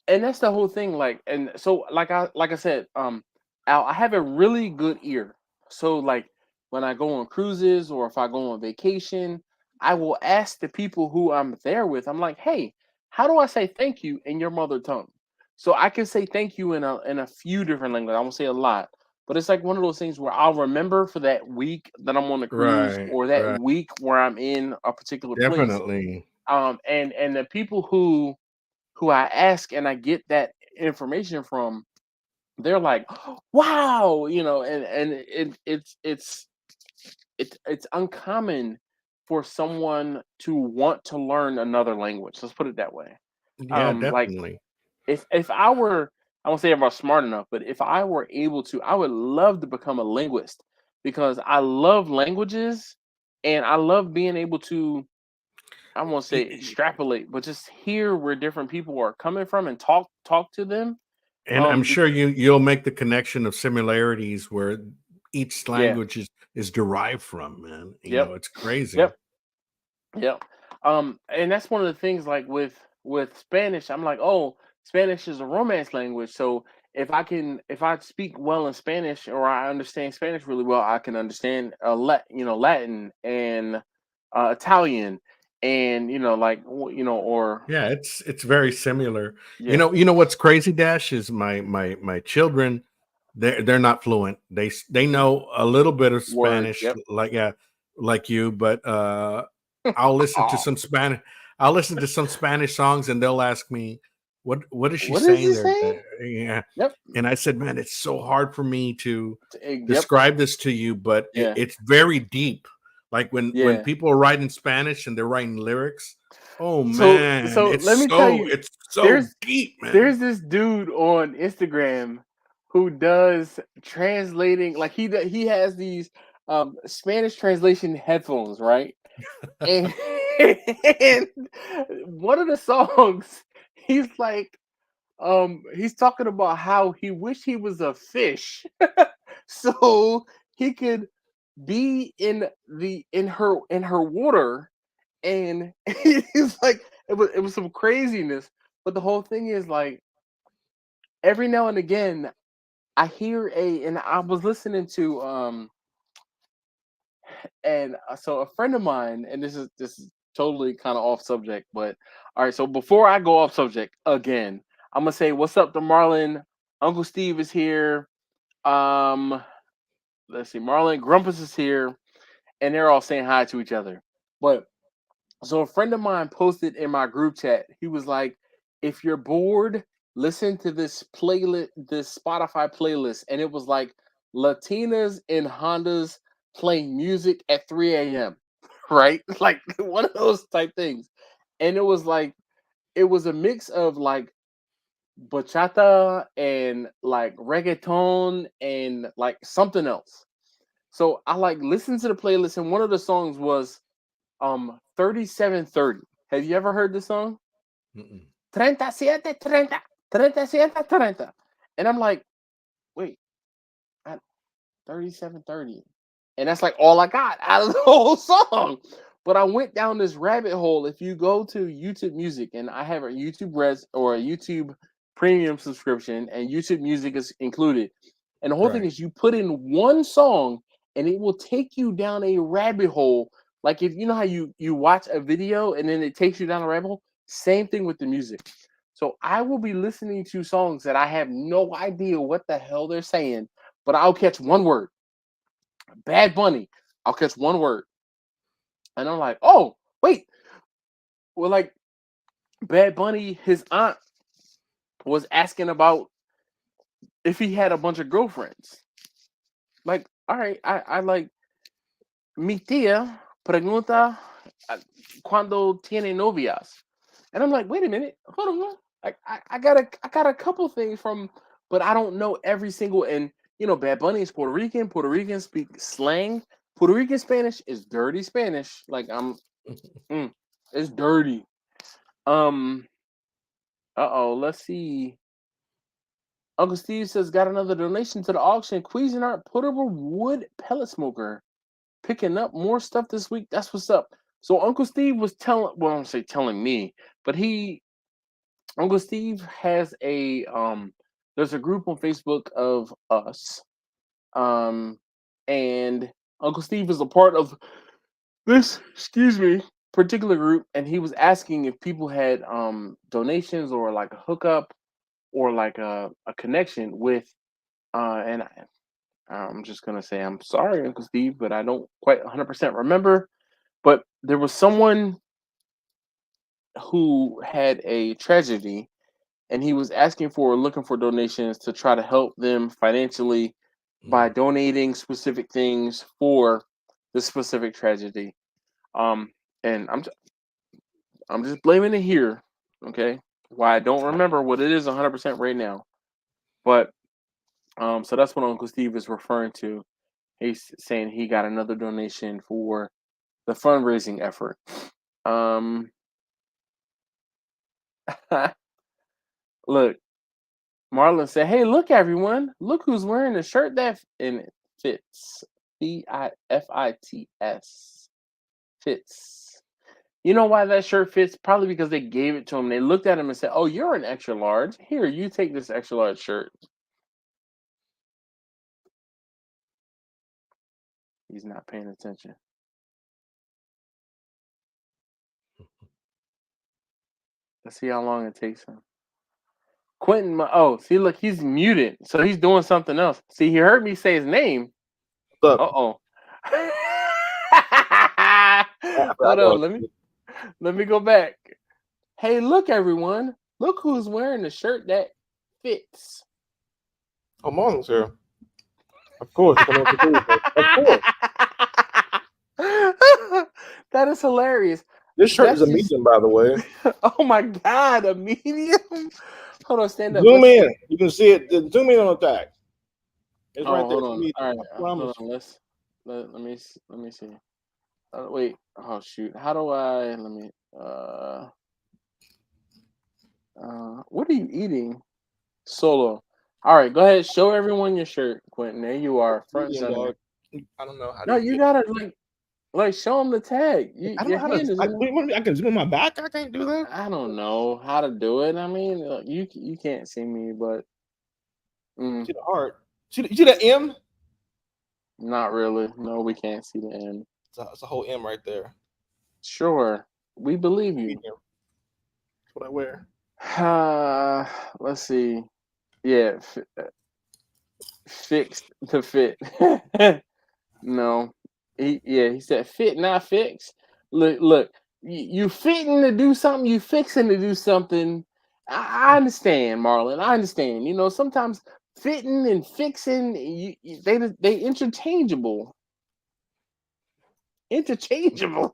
and that's the whole thing. Like, and so, like I said, Al, I have a really good ear. So, like, when I go on cruises or if I go on vacation, I will ask the people who I'm there with. I'm like, hey, how do I say thank you in your mother tongue? So I can say thank you in a few different languages. I won't say a lot, but it's like one of those things where I'll remember for that week that I'm on the cruise or that week where I'm in a particular place. Definitely. And the people who I ask and I get that information from, they're like, wow, and it's uncommon for someone to want to learn another language. Let's put it that way. Yeah, definitely. Like if I were, I won't say if I was smart enough, but if I were able to, I would love to become a linguist because I love languages and I love being able to, I won't say extrapolate, but just hear where different people are coming from and talk to them. And I'm sure you'll make the connection of similarities where each language is derived from, man. You know, it's crazy. Yep. And that's one of the things like with Spanish, I'm like, oh, Spanish is a Romance language. So if I speak well in Spanish or I understand Spanish really well, I can understand Latin and Italian and or it's very similar. You know what's crazy, Dash, is my children, they're not fluent. They know a little bit of Spanish, like you, but I'll listen to some Spanish. I'll listen to some Spanish songs and they'll ask me, what is she saying there? Yeah. Yep. And I said, man, it's so hard for me to describe this to you, but it's very deep. Like when people are writing Spanish and they're writing lyrics, oh man, so let me tell you, it's so deep, man. There's this dude on Instagram who does translating, like he has these Spanish translation headphones, right? and one of the songs, he's like, he's talking about how he wished he was a fish so he could be in her water, and he's like, it was some craziness. But the whole thing is like, every now and again, I hear and I was listening to and so a friend of mine, and this is totally kind of off subject, but all right. So before I go off subject again, I'm gonna say what's up to Marlon. Uncle Steve is here. Let's see, Marlon Grumpus is here, and they're all saying hi to each other. But so a friend of mine posted in my group chat. He was like, "If you're bored, listen to this playlist, this Spotify playlist." And it was like Latinas in Hondas playing music at 3 a.m. Right? Like one of those type things. And it was like it was a mix of like bachata and like reggaeton and like something else. So I like listened to the playlist, and one of the songs was 3730. Have you ever heard this song? Mm-mm. 3730, 3730. And I'm like, wait, 3730. And that's like all I got out of the whole song. But I went down this rabbit hole. If you go to YouTube Music, and I have a YouTube Res or a YouTube Premium subscription, and YouTube Music is included. And the whole thing Right. is you put in one song and it will take you down a rabbit hole. Like if you know how you watch a video and then it takes you down a rabbit hole, same thing with the music. So I will be listening to songs that I have no idea what the hell they're saying, but I'll catch one word. Bad Bunny. I'll catch one word. And I'm like, oh, wait. Well, like Bad Bunny, his aunt was asking about if he had a bunch of girlfriends. Like, all right, I like mi tía pregunta cuando tiene novias. And I'm like, wait a minute, hold on. I got a couple things from, but I don't know every single. And you know, Bad Bunny is Puerto Rican. Puerto Ricans speak slang. Puerto Rican Spanish is dirty Spanish. Like it's dirty. Let's see. Uncle Steve says got another donation to the auction. Cuisinart portable wood pellet smoker. Picking up more stuff this week. That's what's up. So Uncle Steve was I don't say telling me, but Uncle Steve has a there's a group on Facebook of us. And Uncle Steve is a part of this, particular group, and he was asking if people had donations or like a hookup or like a connection with and I'm just gonna say I'm sorry, Uncle Steve, but I don't quite 100% remember. But there was someone who had a tragedy, and he was looking for donations to try to help them financially by donating specific things for the specific tragedy. And I'm just blaming it here, okay? Why I don't remember what it is 100% right now, but so that's what Uncle Steve is referring to. He's saying he got another donation for the fundraising effort. Look, Marlon said, "Hey, look, everyone! Look who's wearing a shirt that and it fits. Fits. Fits. You know why that shirt fits? Probably because they gave it to him. They looked at him and said, "Oh, you're an extra large. Here, you take this extra large shirt." He's not paying attention. Let's see how long it takes him. Quentin, see, look, he's muted, so he's doing something else. See, he heard me say his name. What's up? Uh-oh. Hold on, let me go back. Hey, look, everyone. Look who's wearing a shirt that fits. Oh, Marlon's here. Of course. Of course. That is hilarious. This shirt is a medium, by the way. Oh my God, a medium? Hold on, stand up. Zoom in. You can see it. Zoom in on the tag. It's right there. Hold on. All right, hold on. Let me see. Wait. Oh shoot. How do I? Let me. What are you eating? Solo. All right, go ahead. Show everyone your shirt, Quentin. There you are, front and center. I don't know how. No, you gotta like show them the tag. I don't know how to. I can zoom on my back. I can't do that. I don't know how to do it. I mean, you can't see me, but see the heart. See the M? Not really. No, we can't see the M. It's a whole M right there. Sure, we believe you. That's what I wear. Let's see. Yeah, fixed to fit. No, he said fit, not fix. look. You fitting to do something. You fixing to do something. I understand, Marlon. I understand. You know, sometimes fitting and fixing, they interchangeable. Interchangeable.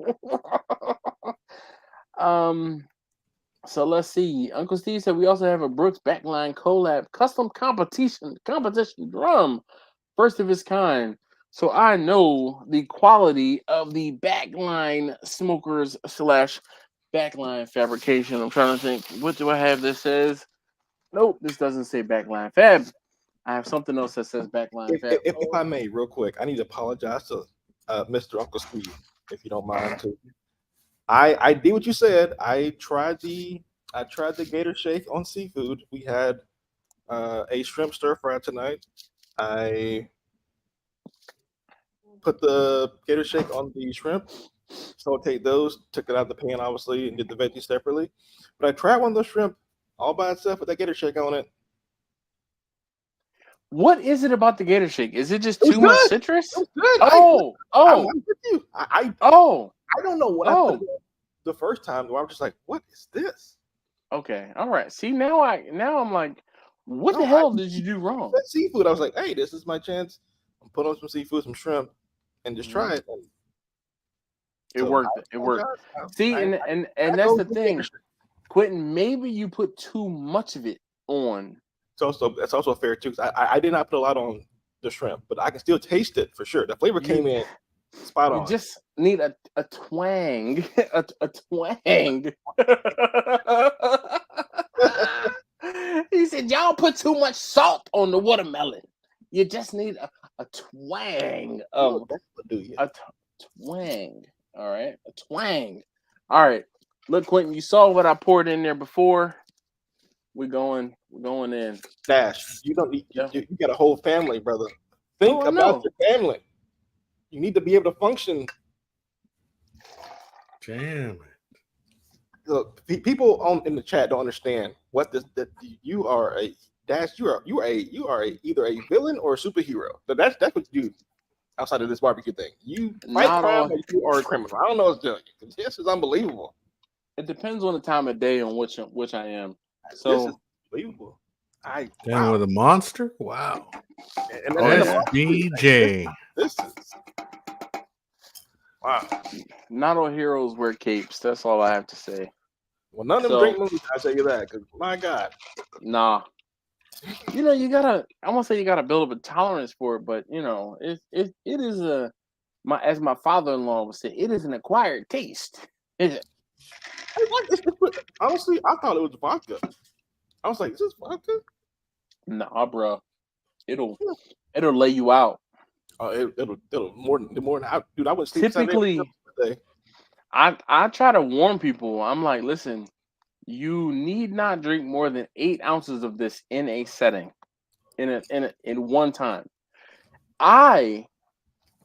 So let's see. Uncle Steve said we also have a Brooks Backline collab custom competition drum, first of its kind. So I know the quality of the backline smokers / backline fabrication. I'm trying to think. What do I have that says? Nope, this doesn't say backline fab. I have something else that says backline fab. If I may, real quick, I need to apologize to Mr. Uncle Steve, if you don't mind. Too. I did what you said. I tried the gator shake on seafood. We had a shrimp stir fry tonight. I put the gator shake on the shrimp, sauteed those, took it out of the pan, obviously, and did the veggies separately. But I tried one of those shrimp all by itself with that gator shake on it. What is it about the gator shake? Is it just too much citrus? It was good. I'm with you. I don't know what I put the first time. Where I was just like, what is this? Okay, all right. See, now I'm like, what the hell did you do wrong? That seafood. I was like, hey, this is my chance. I'm putting on some seafood, some shrimp, and just try it. It worked. It worked. See, and that's the thing, Quentin. Maybe you put too much of it on. That's also fair too. I did not put a lot on the shrimp, but I can still taste it for sure. The flavor came in spot on. You just need a twang, a twang. He said, "Y'all put too much salt on the watermelon. You just need a twang of a twang. All right, a twang. All right. Look, Quentin, you saw what I poured in there before. We're going in. Dash, you don't need. You got a whole family, brother. Think about your family. You need to be able to function. Damn it. Look, people in the chat don't understand what this. That you are a Dash. You are either a villain or a superhero. But that's what you do outside of this barbecue thing. You fight crime, or you are a criminal. I don't know what's doing. This is unbelievable. It depends on the time of day on which I am. So this is unbelievable. With a monster? Wow. And SDJ. This is wow. Not all heroes wear capes. That's all I have to say. Well, none of them drink movies. I tell you that, because my God. Nah. You know, I won't say you gotta build up a tolerance for it, but you know, it is as my father-in-law would say, it is an acquired taste. Is it? Honestly, I thought it was vodka. I was like, is this vodka? Nah, bro. It'll lay you out. It'll more than I, dude. I would sleep. Typically, I try to warn people. I'm like, listen, you need not drink more than 8 ounces of this in a setting, in one time. I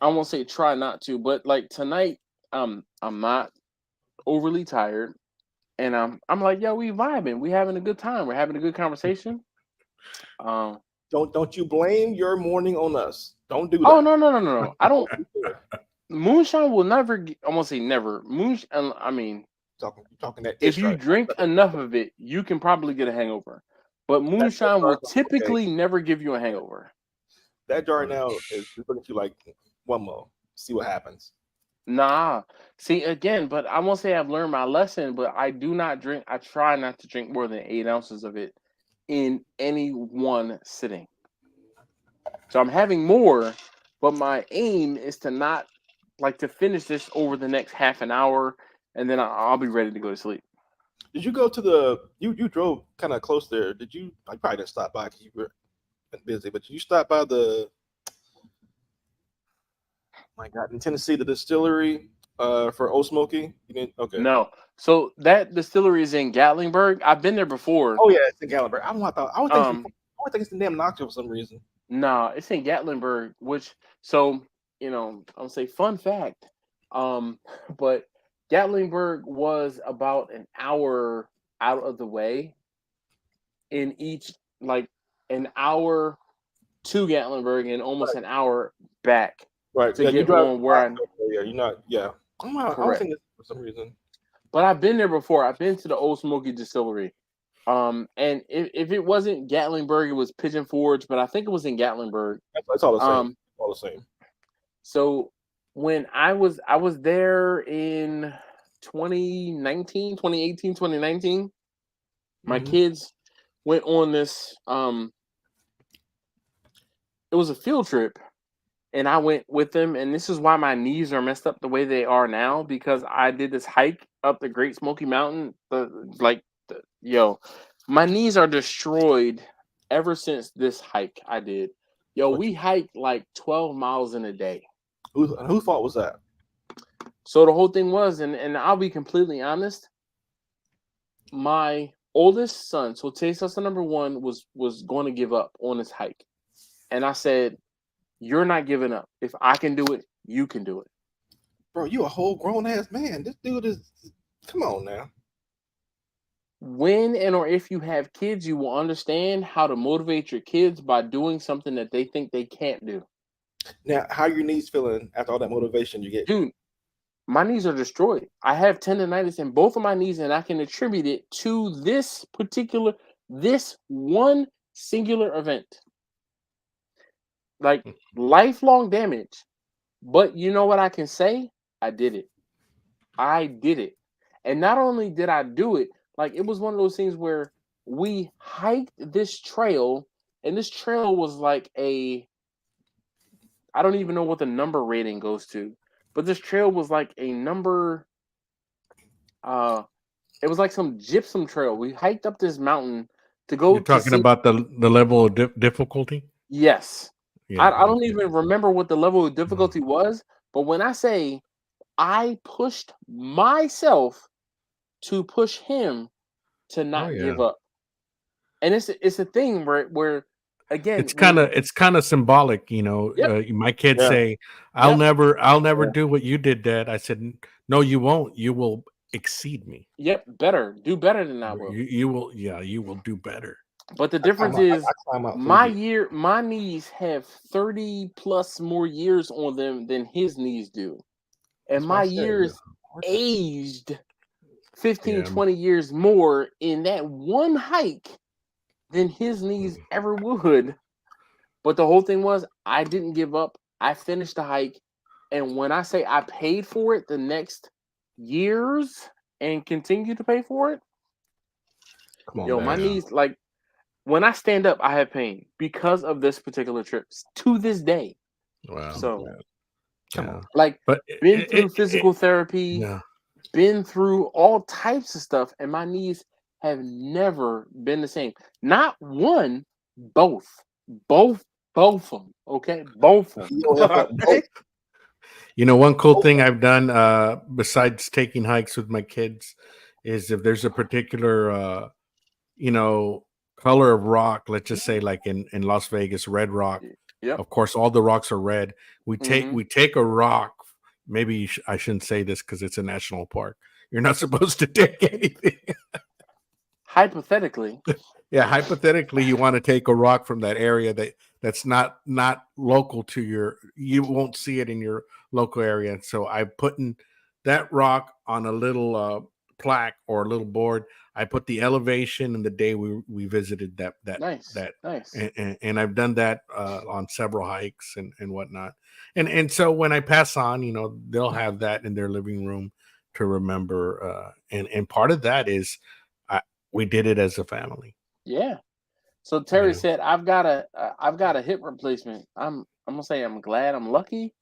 won't say try not to, but like tonight, I'm not overly tired, and I'm like, yo, we vibing, we having a good time, we're having a good conversation. Don't you blame your morning on us. Don't do that. Oh no. I don't. Moonshine will never. I won't say never. Moonshine. I mean, talking that. If you drink enough of it, you can probably get a hangover. But moonshine will typically never give you a hangover. That jar now is looking at you like one more. See what happens. Nah. See again, but I won't say I've learned my lesson. But I do not drink. I try not to drink more than 8 ounces of it in any one sitting. So I'm having more, but my aim is to not to finish this over the next half an hour, and then I'll be ready to go to sleep. Did you go to you drove kind of close there? Did you? I probably didn't stop by because you were busy, but you stopped by my God, in Tennessee, the distillery for Old Smoky? You didn't? Okay. No. So that distillery is in Gatlinburg. I've been there before. Oh yeah, it's in Gatlinburg. I always think it's in damn Knoxville for some reason. Nah, it's in Gatlinburg, I'll say fun fact. But Gatlinburg was about an hour out of the way in each, an hour to Gatlinburg and almost an hour back. Right. To get on where you're not. Yeah. I don't think it's for some reason. But I've been there before. I've been to the Old Smoky Distillery. And if it wasn't Gatlinburg, it was Pigeon Forge, but I think it was in Gatlinburg. It's all the same. All the same. So when I was there in 2019, 2018, 2019, my kids went on this it was a field trip, and I went with them, and this is why my knees are messed up the way they are now, because I did this hike up the Great Smoky Mountain. My knees are destroyed ever since this hike I did. We hiked like 12 miles in a day. Whose fault was that? So the whole thing was, and I'll be completely honest, my oldest son, so taste tester number 1, was going to give up on this hike. And I said, you're not giving up. If I can do it, you can do it. Bro, you a whole grown ass man. This dude is, come on now. When and or if you have kids, you will understand how to motivate your kids by doing something that they think they can't do. Now, how are your knees feeling after all that motivation you get? Dude, my knees are destroyed. I have tendonitis in both of my knees, and I can attribute it to this one singular event. Like lifelong damage. But you know what I can say? I did it. And not only did I do it, like it was one of those things where we hiked this trail, and this trail was like I don't even know what the number rating goes to, but this trail was like a number, it was like some gypsum trail. We hiked up this mountain to go. You're talking about the level of difficulty? Yes. Yeah, I don't even remember what the level of difficulty was, but when I say I pushed myself to push him to not give up, and it's a thing where again it's kind of symbolic, you know. My kids say, "I'll never do what you did, Dad." I said, "No, you won't. You will exceed me." Do better than I will. You will, you will do better. But the difference is my knees have 30 plus more years on them than his knees do. And my years aged 15, 20 years more in that one hike than his knees ever would. But the whole thing was, I didn't give up. I finished the hike. And when I say I paid for it the next years and continue to pay for it, my knees, like, when I stand up, I have pain because of this particular trip to this day. Wow. So, been through physical therapy, been through all types of stuff, and my knees have never been the same. Not one, both of them. Okay, both of them. You know, one cool thing I've done besides taking hikes with my kids is if there's a particular, color of rock, let's just say like in Las Vegas, red rock. Yep. Of course, all the rocks are red. We take a rock. Maybe I shouldn't say this because it's a national park. You're not supposed to take anything. Hypothetically. Yeah, hypothetically, you want to take a rock from that area that's not local to you won't see it in your local area. So I'm putting that rock on a little plaque or a little board. I put the elevation and the day we visited that nice. And I've done that on several hikes and whatnot. And so when I pass on, they'll have that in their living room to remember. And part of that is we did it as a family. Yeah. So Terry said, I've got a hip replacement. I'm gonna say I'm glad, I'm lucky,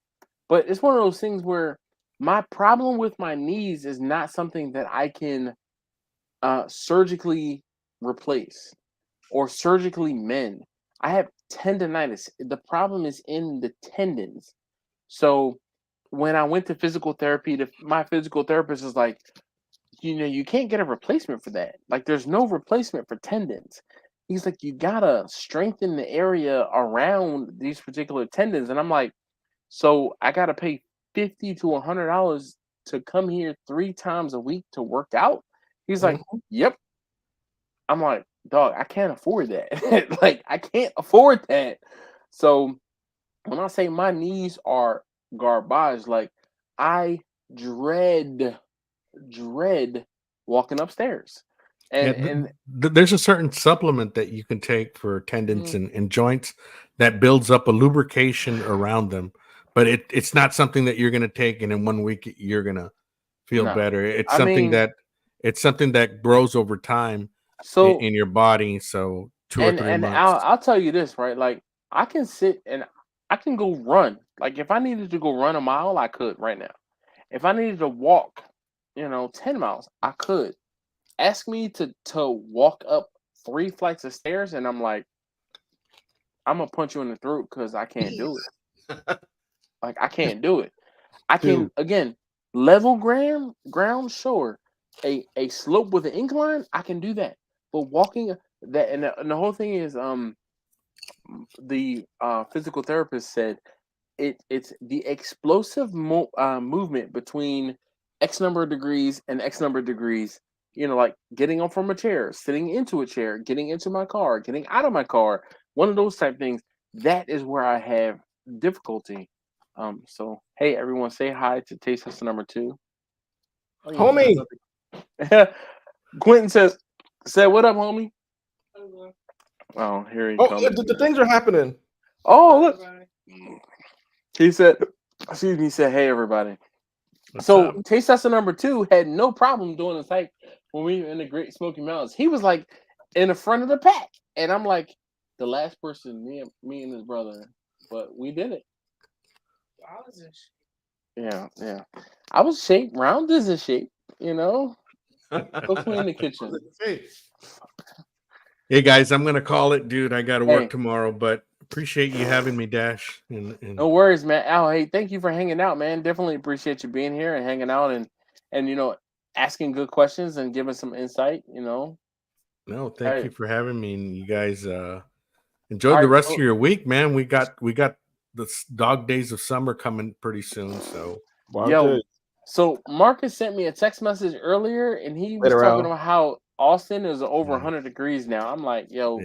but it's one of those things where my problem with my knees is not something that I can surgically replace or surgically mend. I have tendonitis. The problem is in the tendons. So when I went to physical therapy, my physical therapist is like, you can't get a replacement for that. Like, there's no replacement for tendons. He's like, you gotta strengthen the area around these particular tendons. And I'm like, so I gotta pay $50 to $100 to come here 3 times a week to work out? He's like, yep. I'm like, dog, I can't afford that. Like, I can't afford that. So when I say my knees are garbage, like, I dread walking upstairs. And there's a certain supplement that you can take for tendons and joints that builds up a lubrication around them, but it's not something that you're going to take and in 1 week you're going to feel better. It's something that grows over time in your body. So 2 or 3 months. I'll tell you this, right? Like I can sit and I can go run. Like if I needed to go run a mile, I could right now. If I needed to walk, 10 miles, I could. Ask me to walk up 3 flights of stairs, and I'm like, I'm gonna punch you in the throat because I can't do it. Like I can't do it. I can again level ground, sure. A slope with an incline, I can do that. But walking that and the whole thing is the physical therapist said it's the explosive movement between X number of degrees and X number of degrees. Like getting up from a chair, sitting into a chair, getting into my car, getting out of my car, one of those type things. That is where I have difficulty. So hey, everyone, say hi to Taste Tester number 2. Homie. Quentin said, "What up, homie?" Oh, here he comes. The things are happening. Oh, look. He said, "Excuse me." He said, "Hey, everybody." So Taste Tester number 2 had no problem doing the type when we were in the Great Smoky Mountains. He was like in the front of the pack, and I'm like the last person, me and his brother, but we did it. I was in shape. Yeah. I was shaped. Round is a shape, Go clean the kitchen. Hey guys, I'm gonna call it, dude. I got to work tomorrow, but appreciate you having me, Dash. And no worries, man. Al, hey, thank you for hanging out, man. Definitely appreciate you being here and hanging out and asking good questions and giving some insight. No, thank you for having me. And you guys enjoy the rest of your week, man. We got the dog days of summer coming pretty soon. So so Marcus sent me a text message earlier, and he was talking about how Austin is over 100 degrees now. I'm like, yo,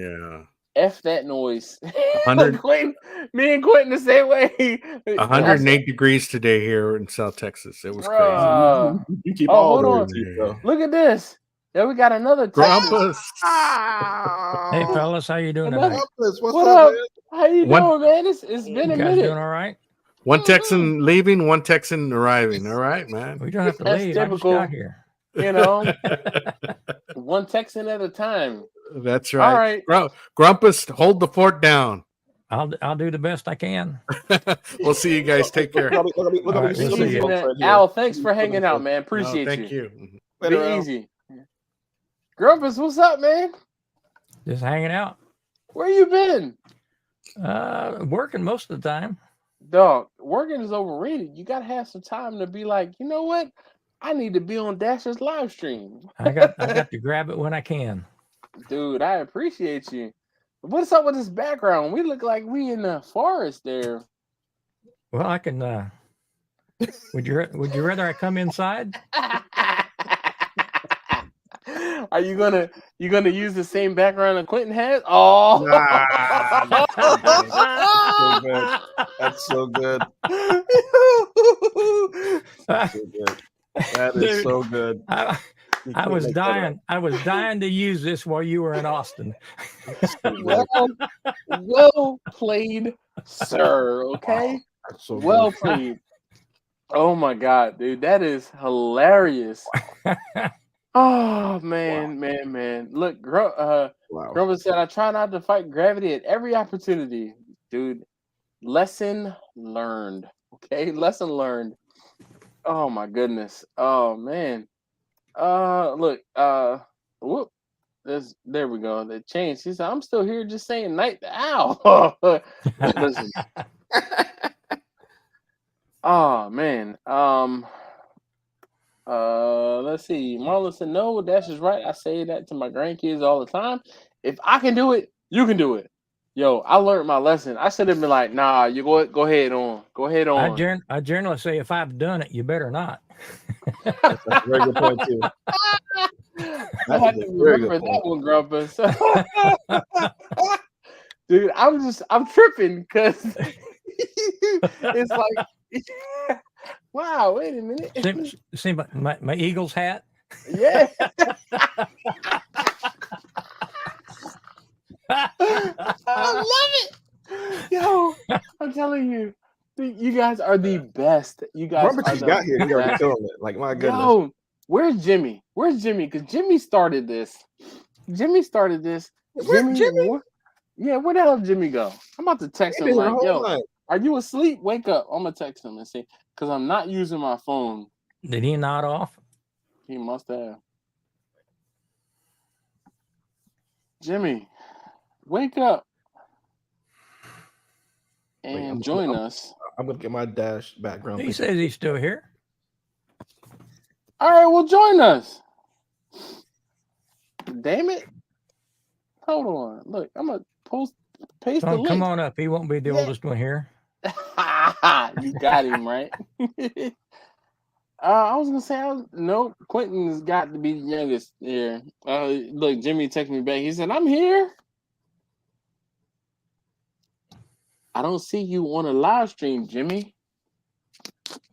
F that noise. Quentin, me and Quentin the same way. 108 degrees today here in South Texas. It was crazy. You keep hold on. Look at this. Yeah, we got another Grumpus. Hey, fellas, how you doing tonight? What up? Man? How you doing, man? It's been a minute. Doing all right? One Texan leaving, one Texan arriving. All right, man. We don't have to leave. Typical. I just got here. One Texan at a time. That's right. All right. Grumpus, hold the fort down. I'll do the best I can. We'll see you guys. Take care. Al, thanks for hanging out, man. Appreciate you. Thank you. Be easy. Grumpus, what's up, man? Just hanging out. Where you been? Working most of the time. Dog, working is overrated. You gotta have some time to be like, you know what? I need to be on Dash's live stream. I got to grab it when I can. Dude, I appreciate you. What's up with this background? We look like we in the forest there. Well, I can. Would you rather I come inside? Are you gonna use the same background that Quentin has? Oh, that's so good. That's so good. That is Dude, so good. I was dying to use this while you were in Austin. Well played, sir. Okay, That's so well good. played. Oh my God, dude, that is hilarious. Oh man. Look, Grumble said, I try not to fight gravity at every opportunity. Dude, lesson learned. Okay, lesson learned. Oh my goodness. Oh man. Look, whoop. There we go. They changed. He said, I'm still here just saying night to owl. Listen. Oh man. Let's see. Marlon said, no, Dash is right. I say that to my grandkids all the time. If I can do it, you can do it. Yo, I learned my lesson. I should have been like, nah, you go ahead on. Go ahead on. I generally say, if I've done it, you better not. That's a very good point too. I have to remember that one, Grumpus. Dude, I'm tripping because it's like Wow, wait a minute. See my Eagles hat? Yeah. I love it. Yo, I'm telling you, you guys are the best. You guys Remember, are you the got here. You already best. killing it. Like, my goodness. Yo, where's Jimmy? Where's Jimmy? Because Jimmy started this. Jimmy started this. Where's Jimmy? Yeah, where the hell did Jimmy go? I'm about to text He him been here the like, whole yo, night. are you asleep? Wake up. I'm gonna text him and say, because I'm not using my phone. Did he nod off? He must have. Jimmy, wake up and join us. I'm gonna get my Dash background. He says he's still here. All right, well, join us. Damn it. Hold on. Look, I'm going to paste the link. Come on up. He won't be the oldest one here. You got him, right? I was going to say, no, Quentin's got to be the youngest here. Look, Jimmy texted me back. He said, I'm here. I don't see you on a live stream, Jimmy.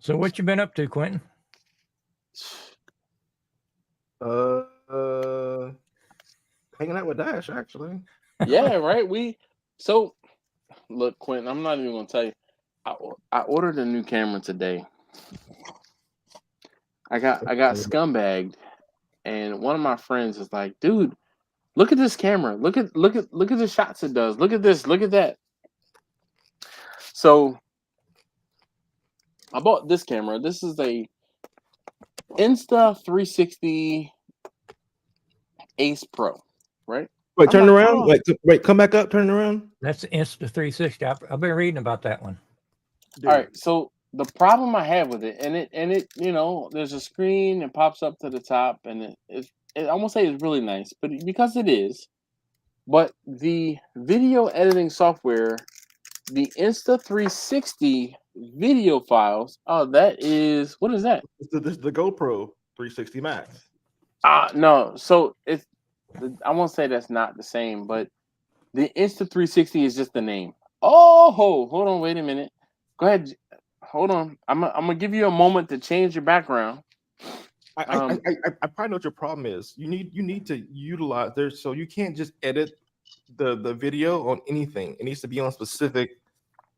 So what you been up to, Quentin? Hanging out with Dash, actually. Yeah, right. So look, Quentin, I'm not even gonna tell you. I ordered a new camera today. I got scumbagged, and one of my friends is like, dude, look at this camera. Look at the shots it does. Look at this, look at that. So I bought this camera. This is a Insta360 Ace Pro, right? Wait, turn around. Wait, come back up. Turn around. That's the Insta360. I've been reading about that one. Dude. All right. So the problem I have with it, and it, you know, there's a screen and pops up to the top, and I won't say it's really nice, but because it is, but the video editing software, the Insta360 video files. Oh, that is, what is that? It's the GoPro 360 Max. No. So I won't say that's not the same, but the Insta360 is just the name. Oh, hold on, wait a minute. Go ahead. Hold on. I'm gonna give you a moment to change your background. I probably know what your problem is. You need to utilize there, so you can't just edit the video on anything. It needs to be on specific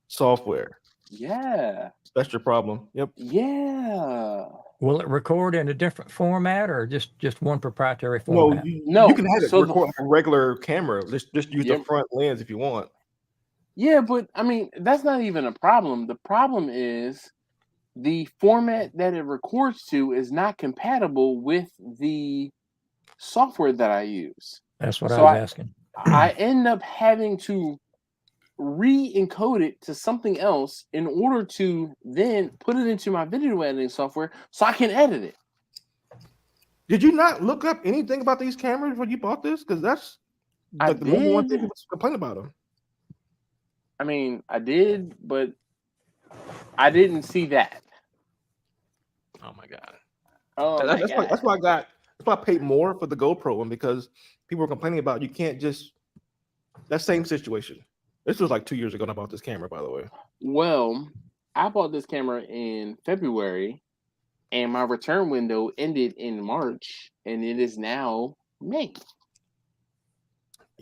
software. Yeah. That's your problem. Yep. Yeah. Will it record in a different format or just one proprietary format? No, you can have it record like a regular camera. Just use the front lens if you want. Yeah, but I mean, that's not even a problem. The problem is the format that it records to is not compatible with the software that I use. That's what I was asking. I end up having to re-encode it to something else in order to then put it into my video editing software so I can edit it. Did you not look up anything about these cameras when you bought this? Because that's like the number one thing people complain about them. I mean, I did, but I didn't see that. Oh my god! Oh, that's why I paid more for the GoPro one, because people were complaining about you can't just that same situation. This was like 2 years ago when I bought this camera, by the way. Well, I bought this camera in February, and my return window ended in March, and it is now May.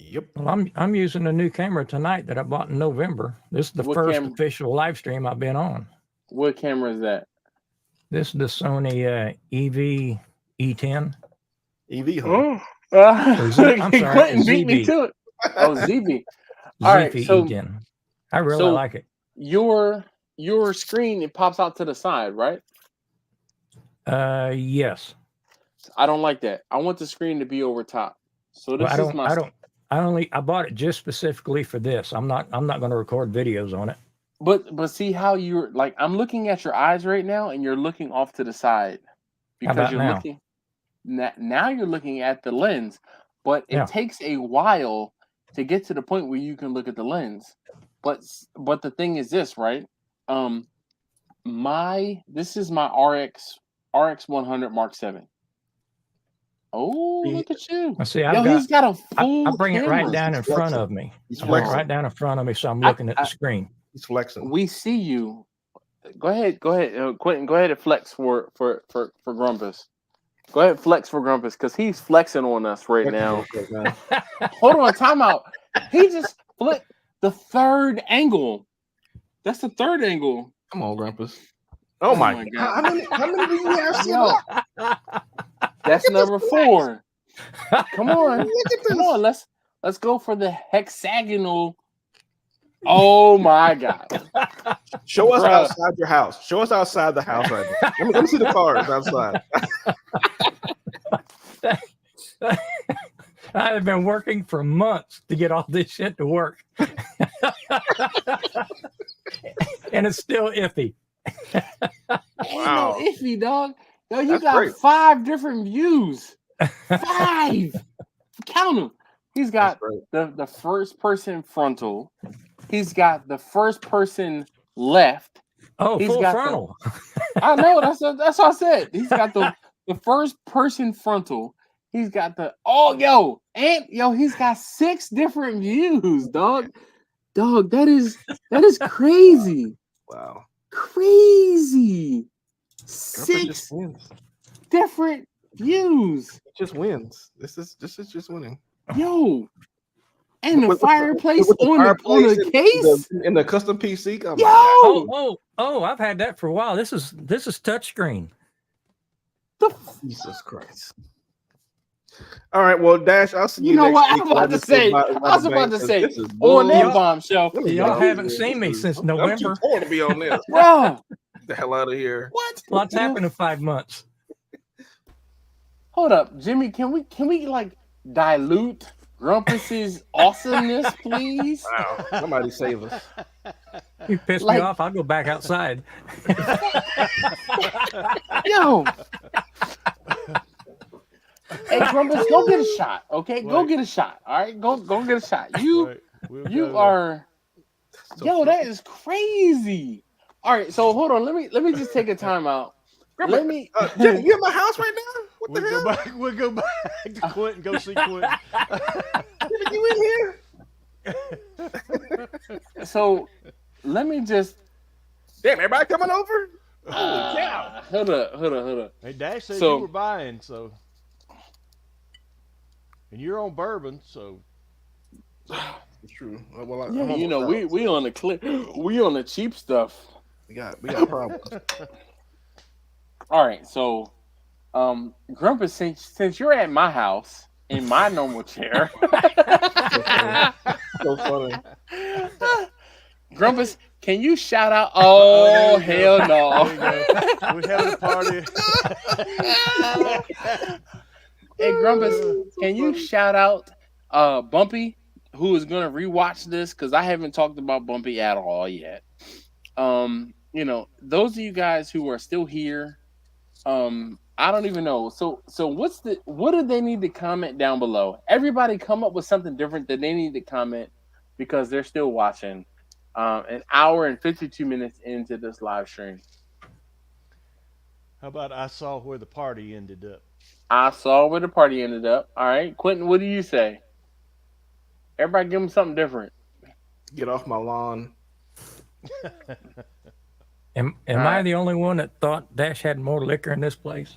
Yep. Well, I'm using a new camera tonight that I bought in November. This is the first official live stream I've been on. What camera is that? This is the Sony EV E10. EV, huh? Oh, I'm sorry, Quentin beat me to it. Oh, ZB. All right, so E10. I really like it. Your screen, it pops out to the side, right? Yes. I don't like that. I want the screen to be over top. So this is my. I bought it just specifically for this. I'm not going to record videos on it. But see how you're like, I'm looking at your eyes right now, and you're looking off to the side because you're looking. Now you're looking at the lens, but it takes a while to get to the point where you can look at the lens. But the thing is this, right? This is my RX 100 Mark 7. Oh, look at you! See, he's got a full. I bring it right down in front of me. Right down in front of me, so I'm looking at the screen. He's flexing. We see you. Go ahead, Quentin. Go ahead and flex for Grumpus. Go ahead, flex for Grumpus because he's flexing on us right now. Hold on, time out. He just flipped the third angle. That's the third angle. Come on, Grumpus. Oh my God! How many do you have? That's number 4. Come on, come on. Let's go for the hexagonal. Oh my God! Show us outside your house. Show us outside the house right now. Let me see the cars outside. I have been working for months to get all this shit to work, and it's still iffy. Ain't no iffy, dog. Yo, you got great. 5 different views. 5. Count them. He's got the first person frontal. He's got the first person left. Oh, he's full got frontal. I know. That's what I said. He's got the first person frontal. He's got he's got 6 different views, dog. Dog, that is crazy. Wow. Crazy. 6 different views. It just wins. This is just winning. Yo. And the fireplace on the case in the custom PC. Oh, I've had that for a while. This is touchscreen. Jesus Christ. All right, well, Dash, I'll see you. You know next what? week. I was about to say on that bombshell. Y'all haven't seen me since November. I'm too poor to be on this. Bro, the hell out of here. What? Lots happened in 5 months. Hold up, Jimmy. Can we like dilute Grumpus's awesomeness, please? Wow. Somebody save us. You pissed me off. I'll go back outside. Yo. Hey, Grumpus, go get a shot, okay? Go get a shot, all right? Go get a shot. You are... Yo, that is crazy. All right, so hold on. Let me just take a time out. Let me... Jimmy, you in my house right now? What the hell? We'll go back to Quentin, go see Quentin. You in here? So, let me just... Damn, everybody coming over? Holy cow. Hold up. Hey, Dash said you were buying, so... And you're on bourbon, so... It's true. Well, we on the clip. We on the cheap stuff. We got problems. All right, so Grumpus, since you're at my house in my normal chair, so funny. Grumpus, can you shout out? Oh hell no! We're having a party. Hey Grumpus, can you shout out Bumpy, who is gonna rewatch this because I haven't talked about Bumpy at all yet. Those of you guys who are still here, I don't even know. So what do they need to comment down below? Everybody come up with something different that they need to comment because they're still watching. An hour and 52 minutes into this live stream. How about I saw where the party ended up? I saw where the party ended up. All right, Quentin, what do you say? Everybody give them something different. Get off my lawn. Am I the only one that thought Dash had more liquor in this place?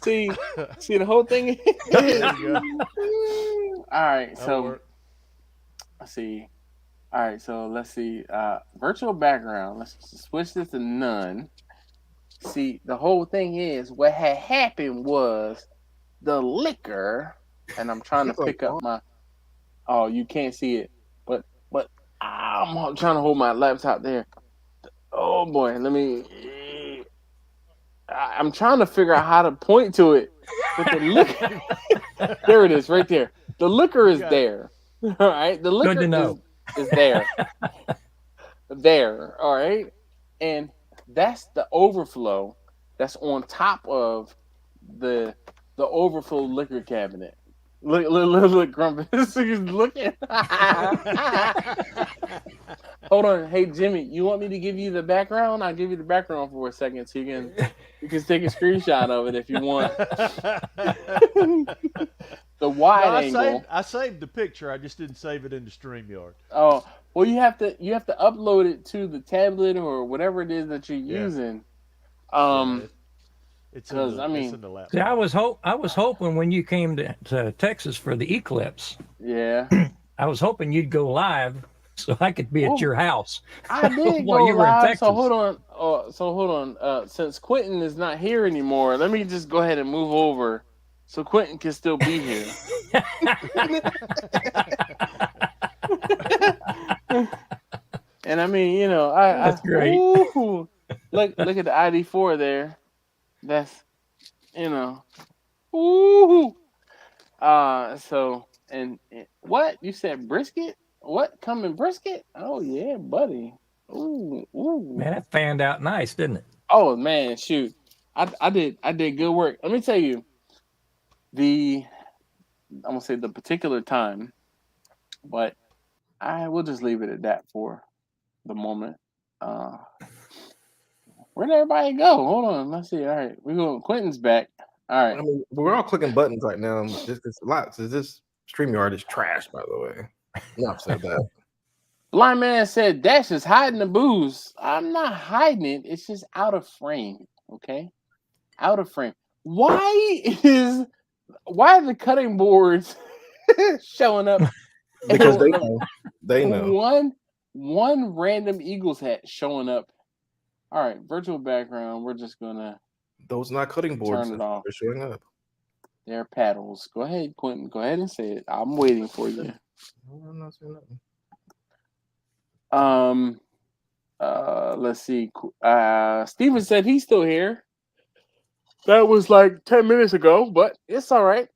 See the whole thing. All right, so let's see. All right, so let's see. Virtual background. Let's switch this to none. See, the whole thing is what had happened was the liquor, and I'm trying to pick up my. Oh, you can't see it, but I'm trying to hold my laptop there. Oh boy, I'm trying to figure out how to point to it. But the liquor, there it is, right there. The liquor is there. All right, the liquor is there. There, all right, and that's the overflow. That's on top of the overflow liquor cabinet. Look, Grumpus. He's looking. Hold on. Hey, Jimmy, you want me to give you the background? I'll give you the background for a second so you can take a screenshot of it if you want. the wide No, angle. I saved the picture. I just didn't save it in the StreamYard. Oh, well, you have to upload it to the tablet or whatever it is that you're using. It's Because it's in the laptop. See, I was hoping when you came to Texas for the eclipse, yeah, I was hoping you'd go live so I could be at your house. I did while go you were in live. Texas. So hold on. Since Quentin is not here anymore, let me just go ahead and move over so Quentin can still be here. And I mean, you know, That's great. Ooh, look at the ID4 there. That's, you know, ooh. So and what you said, brisket? What, coming brisket? Oh yeah, buddy. Ooh. Man, that fanned out nice, didn't it? Oh man, shoot. I did good work. Let me tell you, I'm gonna say the particular time, but I will just leave it at that for the moment. Where'd everybody go? Hold on, let's see. All right, we're going. Quentin's back. All right. I mean, we're all clicking buttons right now. It's a lot. So this StreamYard is trash, by the way. Enough said that. Blind man said Dash is hiding the booze. I'm not hiding it. It's just out of frame. Okay, out of frame. Why are the cutting boards showing up? Because they know. They know. One random Eagles hat showing up. All right, virtual background. We're just gonna Those not cutting boards. turn it off. They're showing up. They're paddles. Go ahead, Quentin. Go ahead and say it. I'm waiting for you. I'm not saying nothing. Let's see. Steven said he's still here. That was like 10 minutes ago, but it's all right.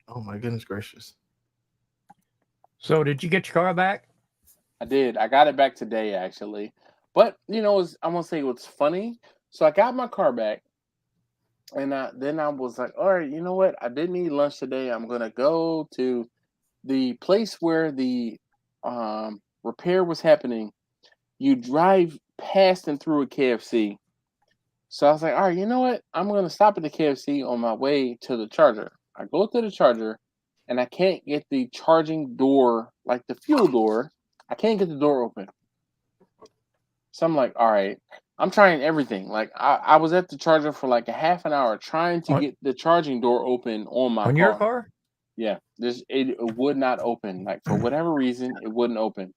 Oh my goodness gracious. So did you get your car back? I did. I got it back today, actually. But, you know, I'm going to say what's funny. So I got my car back, and then I was like, all right, you know what? I didn't eat lunch today. I'm going to go to the place where the repair was happening. You drive past and through a KFC. So I was like, all right, you know what? I'm going to stop at the KFC on my way to the charger. I go to the charger, and I can't get the charging door, like the fuel door. I can't get the door open. So I'm like, all right, I'm trying everything. Like I was at the charger for like a half an hour trying to get the charging door open on my car. Your car? Yeah, it would not open. Like for whatever reason, it wouldn't open.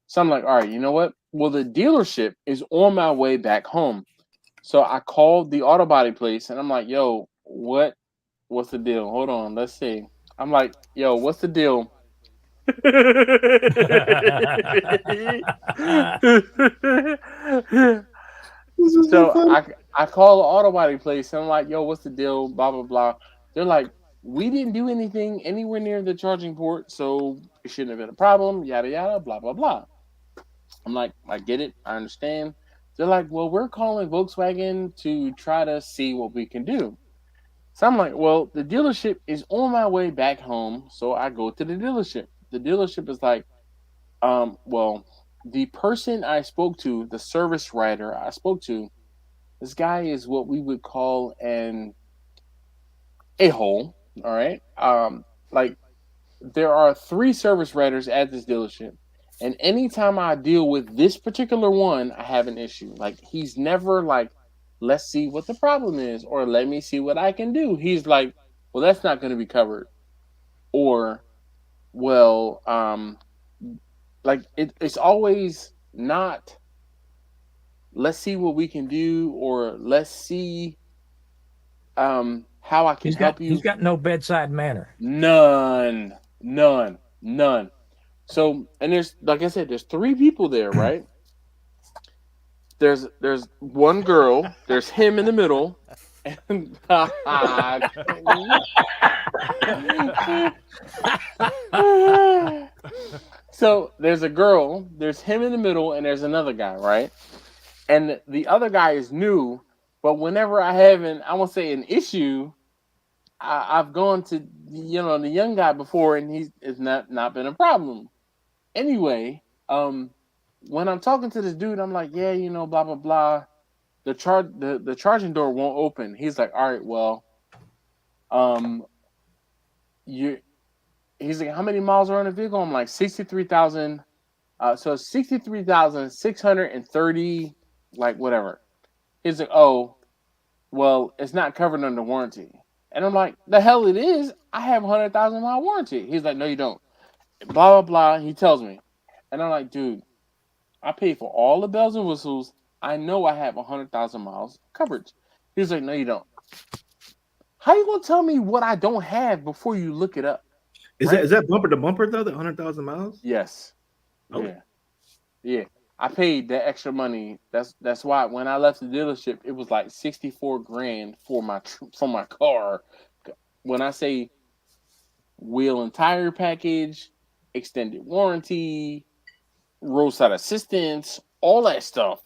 So I'm like, all right, you know what? Well, the dealership is on my way back home. So I called the auto body place and I'm like, yo, what's the deal? Hold on, let's see. I'm like, yo, what's the deal? So I call the auto body place and I'm like, yo, what's the deal? Blah blah blah. They're like, we didn't do anything anywhere near the charging port, so it shouldn't have been a problem. Yada yada, blah blah blah. I'm like, I get it, I understand. They're like, well, we're calling Volkswagen to try to see what we can do. So I'm like, well, the dealership is on my way back home, so I go to the dealership. The dealership is like, well, the person I spoke to, the service writer I spoke to, this guy is what we would call an a-hole, all right? Like, there are 3 service writers at this dealership, and anytime I deal with this particular one, I have an issue. Like, he's never like, let's see what the problem is, or let me see what I can do. He's like, well, that's not going to be covered. Or, well, like it's always not, let's see what we can do, or let's see how I can help you. He's got no bedside manner. None. So, and there's, like I said, there's 3 people there, right? There's one girl, there's him in the middle, and so there's a girl, there's him in the middle, and there's another guy, right? And the other guy is new, but whenever I have I won't say an issue, I've gone to, you know, the young guy before, and it's not been a problem. Anyway, when I'm talking to this dude, I'm like, yeah, you know, blah blah blah. The charging door won't open. He's like, all right, well, Um, you he's like, how many miles are on the vehicle? I'm like 63,000. So 63,630, like whatever. He's like, oh, well, it's not covered under warranty. And I'm like, the hell it is. I have a 100,000 mile warranty. He's like, no, you don't. Blah, blah, blah. He tells me. And I'm like, dude, I paid for all the bells and whistles. I know I have 100,000 miles coverage. He's like, no, you don't. How you gonna tell me what I don't have before you look it up? Is that bumper to bumper though? The 100,000 miles? Yes. Oh. Yeah. Yeah. I paid that extra money. That's why when I left the dealership, it was like 64 grand for my car. When I say wheel and tire package, extended warranty, roadside assistance, all that stuff.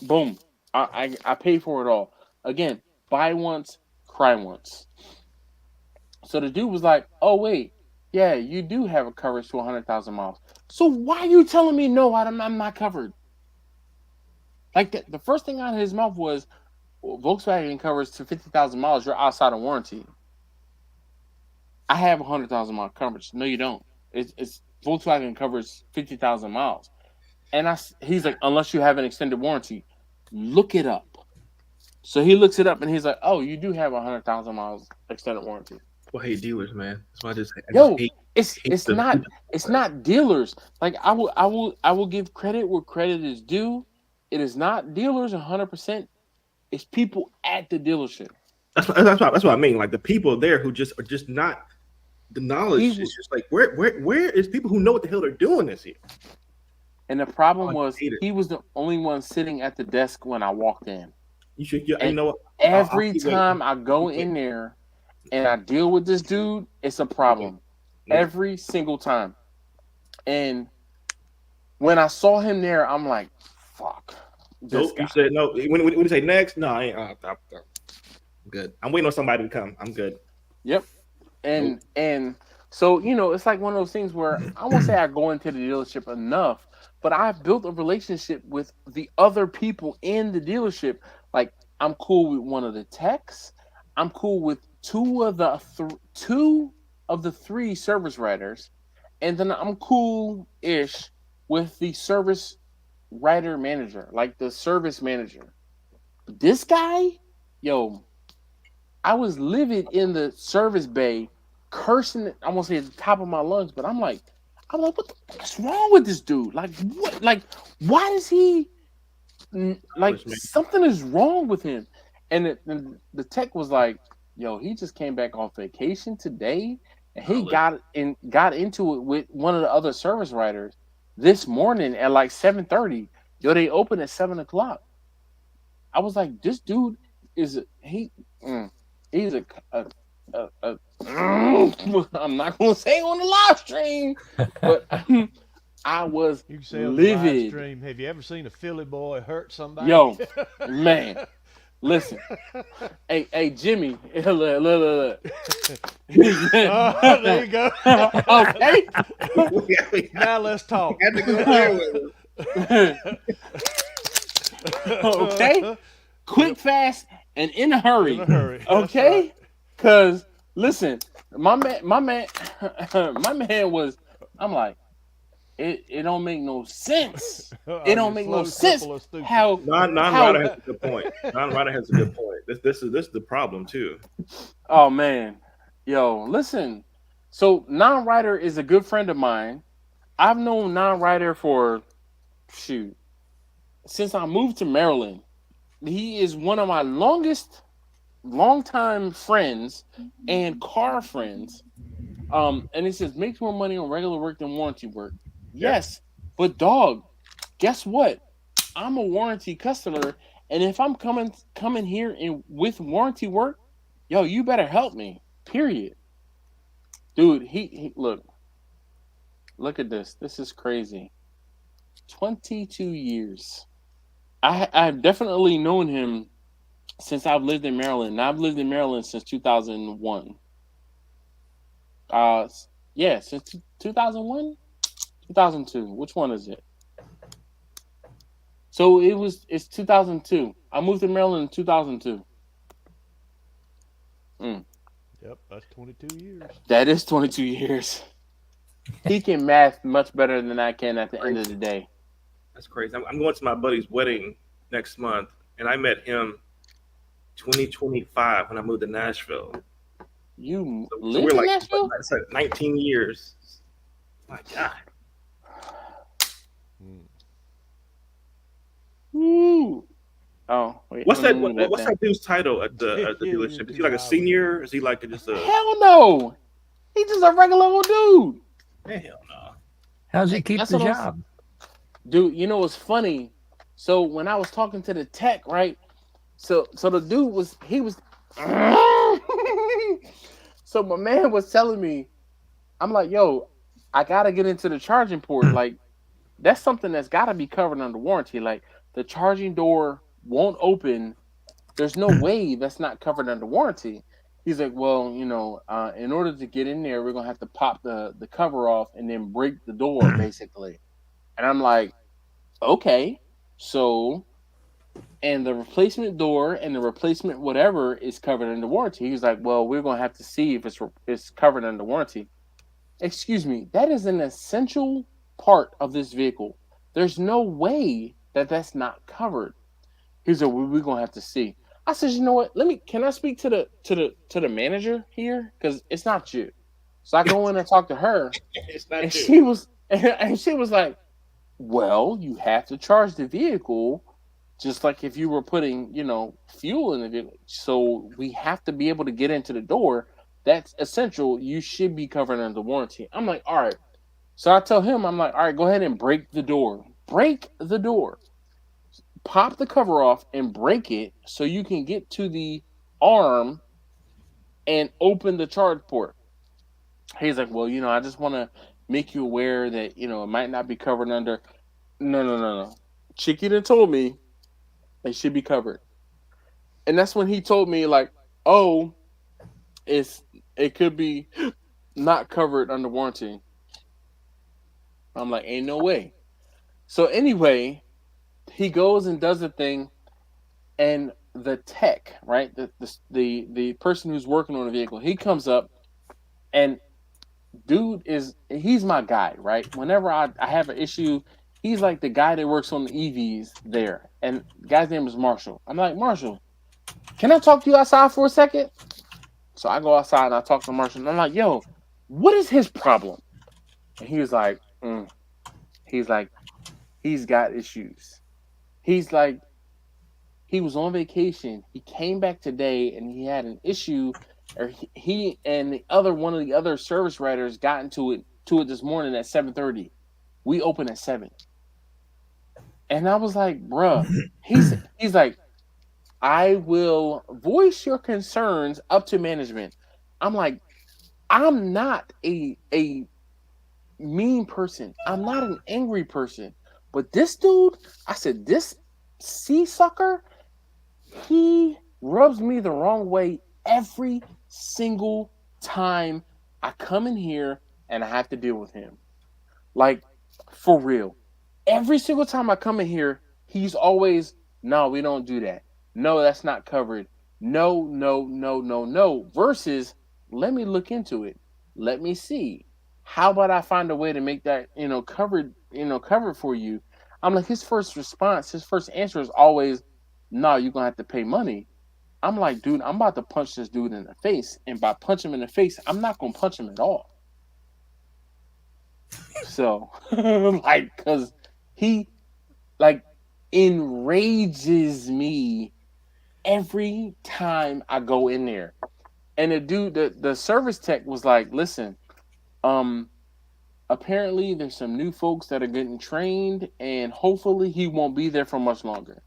Boom. I paid for it all. Again, buy once, cry once. So the dude was like, oh, wait. Yeah, you do have a coverage to 100,000 miles. So why are you telling me no, I'm not covered? Like the first thing out of his mouth was, well, Volkswagen covers to 50,000 miles. You're outside of warranty. I have 100,000 mile coverage. No, you don't. It's Volkswagen covers 50,000 miles. And he's like, unless you have an extended warranty, look it up. So he looks it up and he's like, oh, you do have 100,000 miles extended warranty. Well, hey, dealers, man. That's why I just it's not dealers. Like I will give credit where credit is due. It is not dealers 100%. It's people at the dealership. That's what I mean. Like the people there who just are just not the knowledge. It's just like where is people who know what the hell they're doing this here? And the problem was he was the only one sitting at the desk when I walked in. You know what? Every time I go in there and I deal with this dude, it's a problem. Every single time. And when I saw him there, I'm like, fuck. Nope, you said no. When you say next, no, I ain't. I'm good. I'm waiting on somebody to come. I'm good. Yep. And so, it's like one of those things where I won't say I go into the dealership enough, but I've built a relationship with the other people in the dealership. Like, I'm cool with one of the techs. I'm cool with two of the three service writers. And then I'm cool-ish with the service writer manager, like the service manager. This guy, I was livid in the service bay, cursing. I won't say at the top of my lungs, but I'm like, what's wrong with this dude? Like, what? Like, why is he? Like, something is wrong with him. And the tech was like, he just came back off vacation today, and he got into it with one of the other service writers this morning at like 7:30. They open at 7:00. I was like, this dude he's I'm not gonna say on the live stream, but I was livid. Live stream. Have you ever seen a Philly boy hurt somebody? Yo, man, listen. Hey, Jimmy, look. There you go. Okay. Now let's talk. Okay. Quick, fast, and in a hurry. Okay. Because listen, my man was. I'm like, it don't make no sense. It don't make no sense. How non-writer has a good point. Non-writer has a good point. This is the problem too. Oh man, listen. So non-writer is a good friend of mine. I've known non-writer for since I moved to Maryland. He is one of my longtime friends and car friends. And he says makes more money on regular work than warranty work. Yes, but dog, guess what? I'm a warranty customer, and if I'm coming here with warranty work, you better help me. Period. Dude, he look at this. This is crazy. 22 years. I've definitely known him since I've lived in Maryland. And I've lived in Maryland since 2001. Since 2001, 2002. Which one is it? So it's 2002. I moved to Maryland in 2002. Yep, that's 22 years. That is 22 years. He can math much better than I can at the end of the day. That's crazy. I'm going to my buddy's wedding next month, and I met him 2025 when I moved to Nashville. You So live we're in like, Nashville? It's like 19 years. My God. Ooh. Oh, wait. What's that dude's title at the dealership? Is he like a senior? Is he like just a Hell no. He's just a regular old dude. hell no? How's he keep That's the what I'm job? Dude, you know what's funny? So when I was talking to the tech, right? So the dude was so my man was telling me, I'm like, yo, I gotta get into the charging port. Like, that's something that's gotta be covered under warranty. Like, the charging door won't open. There's no way that's not covered under warranty. He's like, well, you know, in order to get in there, we're gonna have to pop the cover off and then break the door, basically. And I'm like, okay, so, and the replacement door and the replacement whatever is covered under warranty. He's like, well, we're gonna have to see if it's covered under warranty. Excuse me, that is an essential part of this vehicle. There's no way that that's not covered. He's like, we're gonna have to see. I said, you know what? Can I speak to the manager here? Because it's not you. So I go in and talk to her, It's not and you. she was like, well, you have to charge the vehicle just like if you were putting, you know, fuel in the vehicle. So we have to be able to get into the door. That's essential. You should be covered under warranty. I'm like, all right. So I tell him, I'm like, all right, go ahead and break the door. Break the door. Pop the cover off and break it so you can get to the arm and open the charge port. He's like, well, you know, I just want to make you aware that, you know, it might not be covered under. No. Chicky done told me it should be covered. And that's when he told me, like, oh, it could be not covered under warranty. I'm like, ain't no way. So anyway, he goes and does the thing, and the tech, right, the person who's working on the vehicle, he comes up, and dude he's my guy, right? Whenever I have an issue, he's like the guy that works on the EVs there, and the guy's name is Marshall. I'm like, Marshall, can I talk to you outside for a second? So I go outside and I talk to Marshall, and I'm like, yo, what is his problem? And he was like, he's got issues. He's like, he was on vacation. He came back today and he had an issue, or he and one of the other service writers got into it this morning at 7:30. We open at 7. And I was like, bruh, he's like, I will voice your concerns up to management. I'm like, I'm not a mean person. I'm not an angry person. But this dude, I said, this sea sucker, he rubs me the wrong way every single time I come in here and I have to deal with him. Like, for real. Every single time I come in here, he's always, no, we don't do that. No, that's not covered. No. Versus, let me look into it. Let me see. How about I find a way to make that, covered for you? I'm like, his first answer is always, no, you're going to have to pay money. I'm like, dude, I'm about to punch this dude in the face. And by punch him in the face, I'm not going to punch him at all. So, like, because he, like, enrages me every time I go in there. And the dude, the service tech was like, listen, apparently there's some new folks that are getting trained, and hopefully he won't be there for much longer.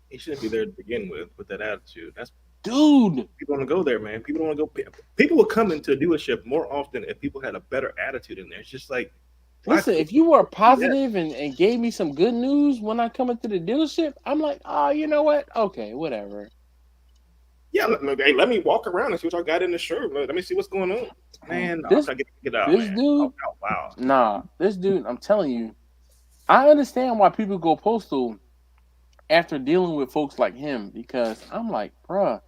He shouldn't be there to begin with that attitude. That's dude. People want to go there, man. People want to go. People will come into a dealership more often if people had a better attitude in there. It's just like, listen, if you were positive and gave me some good news when I come into the dealership, I'm like, oh, you know what? Okay, whatever. Yeah, hey, let me walk around and see what I got in the shirt. Let me see what's going on. Man, I'm trying to get out. This man. dude, wow. Nah, this dude, I'm telling you, I understand why people go postal after dealing with folks like him, because I'm like, bruh,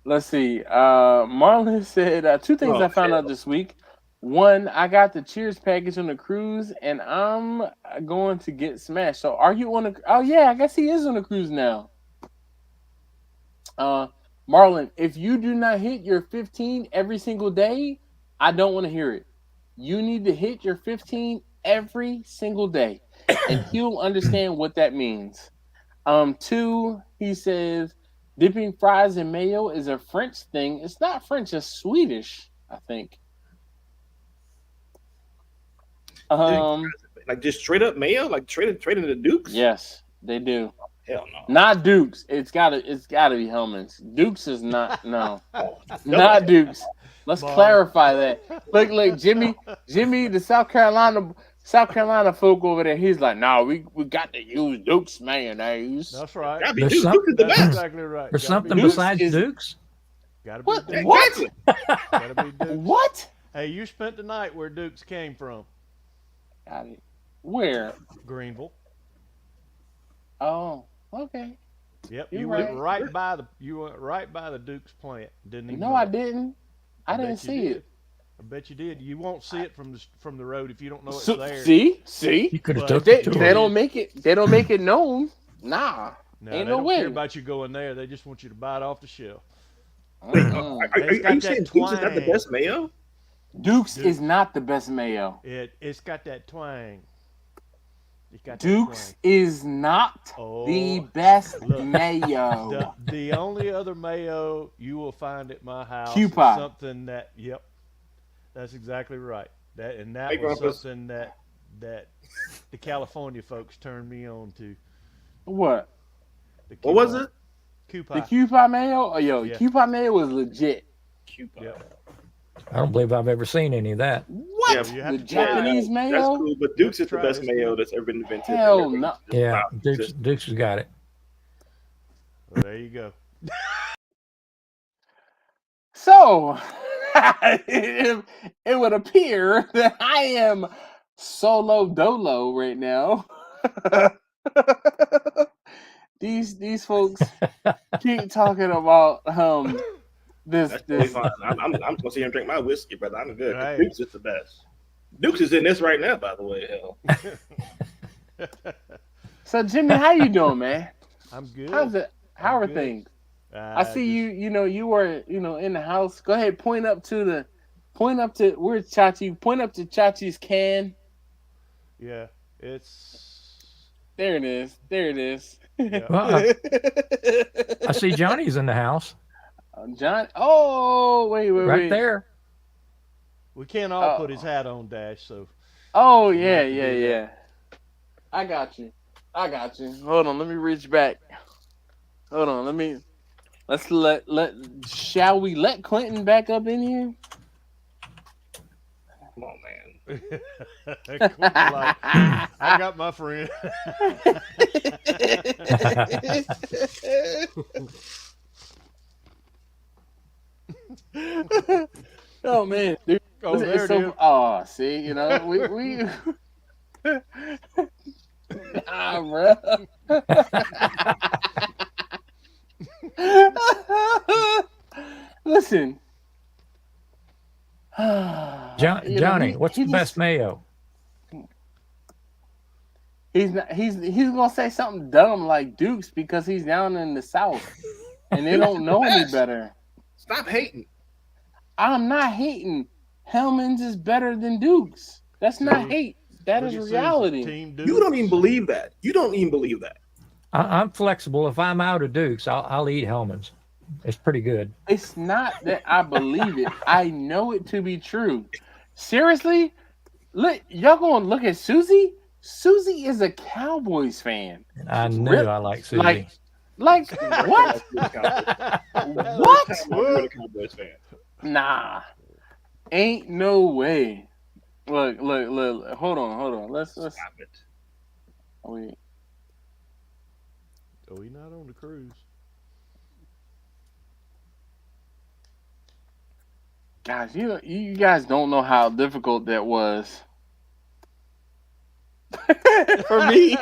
Let's see. Marlon said 2 things I found out this week. One, I got the Cheers package on the cruise, and I'm going to get smashed. So, are you on a? Oh yeah, I guess he is on a cruise now. Marlon, if you do not hit your 15 every single day, I don't want to hear it. You need to hit your 15 every single day, and he'll understand what that means. 2, he says, dipping fries in mayo is a French thing. It's not French, it's Swedish, I think. Like just straight up mayo, like straight into Dukes. Yes, they do. Hell no. Not Dukes. It's gotta be Hellman's. Dukes is not not Dukes. Let's clarify that. Look, Jimmy, the South Carolina folk over there, he's like, no, we got to use Dukes mayonnaise. That's right. There's That's exactly right. There's something besides Dukes? Gotta be What? Dukes. What? Gotta be Dukes. What? Hey, you spent the night where Dukes came from. Got it. Where? Greenville. Oh, okay. Yep. You're You right. went right by the Dukes plant. Didn't even No, know I it. didn't. I didn't bet you see did. it. I bet you did. You won't see it from the road if you don't know it's So, there. see, You could have But took they the tour. don't make it. They don't make it known. Nah, No, ain't they no don't way. care about you going there. They just want you to buy it off the shelf. Wait, Mm-mm. are It's you got saying that Dukes is not the twang. best mayo? Dukes is not the best mayo. It's got that twang. It's got that Dukes twang. is not the Oh, best look, mayo. The only other mayo you will find at my house Q is pie. something that that's exactly right. That Hey, was Grumpus. something that the California folks turned me on to. What? The What was it? Q The pie. Q pie mayo? Oh, yo, Yeah. Q pie mayo was legit. Q pie. Yep. I don't believe I've ever seen any of that. What? Yeah, you have The to try it. Japanese That's mayo? cool, but Dukes is the Try it, best it's mayo good. that's ever been invented. Hell no. Yeah, Wow. Dukes has got it. Well, there you go. So, it would appear that I am solo dolo right now. These folks keep talking about That's totally this. fine. I'm just gonna sit here and drink my whiskey, but I'm good. 'Cause Right. Dukes is the best. Dukes is in this right now, by the way. Hell, So Jimmy, how you doing, man? I'm good. How's it? How I'm are good. things? I see you. You were in the house. Go ahead, point up to where's Chachi? Point up to Chachi's can. Yeah, it's There it is. There it is. yeah. Well, I see Johnny's in the house John. Oh, wait. right there. We can't all put his hat on, Dash. So Oh You yeah, have to do yeah. I got you. Hold on, let me reach back. Hold on, shall we let Clinton back up in here? come on, man. Like, I got my friend. Oh man, dude. Oh, there it is. Oh, see, we nah, bro. Listen. Johnny, what's the best mayo? He's gonna say something dumb like Dukes because he's down in the South and they don't know any better. Stop hating. I'm not hating. Hellman's is better than Dukes. That's not hate. That Look is at Susan, reality. Team You Dukes. don't even believe that. You don't even believe that. I'm flexible. If I'm out of Dukes, I'll eat Hellman's. It's pretty good. It's not that I believe it. I know it to be true. Seriously? Look, y'all gonna look at Susie? Susie is a Cowboys fan. I knew Really? I liked Susie. Like what? What? I'm a Cowboys fan. Nah. Ain't no way. Look. Hold on. Let's Stop it. wait. Oh, we not on the cruise. Guys, you guys don't know how difficult that was. For me.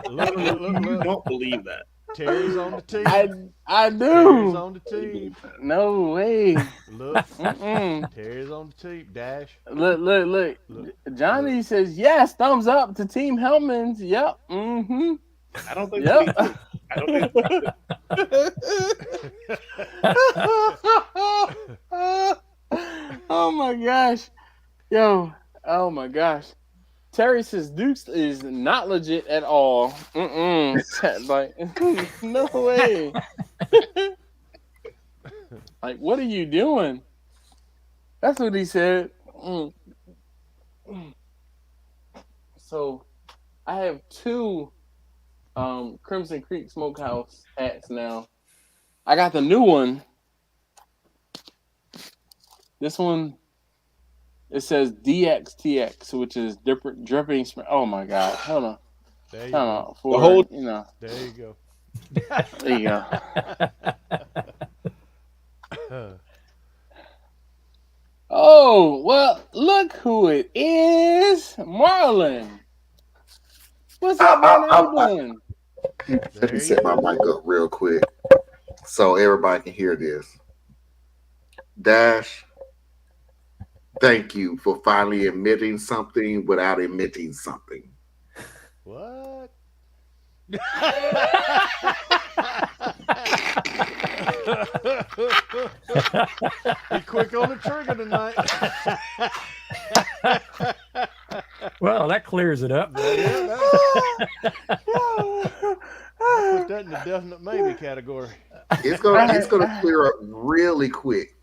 Look. You don't believe that. Terry's on the team. I Terry's do. on the team. No way. Look. Mm-mm. Terry's on the team. Dash. Look. Johnny says yes. Thumbs up to Team Hellmans. Yep. Mm-hmm. I don't think. Yep. I don't think. Oh my gosh. Yo. Oh my gosh. Terry says Dukes is not legit at all. Like, no way. Like, what are you doing? That's what he said. So, I have 2 Crimson Creek Smokehouse hats now. I got the new one. This one, it says DXTX, which is different dripping. Oh my God! Hold on. There you go. The whole, There you go. There you go. Oh well, look who it is, Marlon. What's up, man? How you doing? Let me set my mic up real quick so everybody can hear this. Dash, thank you for finally admitting something without admitting something. What? Be quick on the trigger tonight. Well, that clears it up. Put that in the definite maybe category. It's gonna clear up really quick.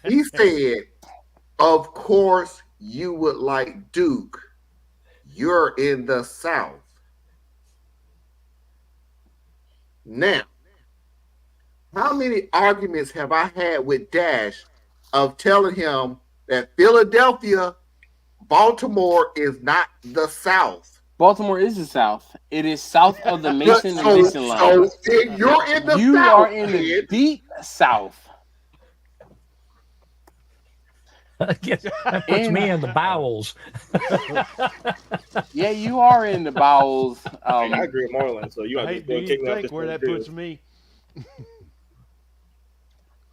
He said, of course you would like Duke. You're in the South. Now, how many arguments have I had with Dash of telling him that Philadelphia, Baltimore is not the South? Baltimore is the South. It is south of the Mason and Dixon line. So you're in the You South. are in the deep South. That puts me in the bowels. Yeah, you are in the bowels. I agree with Marlon. So you have Hey, to do you kick me off think this where one, that too. puts me?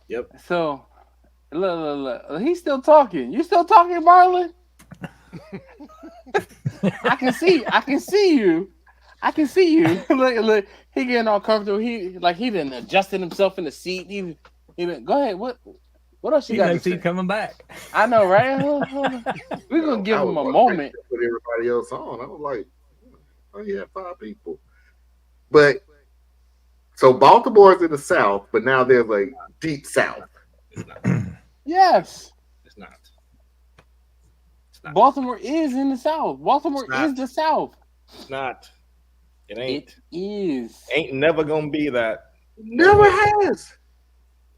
Yep. So, look. He's still talking. You still talking, Marlon? I can see you. Look. He getting all comfortable. He didn't adjusted himself in the seat. He didn't. Go ahead. What else you He got to thinks say? he's coming back. I know, right? We're gonna give him a moment. Put everybody else on. I was like, oh yeah, 5 people. But so Baltimore's in the South, but now there's a deep South. Yes. It's not. Baltimore is in the South. Baltimore is the South. It's not. It ain't. It is. Ain't never gonna be that. Never has.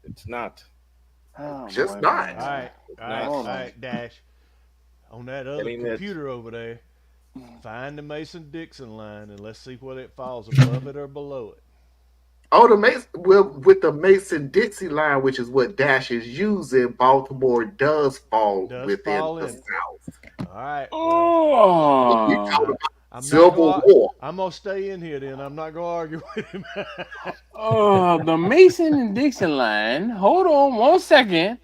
It's not. Oh, Just boy, not. man. All right, Dash. On that other ain't it. computer over there, find the Mason-Dixon line and let's see whether it falls above it or below it. Oh, with the Mason-Dixie line, which is what Dash is using, Baltimore does fall within the South. All right. Oh. Civil War. I'm going to stay in here then. I'm not going to argue with him. The Mason and Dixon line. Hold on 1 second.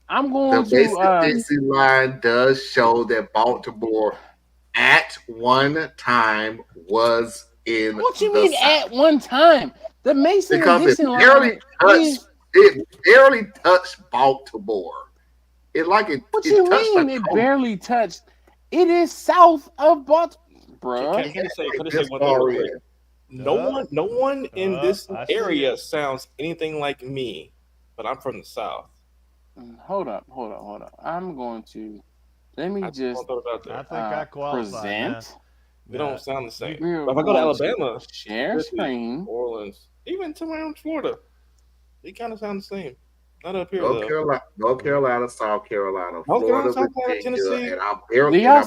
I'm going The to. Mason-Dixie line does show that Baltimore at one time was in What you the mean South. at one time? The Mason and Because Dixon line. it barely touched Baltimore. What you mean it barely touched? It is south of Baltimore, bro. Can I say one thing real quick? No one in this area sounds anything like me, but I'm from the South. Hold up. I'm going to let me just I think I qualify present. now. We don't sound the same. We're But if I go to going to Alabama, share Mississippi, screen. Orleans, even somewhere in Florida, they kind of sound the same. Not up here, North Carolina, South Carolina, Florida, South Carolina, Virginia, Tennessee. and I'm barely. Y'all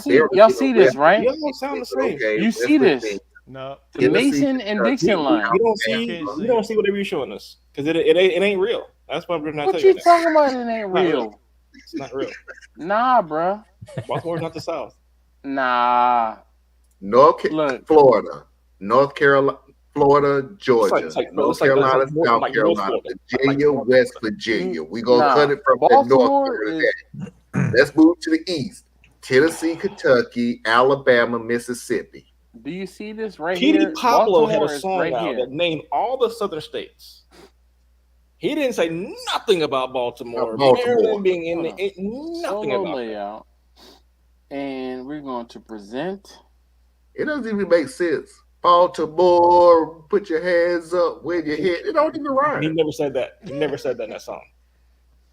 see this, right? You don't sound the same. Okay, You see this? No. The Mason and Dixon line. You don't see whatever you're showing us because it ain't real. That's why we're not. What you talking about? It ain't real. It's not real. Nah, bruh. Baltimore's not the South. Nah. Look. Florida, North Carolina, Florida, Georgia, North Carolina, South Carolina, Virginia, West Virginia. We gonna cut it from the north. Let's move to the east. Tennessee, Kentucky, Alabama, Mississippi. Do you see this right here? P.D. Pablo had a Baltimore song right out here that named all the southern states. He didn't say nothing about Baltimore. Maryland being in the nothing about layout. And we're going to present. It doesn't even make sense. Baltimore, put your hands up when you hit. It don't even rhyme. He never said that. He never said that in that song.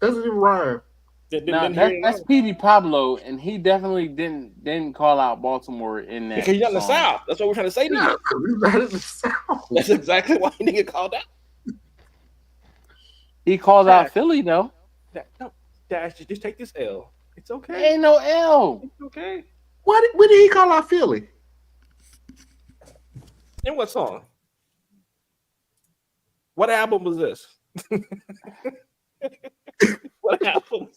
Doesn't even rhyme. That's P.D. Pablo, and he definitely didn't call out Baltimore in that. Because he's not in the South. That's what we're trying to say to you. He's not in the South. That's exactly why he didn't get called out. He called out Philly, though. No, Dash, just take this L. It's okay. There ain't no L. It's okay. When did he call out Philly? In what song? What album was this? What album?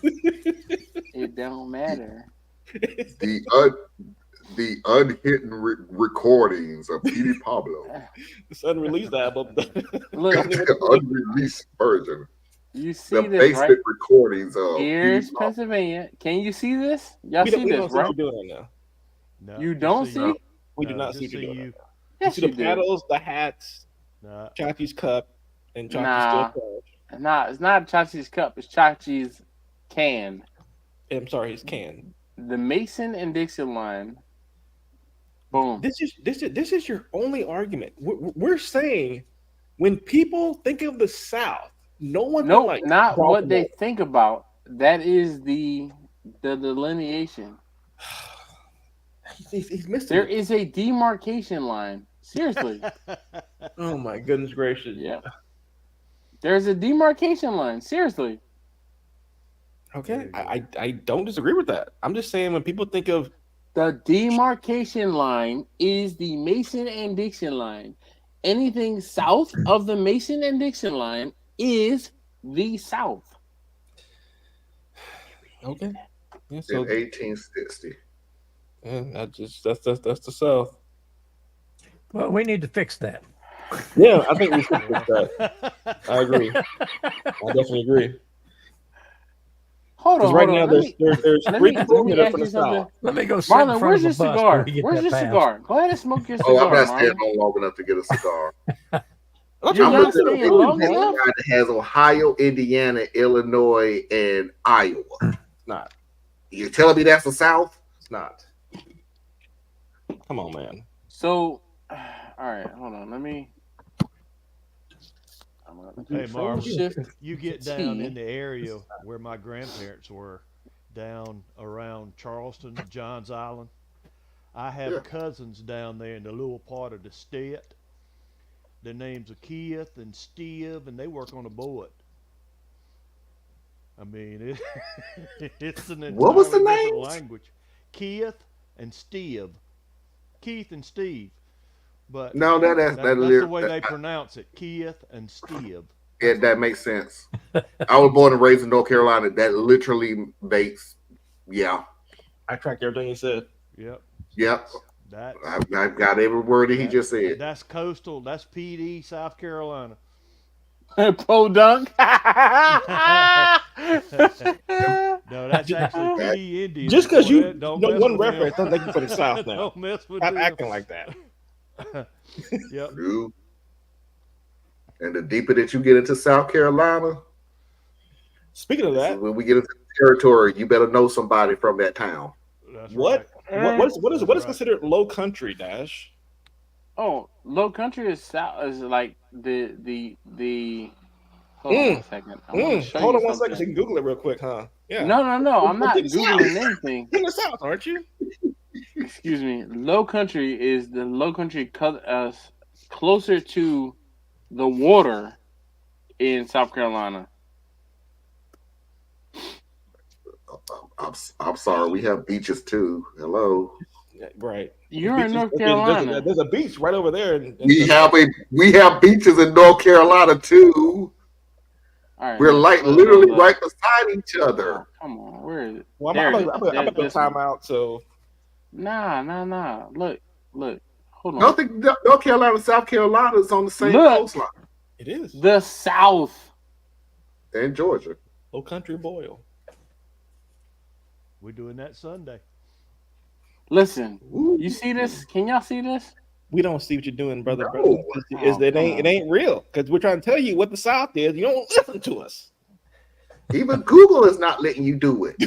It don't matter. The unhidden recordings of P.D. Pablo. This unreleased album. Look, the unreleased version. You see the this, basic right? recordings of Here's Pennsylvania. Can you see this? Y'all see this, right? No, you don't see? We do not see what you're doing right now. Yes, you see the paddles, the hats, Chachi's cup, and Chachi's still trash. Nah, it's not Chachi's cup. It's Chachi's can. I'm sorry, his can. The Mason and Dixon line. Boom. This is your only argument. We're saying when people think of the South, not Baltimore. What they think about. That is the delineation. He's missing. There is a demarcation line. Seriously. Oh my goodness gracious! Yeah. There's a demarcation line. Seriously. Okay, I don't disagree with that. I'm just saying when people think of the demarcation line is the Mason and Dixon line. Anything south of the Mason and Dixon line is the South. Okay. Yeah, so, in 1860. Yeah, that's the South. Well, we need to fix that. Yeah, I think we should fix that. I agree. I definitely agree. Hold on. Right now, there's three people that are from the South. Let me go. Marlon, where's your cigar? Where's your cigar? Go ahead and smoke your cigar. Oh, I'm not staying on long enough to get a cigar. You're not staying long enough? That has Ohio, Indiana, Illinois, and Iowa. It's not. You're telling me that's the South? It's not. Come on, man. So, all right, hold on. Let me. Hey, Marvin, you get down in the area where my grandparents were, down around Charleston, Johns Island. I have cousins down there in the little part of the state. Their names are Keith and Steve, and they work on a boat. I mean, it's an what was the entirely different names? Language. Keith and Steve. Keith and Steve. But no, that's the way they pronounce it. Keith and Steve. Yeah, that makes sense. I was born and raised in North Carolina. That literally makes, I tracked everything he said. Yep. I've got every word that he just said. That's coastal. That's PD, South Carolina. Podunk. No, that's actually PD Indian. Just because you know one reference, don't think you for the South now. Don't mess with Stop them. acting like that. Yep. True. And the deeper that you get into South Carolina, speaking of that, when we get into the territory, you better know somebody from that town. That's what? Right. What is considered low country, Dash? Oh, low country is like the. Hold on 1 second. Hold on 1 second. So you can Google it real quick, huh? Yeah. No. I'm not Googling anything. In the South, aren't you? Excuse me. Low country is the low country closer to the water in South Carolina. I'm sorry. We have beaches too. Hello. Right. You're in North Carolina. There's a beach right over there. We have beaches in North Carolina too. All right, We're like literally right beside each other. Oh, come on, where is it? Well, I'm gonna put time out. So Nah. Look. Hold on. I don't think North Carolina and South Carolina is on the same coastline. it is The South and Georgia. Low Country Boil. We're doing that Sunday. Listen, you see this? Can y'all see this? We don't see what you're doing, brother. No. It ain't real because we're trying to tell you what the South is. You don't listen to us. Even Google is not letting you do it.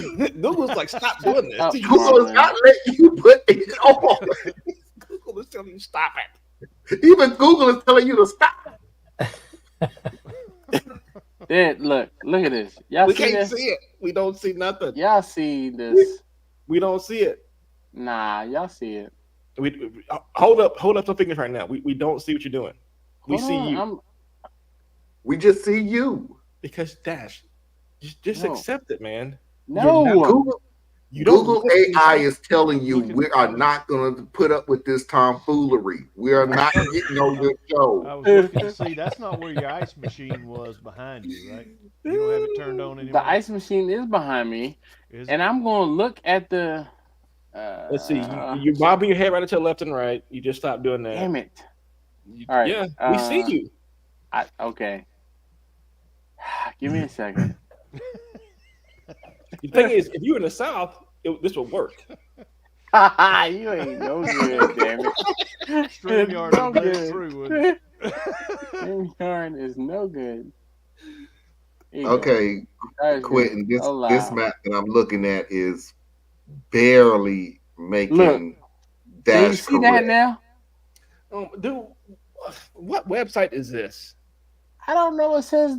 Google's like, stop doing this. Google is not letting you put it on. Google is telling you stop it. Even Google is telling you to stop. Dad, look at this. Y'all We see can't this? see it. We don't see nothing. Y'all see this? We don't see it. Nah, y'all see it. We hold up some fingers right now. We don't see what you're doing. We Hold see on, you We just see you. because Dash. Just No. accept it, man. No. Google AI is telling you we are not going to put up with this tomfoolery. We are not getting on your I show. was looking to see. That's not where your ice machine was behind you, right? You don't have it turned on anymore. The ice machine is behind me, Is and I'm going to look at the. Let's see. You're bobbing your head right to the left and right. You just stop doing that. Damn it! All right. Yeah, we see you. Okay. Give me a second. The thing is, if you were in the South, this would work. You ain't no good, damn it. StreamYard No would let good. through, wouldn't it? StreamYard is no good. Here you Okay, go. Quentin, this Allow. map that I'm looking at is barely making Can you Dash see that correct. now? Dude, what website is this? I don't know. It says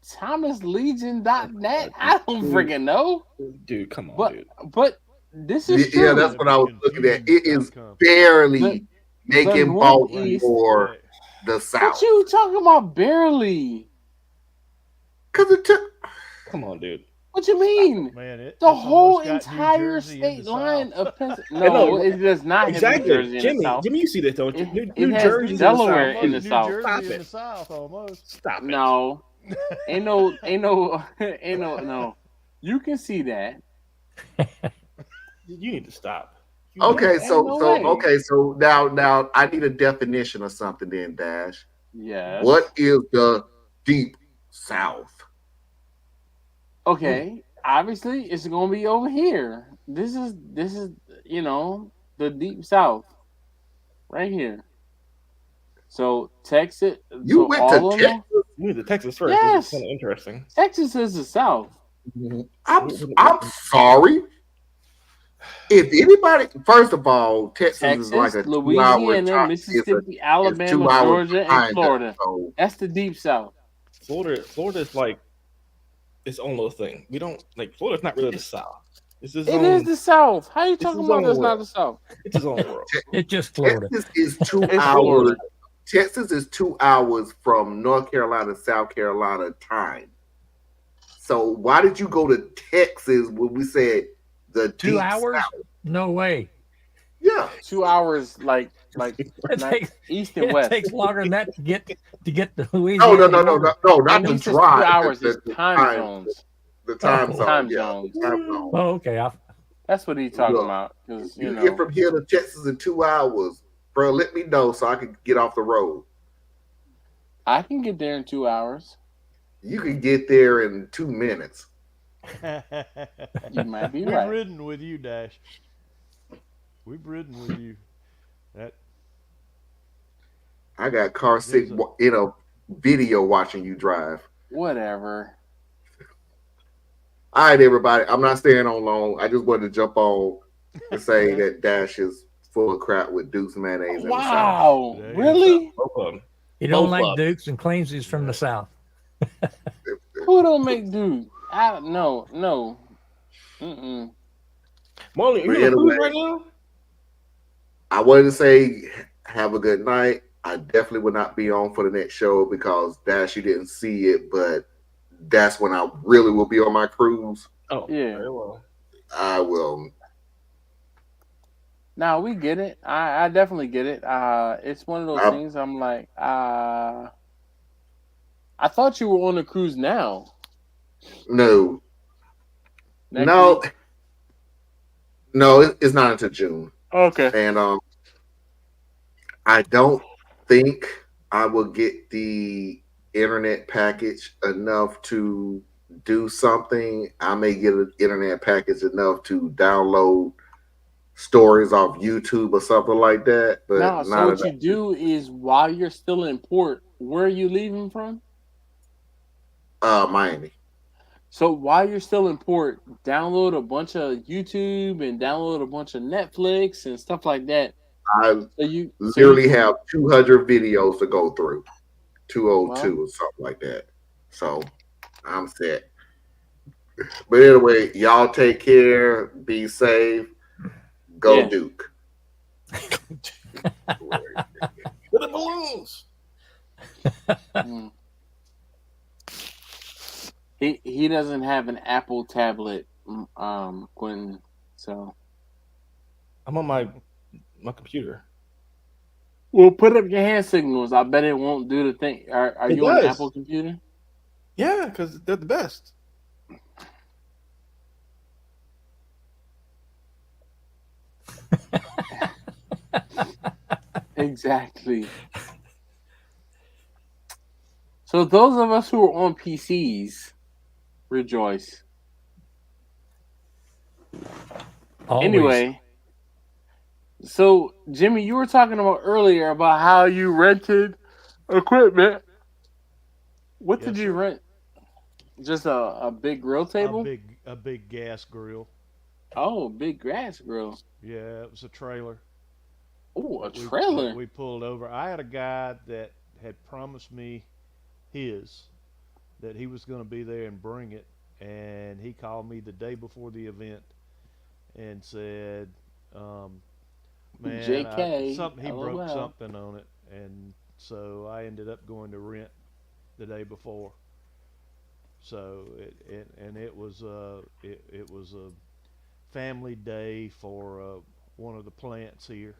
ThomasLegion.net. I don't freaking know. Dude, come on, dude. But this is true. Yeah, that's what I was looking at. It is barely making Northeast- Baltimore the South. What you talking about barely? Because it took. Come on, dude. What you mean? Man, The whole almost got New entire Jersey in state the line South. of Pennsylvania. No, it does not have New Exactly. Jersey in the Jimmy, South. you see this, don't you? It New has Jersey's Delaware in in the the New South. Jersey Stop in it. the South, almost. Stop it. No, ain't no. You can see that. You need to stop. Okay, Ain't so no so way. okay, so now I need a definition of something then, Dash. Yes. What is the deep South? Okay. Obviously, it's gonna be over here. This is the deep South, right here. So Texas. You so went all to of them- Texas? You went to Texas first. Yes. This is kind of interesting. Texas is the South. I'm sorry. If anybody, first of all, Texas is like a 2-hour Louisiana, drive. Mississippi, It's Alabama, 2 hours Georgia, and behind us, Florida. so That's the deep South. Florida is like its own little thing. We don't like Florida's not really the South. It's its It own, is the South. How you It's talking his about own that's not world. the South? it's its own world. It's just Florida. Texas is 2 It's hours. Florida. Texas is 2 hours from North Carolina, South Carolina time. So why did you go to Texas when we said the 2 deep hours? South? No way. Yeah. 2 hours, like It not takes, east and it west. takes longer than that to get to No, Louisiana. not And the he says drive. 2 hours the, is the time zones. The time Oh. zone. Time yeah, zones. the time zone. Oh, okay. That's what he's talking Look, about. Because You get from here to Texas in 2 hours, bro. Let me know so I can get off the road. I can get there in 2 hours. You can get there in 2 minutes. You might be We've right. ridden with you, Dash. We've ridden with you. That I got car sick in a video watching you drive. Whatever. All right, everybody. I'm not staying on long. I just wanted to jump on to say that Dash is full of crap with Duke's mayonnaise. Wow. There you Really? Both of them. He don't Both like of 'em. Dukes and claims he's from the South. Who don't make do? I don't know. No. Mm-mm. Marlon, you But in the anyway. cruise right now? I wanted to say have a good night. I definitely will not be on for the next show because Dash, you didn't see it, but that's when I really will be on my cruise. Oh, Yeah. very well. I will. Now we get it. I definitely get it. It's one of those things. I'm like, I I thought you were on a cruise now. No. Next No. week? No, it's not until June. Okay. And I don't think I will get the internet package enough to do something. I may get an internet package enough to download stories off YouTube or something like that. But No, so what you do is while you're still in port, where are you leaving from? Miami. So while you're still in port, download a bunch of YouTube and download a bunch of Netflix and stuff like that. I literally have 200 videos to go through, 202 or something like that. So I'm set. But anyway, y'all take care. Be safe. Go Duke. With the balloons. He doesn't have an Apple tablet, Quentin. So I'm on my computer. Well, put up your hand signals. I bet it won't do the thing. Are you on an Apple computer? Yeah, because they're the best. Exactly. So those of us who are on PCs, rejoice. Always. Anyway, so Jimmy, you were talking about earlier about how you rented equipment. What did you rent? Just a big grill table? A big gas grill. Oh, big gas grill. Yeah, it was a trailer. Oh, a trailer. We pulled over. I had a guy that had promised me that he was going to be there and bring it, and he called me the day before the event and said, man, JK, he broke something on it, and so I ended up going to rent the day before. So it was a family day for one of the plants here.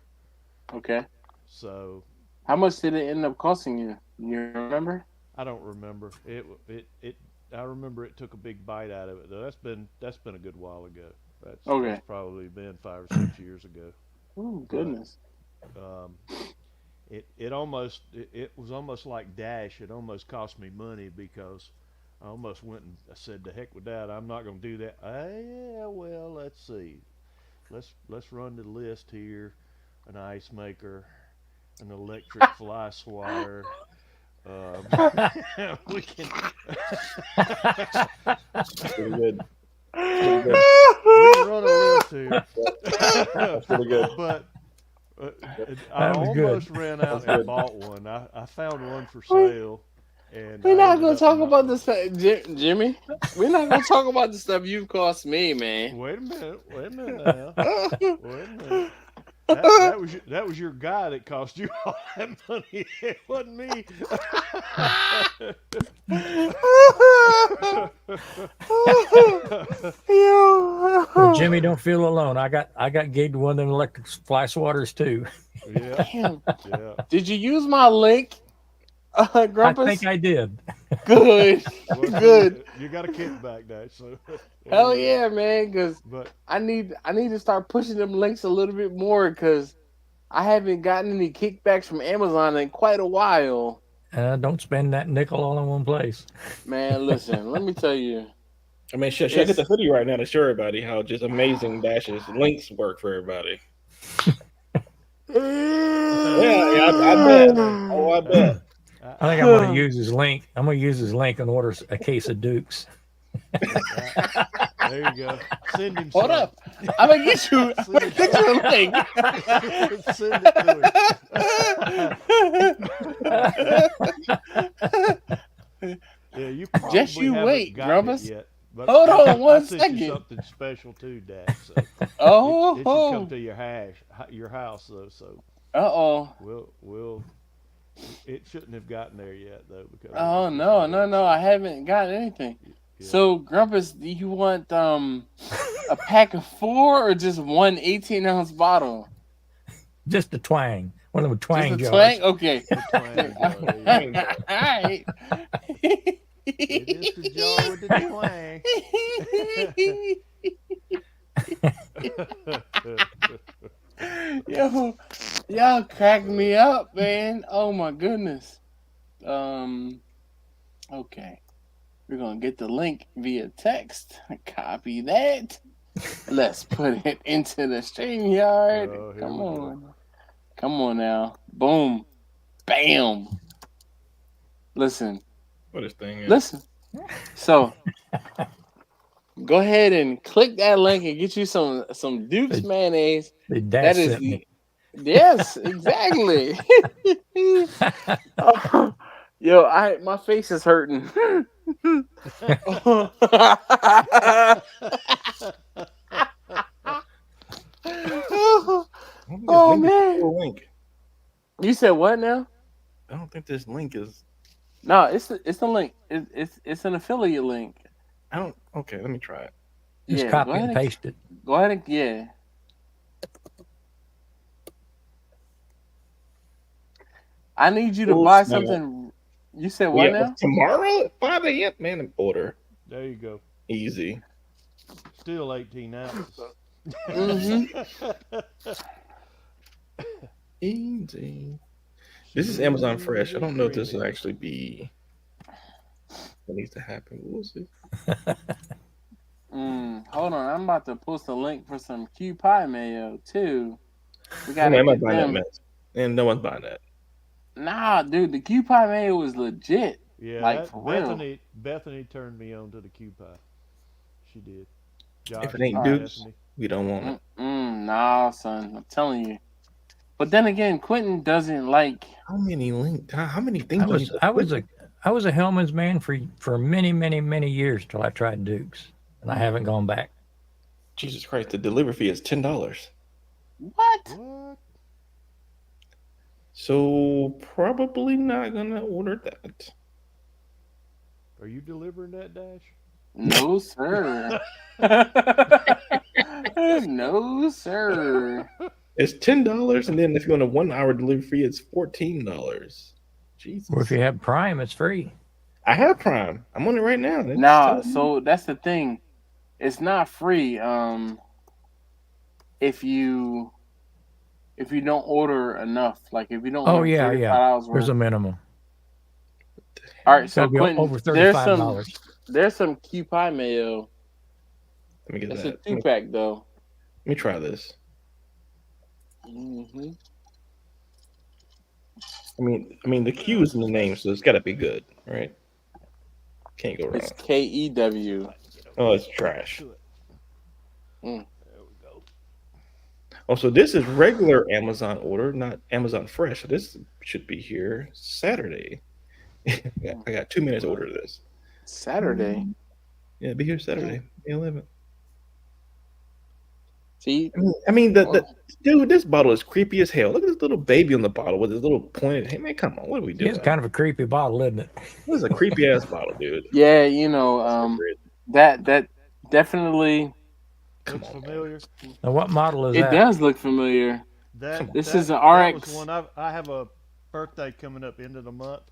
Okay. So how much did it end up costing you? You remember? I don't remember. I remember it took a big bite out of it though. That's been a good while ago. That's probably been 5 or 6 years ago. Oh goodness. It was almost like Dash. It almost cost me money because I almost went and I said, "To heck with that! I'm not going to do that." Yeah, well, let's see. Let's run the list here: an ice maker, an electric fly swatter. We can. Pretty good. We can run a list here. That's pretty good. But I almost ran out and bought one. I found one for sale. And we're not going to talk about this, Jimmy. We're not going to talk about the stuff you've cost me, man. Wait a minute now. Wait a minute. That was your guy that cost you all that money. It wasn't me. Well, Jimmy, don't feel alone. I got gigged one of them electric fly swatters too. Yeah. Yeah. Did you use my link, Grumpus? I think I did. Good. Good. You got a kickback, Dash. So. Hell yeah, man! Because I need to start pushing them links a little bit more because I haven't gotten any kickbacks from Amazon in quite a while. Don't spend that nickel all in one place. Man, listen, let me tell you. I mean, should I get the hoodie right now to show everybody how just amazing Dash's links work for everybody? Yeah, I bet. Oh, I bet. I think I'm going to use his link. I'm going to use his link and order a case of Dukes. There you go. Send him. Hold up. I'm gonna get you. I'm gonna get you a link. Send it to him. Yeah, you probably just you wait, Grumpus. Yet, hold on one second. second. You something special too, Dad. So oh, it should come to your house though. So we'll. It shouldn't have gotten there yet though because. Oh no! I haven't gotten anything. Yeah. So Grumpus, do you want a pack of 4 or just one 18-ounce bottle? Just a twang. One of the twang just a jars. Twang? Okay. All right. It is the jar with the twang. Yo, y'all crack me up, man. Oh my goodness. Okay. We're gonna get the link via text. Copy that. Let's put it into the StreamYard. Come on. Come on now. Boom. Bam. Listen. What this thing is? Listen. So go ahead and click that link and get you some Duke's mayonnaise. That is yes, exactly. Oh, yo, my face is hurting. Oh man. Link. You said what now? I don't think this link is. No, it's a link. It's an affiliate link. I don't. Okay, let me try it. Just copy and paste it. Go ahead and yeah. I need you to buy something. You said what now? Tomorrow at 5 a.m. Man, order. There you go. Easy. Still 18 ounces. Easy. This is Amazon Fresh. I don't know if this will actually be what needs to happen. We'll see. Hold on, I'm about to post a link for some Q Pie mayo too. We got I'm not buying that mess. And no one's buying that. Nah, dude, the Q Pie mayo is legit. Yeah, like for real. Bethany turned me on to the Q Pie. She did. Josh, if it ain't Dukes, we don't want it. Nah, son, I'm telling you. But then again, Quentin doesn't like. How many things? I was a Hellman's man for many years till I tried Dukes, and I haven't gone back. Jesus Christ! The delivery fee is $10. What? So probably not gonna order that. Are you delivering that, Dash? No, sir. No, sir. It's $10, and then if you want a 1 hour delivery fee, it's $14. Jesus. Or if you have Prime, it's free. I have Prime. I'm on it right now. Nah, so that's the thing. It's not free. If you don't order enough, like if you don't. Oh yeah. There's a minimum. All right, so Quentin, over $35. There's some Q Pie mayo. Let me get It's that. a 2-pack though. Let me try this. Mm-hmm. I mean, the Q is in the name, so it's got to be good, right? Can't go wrong. It's KEW. Oh, it's trash. There we go. Oh, so this is regular Amazon order, not Amazon Fresh. So this should be here Saturday. I got 2 minutes to order this. Saturday? Yeah, be here Saturday, the 11th. See? I mean, dude, this bottle is creepy as hell. Look at this little baby on the bottle with his little pointed. Hey, man, come on, what are we doing? It's kind of a creepy bottle, isn't it? This is a creepy ass bottle, dude. Yeah, that definitely Looks familiar. Now, what model is it that? does look familiar. This is an RX. That was one I have a birthday coming up end of the month,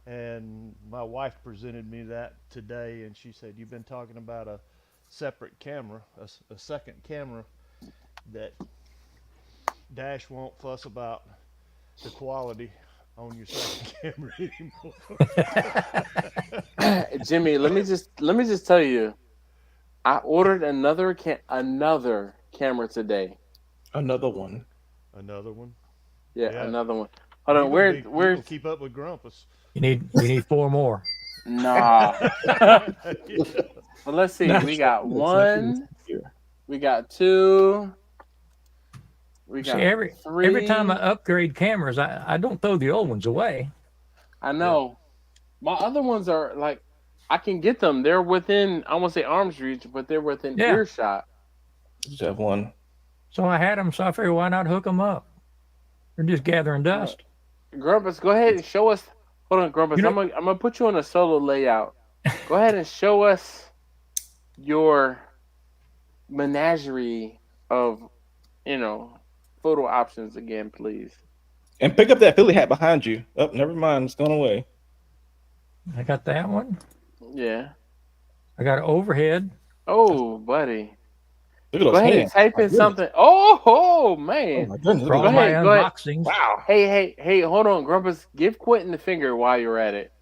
and my wife presented me that today, and she said, "You've been talking about a separate camera, a second camera that Dash won't fuss about the quality on your second camera anymore." Jimmy, let me just tell you, I ordered another camera today. Another one. Another one. Yeah, another one. Hold on, where keep up with Grumpus? You need 4 more. Nah. Well, let's see. We got 1. We got 2. We got every 3. Every time I upgrade cameras, I don't throw the old ones away. I know. My other ones are like, I can get them. They're within, I won't say arm's reach, but they're within earshot. Just have one. So I had them, so I figured why not hook them up? They're just gathering dust. Grumpus, go ahead and show us. Hold on, Grumpus. I'm gonna put you on a solo layout. Go ahead and show us your menagerie of, photo options again, please. And pick up that Philly hat behind you. Oh, never mind. It's going away. I got that one. Yeah. I got an overhead. Oh, buddy. Look at Go those ahead, hands. type My in goodness. something. Oh, Oh man. my goodness. For Look all at Go my ahead, go ahead. unboxings. Wow. Hey, hold on, Grumpus. Give Quentin the finger while you're at it.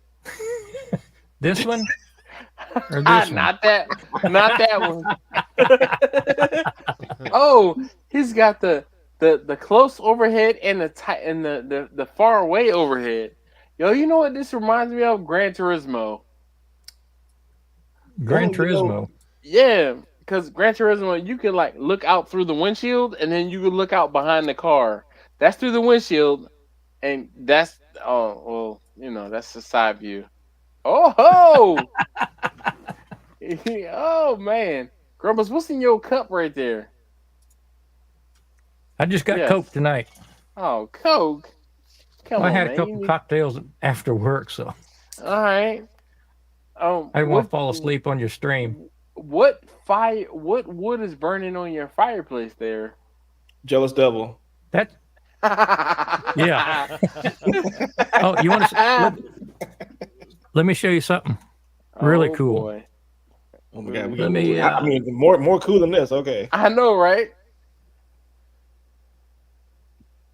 This one or this one? Not that one. Oh, he's got the close overhead and the tight and the far away overhead. Yo, you know what this reminds me of? Gran Turismo. Gran Oh, you know- Turismo. Yeah, because Gran Turismo, you can like look out through the windshield and then you can look out behind the car. That's through the windshield, and that's that's the side view. Oh ho! Oh man, Grumpus, what's in your cup right there? I just got Yes. Coke tonight. Oh, Coke. Come I on, had man. a couple cocktails after work, so All right. I didn't want to fall asleep on your stream. What wood is burning on your fireplace there? Jealous devil. That yeah. Oh, you want to? Let me show you something really Oh, cool. boy. Oh my god. Let me, I mean, more cool than this. Okay. I know, right?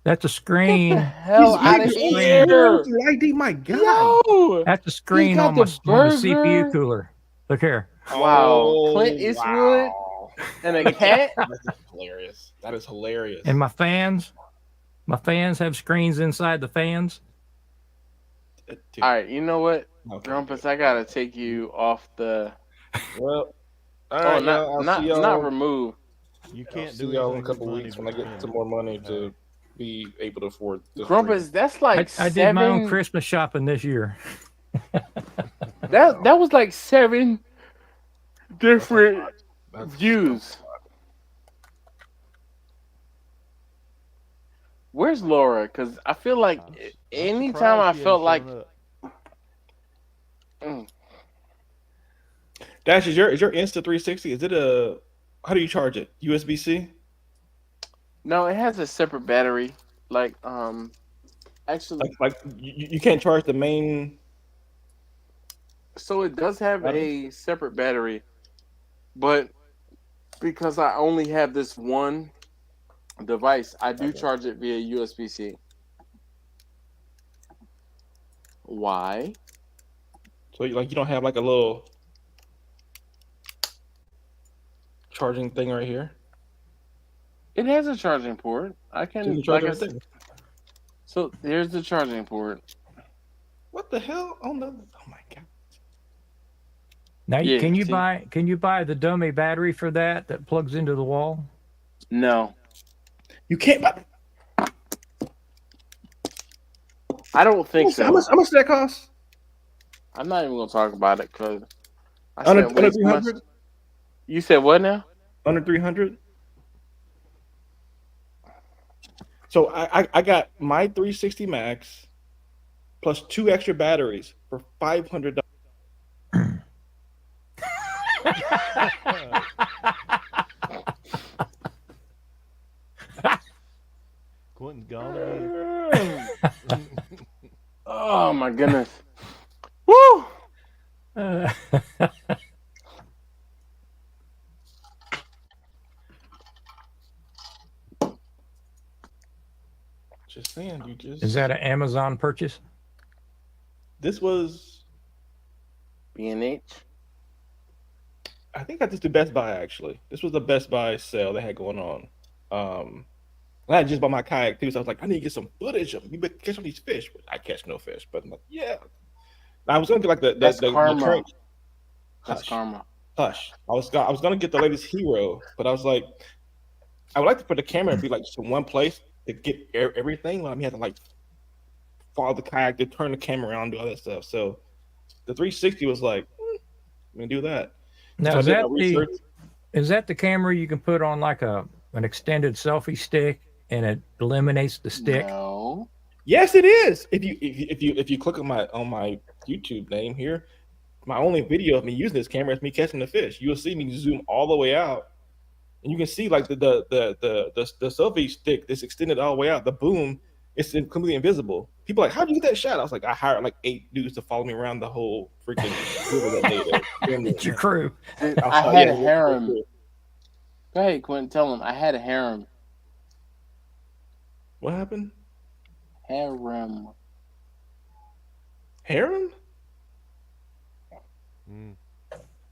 That's a screen. Hell out of here! ID, my god. Yo! That's a screen got on my, the on the CPU burger. cooler. Look here. Wow. Clint Eastwood Wow. and a cat. That's hilarious. That is hilarious. And my fans have screens inside the fans. Dude, All right, you know what, okay. Grumpus? I gotta take you off the. Well, all Oh, right, y'all. I'll see y'all. not remove. You I'll can't see do y'all in a anything couple with weeks money when I but get spend some it. more money to be able to afford this. Grumpus, that's like I did my own seven- Christmas shopping this year. That was like 7 different That's- views. Where's Laura? Because I feel like I'm anytime I surprised she felt like hasn't shown up. Dash, is your Insta 360? Is it a? How do you charge it? USB-C? no, it has a separate battery. Like actually, Like you can't charge the main. so it does have a separate battery, but because I only have this one device, I do charge it via USB-C. Why? So you don't have like a little charging thing right here. It has a charging port. I So you can can charge like I said, everything. so here's the charging port. What the hell? Oh no! Oh my god! Now, Yeah, can you see? buy the dummy battery for that plugs into the wall? No, You can't. I don't think so. How much did that cost? I'm not even gonna talk about it because I Under spent way too much. 300. You said what now? Under 300. So I got my 360 Max plus 2 extra batteries for $500. Quentin's gone again. Oh my goodness! Woo! Just saying, you just. Is that an Amazon purchase? This was. B&H. I think I just did Best Buy actually. This was the Best Buy sale they had going on. I had just bought my kayak too, so I was like, I need to get some footage of them. You better catch some of these fish. But I catch no fish, but I'm like, yeah. I was gonna get like That's the karma. trench. That's Hush. karma. Hush. I was gonna get the latest hero, but I was like, I would like for the camera to be like just in one place to get everything. I mean, you have to like follow the kayak, to turn the camera around, do all that stuff. So the 360 was like, I'm gonna do that. Now, So I is did that my research. the camera you can put on like an extended selfie stick and it eliminates the stick? No. Yes, it is. If you click on my YouTube name here, my only video of me using this camera is me catching the fish. You'll see me zoom all the way out, and you can see like the selfie stick that's extended all the way out. The boom, it's completely invisible. People like, how'd you get that shot? I was like, I hired like 8 dudes to follow me around the whole freaking river that day. It's your crew. I had a harem. Go ahead, Quentin. Tell him I had a harem. What happened? Harem. Harem?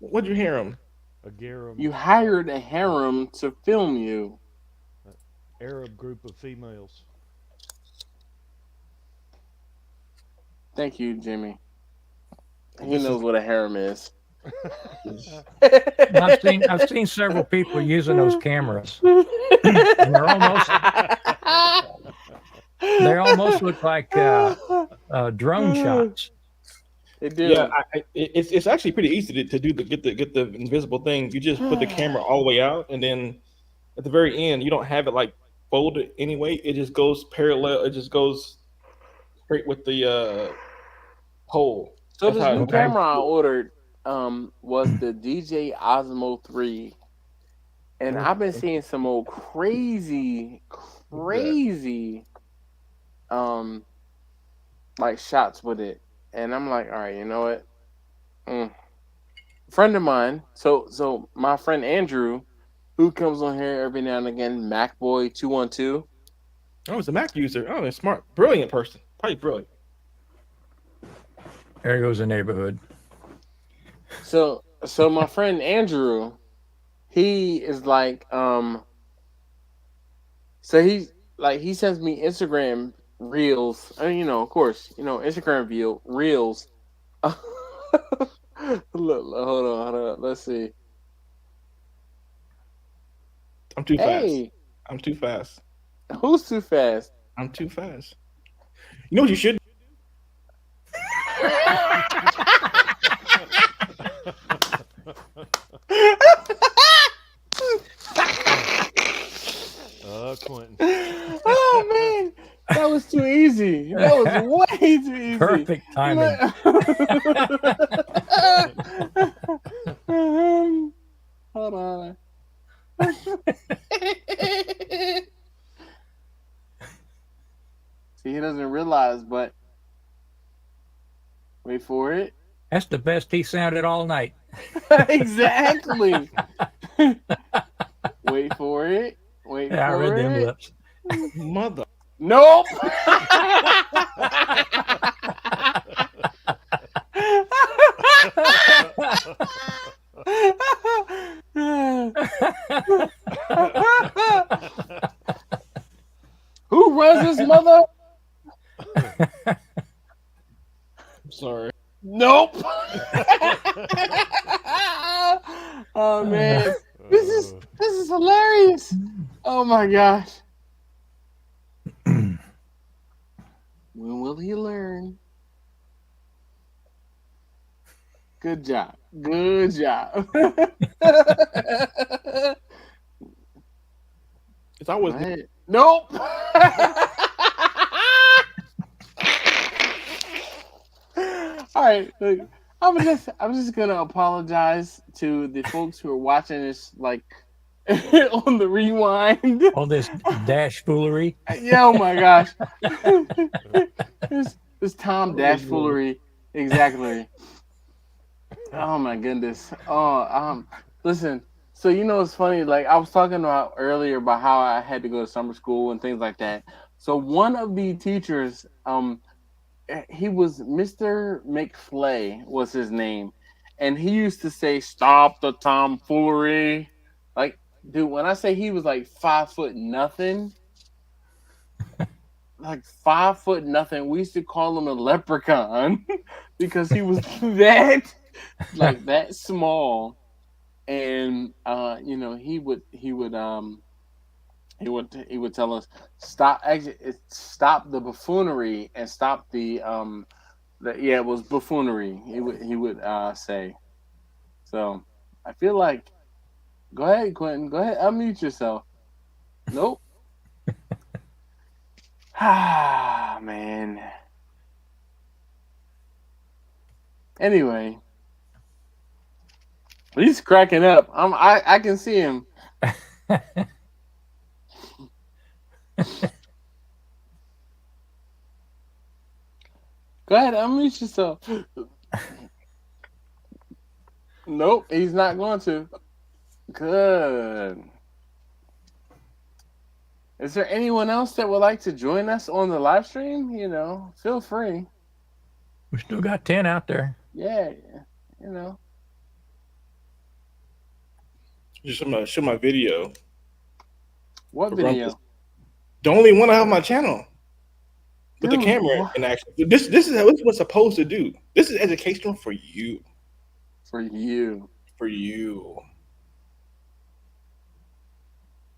What'd you harem? A harem. You hired a harem to film you. Arab group of females. Thank you, Jimmy. He knows what a harem is. I've seen several people using those cameras, and they almost look like drone shots. They do. Yeah, it's actually pretty easy to do get the invisible thing. You just put the camera all the way out, and then at the very end, you don't have it like folded anyway. It just goes parallel. It just goes straight with the pole. So this new camera I ordered was the DJI Osmo 3, and I've been seeing some old crazy like shots with it, and I'm like, all right, you know what? Friend of mine, so my friend Andrew, who comes on here every now and again, MacBoy212. Oh, he's a Mac user. Oh, he's smart, brilliant person, probably brilliant. There goes the neighborhood. So my friend Andrew, he is like, so he sends me Instagram reels. I mean, of course, Instagram reels. Look, hold on. Let's see. I'm too fast. I'm too fast. Who's too fast? I'm too fast. You know what you should do? Quentin. Oh man, that was too easy. That was way too easy. Perfect timing. Hold on. See, he doesn't realize, but wait for it. That's the best he sounded all night. Exactly. Wait for it. Wait I for read it. them lips. Mother. Nope. Who runs this mother? I'm sorry. Nope. Oh man, this is hilarious. Oh my gosh. When will he learn? Good job. Good job. It's always nope. All right, look, I'm just gonna apologize to the folks who are watching this like on the rewind. All this dash foolery. Yeah, oh my gosh. this Tom Dash foolery. Exactly. Oh my goodness. Listen, so it's funny, like I was talking about earlier about how I had to go to summer school and things like that. So one of the teachers, he was Mr. McFlay was his name, and he used to say, "Stop the tomfoolery." Like, dude, when I say he was like 5'0", like 5'0", we used to call him a leprechaun because he was that small, and he would tell us stop the buffoonery and stop the it was buffoonery. He would say. So I feel like, go ahead, Quentin. Go ahead, unmute yourself. Nope. Ah, man. Anyway, he's cracking up. I can see him. Go ahead, unmute yourself. Nope, he's not going to. Good. Is there anyone else that would like to join us on the live stream? You know, feel free. We still got 10 out there. Yeah, you know. Just show my video. What video? The only one I have on my channel with Dude, the camera what? in action. This is what it's supposed to do. This is educational for you. For you. For you.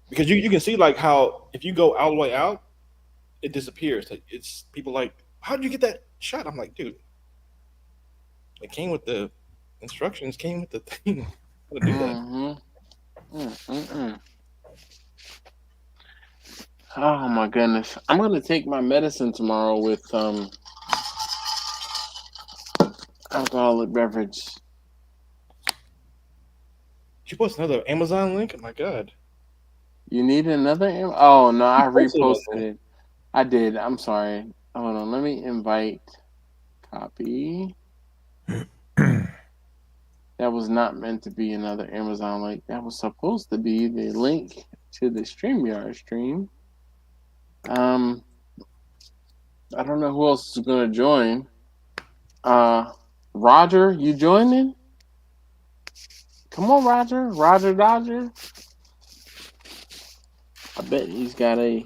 Because you can see like how if you go all the way out, it disappears. Like it's people like, how did you get that shot? I'm like, dude, it came with the instructions, came with the thing. How to do that. Oh my goodness. I'm gonna take my medicine tomorrow with alcoholic beverage. You post another Amazon link? Oh my god. You need another Oh no, I posted reposted it. it. I did. I'm sorry. Hold on, let me invite copy. That was not meant to be another Amazon link. That was supposed to be the link to the StreamYard stream. I don't know who else is gonna join. Roger, you joining? Come on, Roger. Roger Dodger. I bet he's got a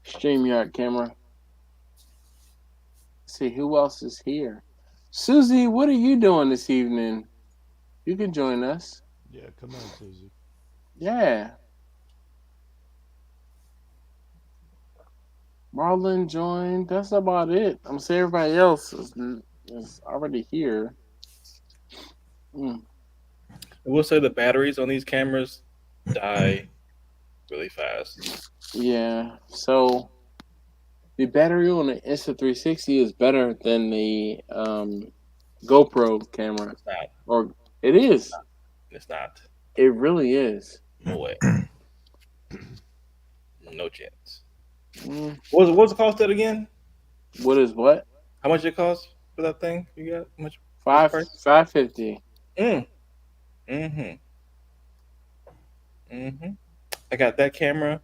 StreamYard camera. Let's see who else is here. Susie, what are you doing this evening? You can join us. Yeah, come on, Susie. Yeah. Marlon joined. That's about it. I'm saying everybody else is already here. I will say the batteries on these cameras die really fast. Yeah. So the battery on the Insta360 is better than the GoPro camera. It's not. Or it is. It's not. It really is. No way. No chance. What was the cost of that again? What is what? How much it cost for that thing you got? How much? $550. I got that camera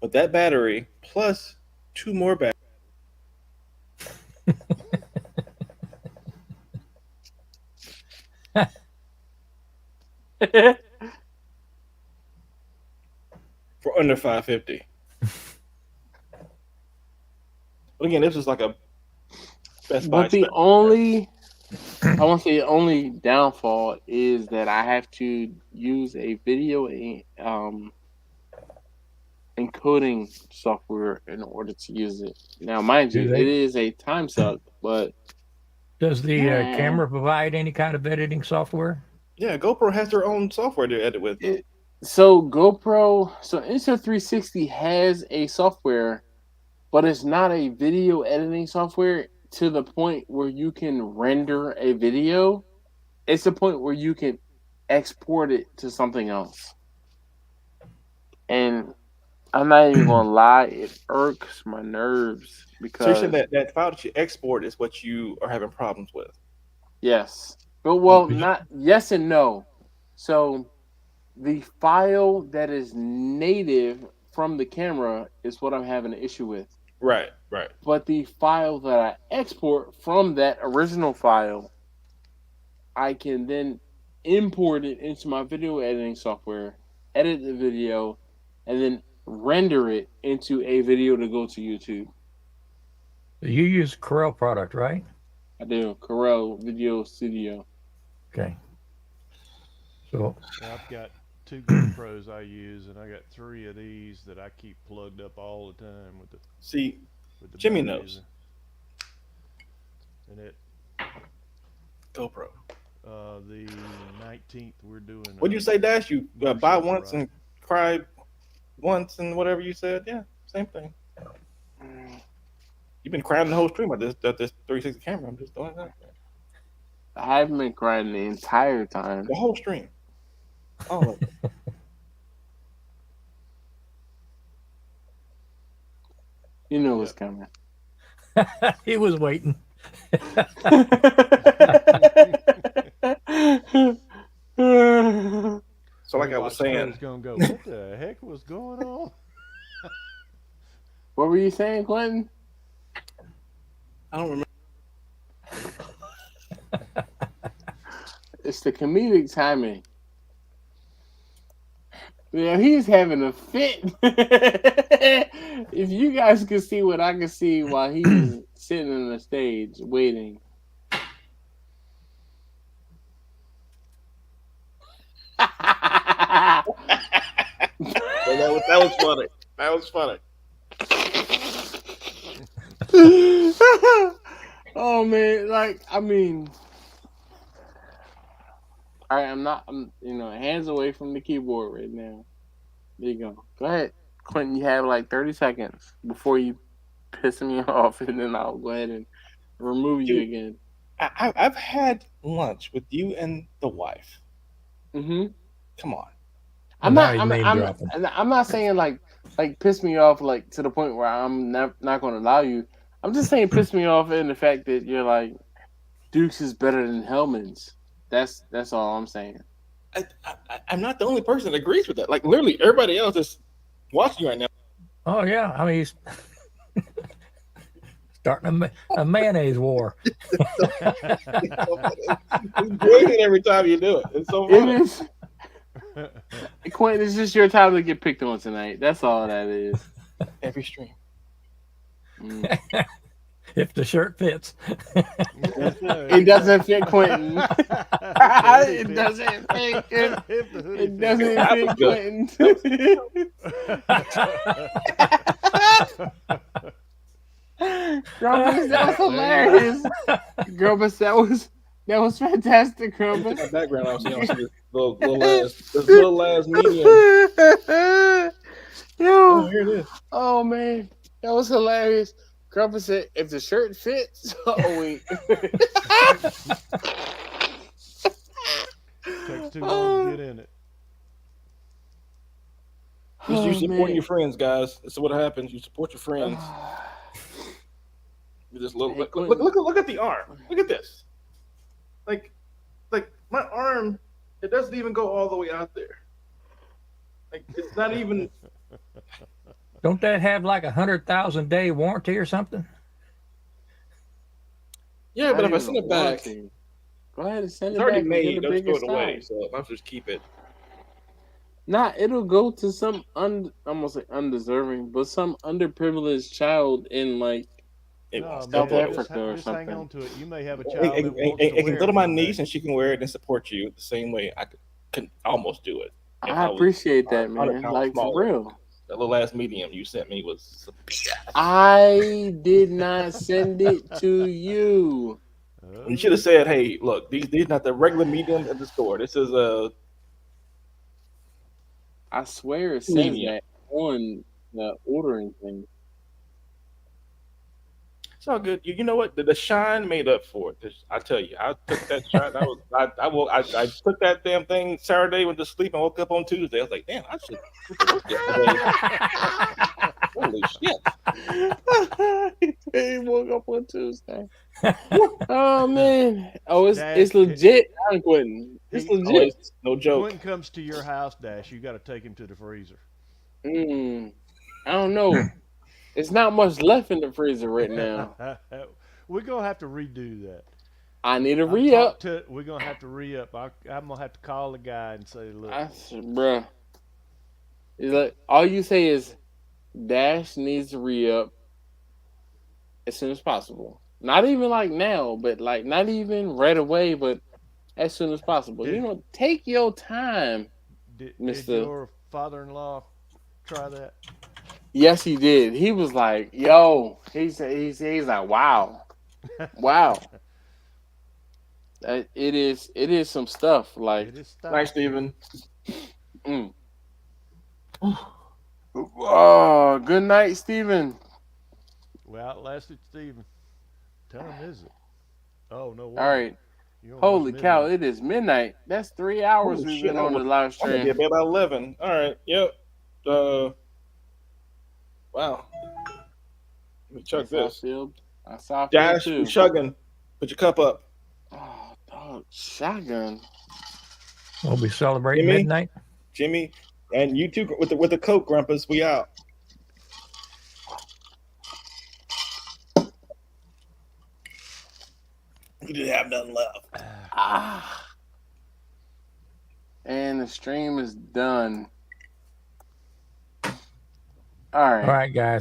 with that battery plus 2 more batteries. For under $550. But again, this is like a Best Buy. But the only, I want to say the only downfall is that I have to use a video encoding software in order to use it. Now, mind you, it is a time suck, but does the camera provide any kind of editing software? Yeah, GoPro has their own software to edit with. So Insta360 has a software, but it's not a video editing software to the point where you can render a video. It's the point where you can export it to something else. And I'm not even going to lie, it irks my nerves because... So you said that file that you export is what you are having problems with? Yes. But, well, not... Yes and no. So the file that is native from the camera is what I'm having an issue with. Right. But the file that I export from that original file, I can then import it into my video editing software, edit the video, and then render it into a video to go to YouTube. You use Corel product, right? I do. Corel Video Studio. Okay. So I've got 2 GoPros I use, and I got 3 of these that I keep plugged up all the time with the. See, Jimmy knows. And it. GoPro. The 19th we're doing. What'd you say, Dash? You buy once and cry once and whatever you said? Yeah, same thing. You've been crying the whole stream at this 360 camera. I'm just doing that. I haven't been crying the entire time. The whole stream. All of it. You know what's coming. He was waiting. So like I was saying, he's gonna go. What the heck was going on? What were you saying, Quentin? I don't remember. It's the comedic timing. Yeah, he's having a fit. If you guys could see what I could see while he's sitting on the stage waiting. That was funny. That was funny. Oh man, like I mean, all right, I'm hands away from the keyboard right now. There you go. Go ahead, Quentin. You have like 30 seconds before you piss me off, and then I'll go ahead and remove you again. I've had lunch with you and the wife. Mm-hmm. Come on. I'm not saying like piss me off like to the point where I'm not going to allow you. I'm just saying piss me off in the fact that you're like Dukes is better than Hellman's. That's all I'm saying. I'm not the only person that agrees with that. Like literally everybody else is watching right now. Oh yeah, I mean he's starting a mayonnaise war. It's brilliant every time you do it. It's so funny. It is. Quentin, it's just your time to get picked on tonight. That's all that is. Every stream. If the shirt fits. It doesn't fit Quentin. It doesn't fit. It doesn't fit Quentin. Grumpus, that was hilarious. Grumpus, that was fantastic, Grumpus. In the background, I was seeing this little last medium. Yo, here it is. Oh man, that was hilarious. Grumpus said, "If the shirt fits." Oh wait. Takes too long to get in it. You support your friends, guys. That's what happens. You support your friends. You just look at the arm. Look at this. Like my arm, it doesn't even go all the way out there. Like it's not even. Don't that have like 100,000 day warranty or something? Yeah, but if I send it back, go ahead and send it's it already back. made. Don't throw it away. So I'll just keep it. Nah, it'll go to some I'm gonna say undeserving, but some underprivileged child in like South Africa or just something. hang on to it. You may have a child It that wants to can wear go to it my one day. niece and she can wear it and support you the same way I can almost do it. I appreciate that, man. 100 pounds Like for smaller. real. That little ass medium you sent me was. I did not send it to you. You should have said, "Hey, look, these not the regular mediums at the store. This is a." I swear it says Medium. that on the ordering thing. It's all good. You know what? The shine made up for it. I tell you, I took that shot. I took that damn thing Saturday, went to sleep, and woke up on Tuesday. I was like, damn, I should. Holy shit! He woke up on Tuesday. Oh man! Oh, it's legit. I'm quitting. It's legit. No joke. Quentin comes to your house, Dash. You got to take him to the freezer. I don't know. It's not much left in the freezer right now. We're gonna have to redo that. I need a re-up. We're gonna have to re-up. I'm gonna have to call the guy and say, "Look, bruh." It's like all you say is, "Dash needs a re-up as soon as possible." Not even like now, but like not even right away, but as soon as possible. Take your time, Did your father-in-law try that? Yes, he did. He was like, "Yo," he's like, "Wow, wow." It is some stuff. Like, It is stuff. Nice, Steven. Oh, good night, Steven. We outlasted Steven. Tell him, is it? Oh no. All right. Holy cow! It is midnight. That's 3 hours we've been on the live I'm gonna stream. be at bed by 11. All right. Yep. Wow. Let me chug I this. saw Dash, too. we chugging. Put your cup up. Oh, dog, shotgun. We'll be celebrating Jimmy? midnight. Jimmy, and you too with the Coke, Grumpus. We out. We didn't have nothing left. And the stream is done. All right. All right, guys.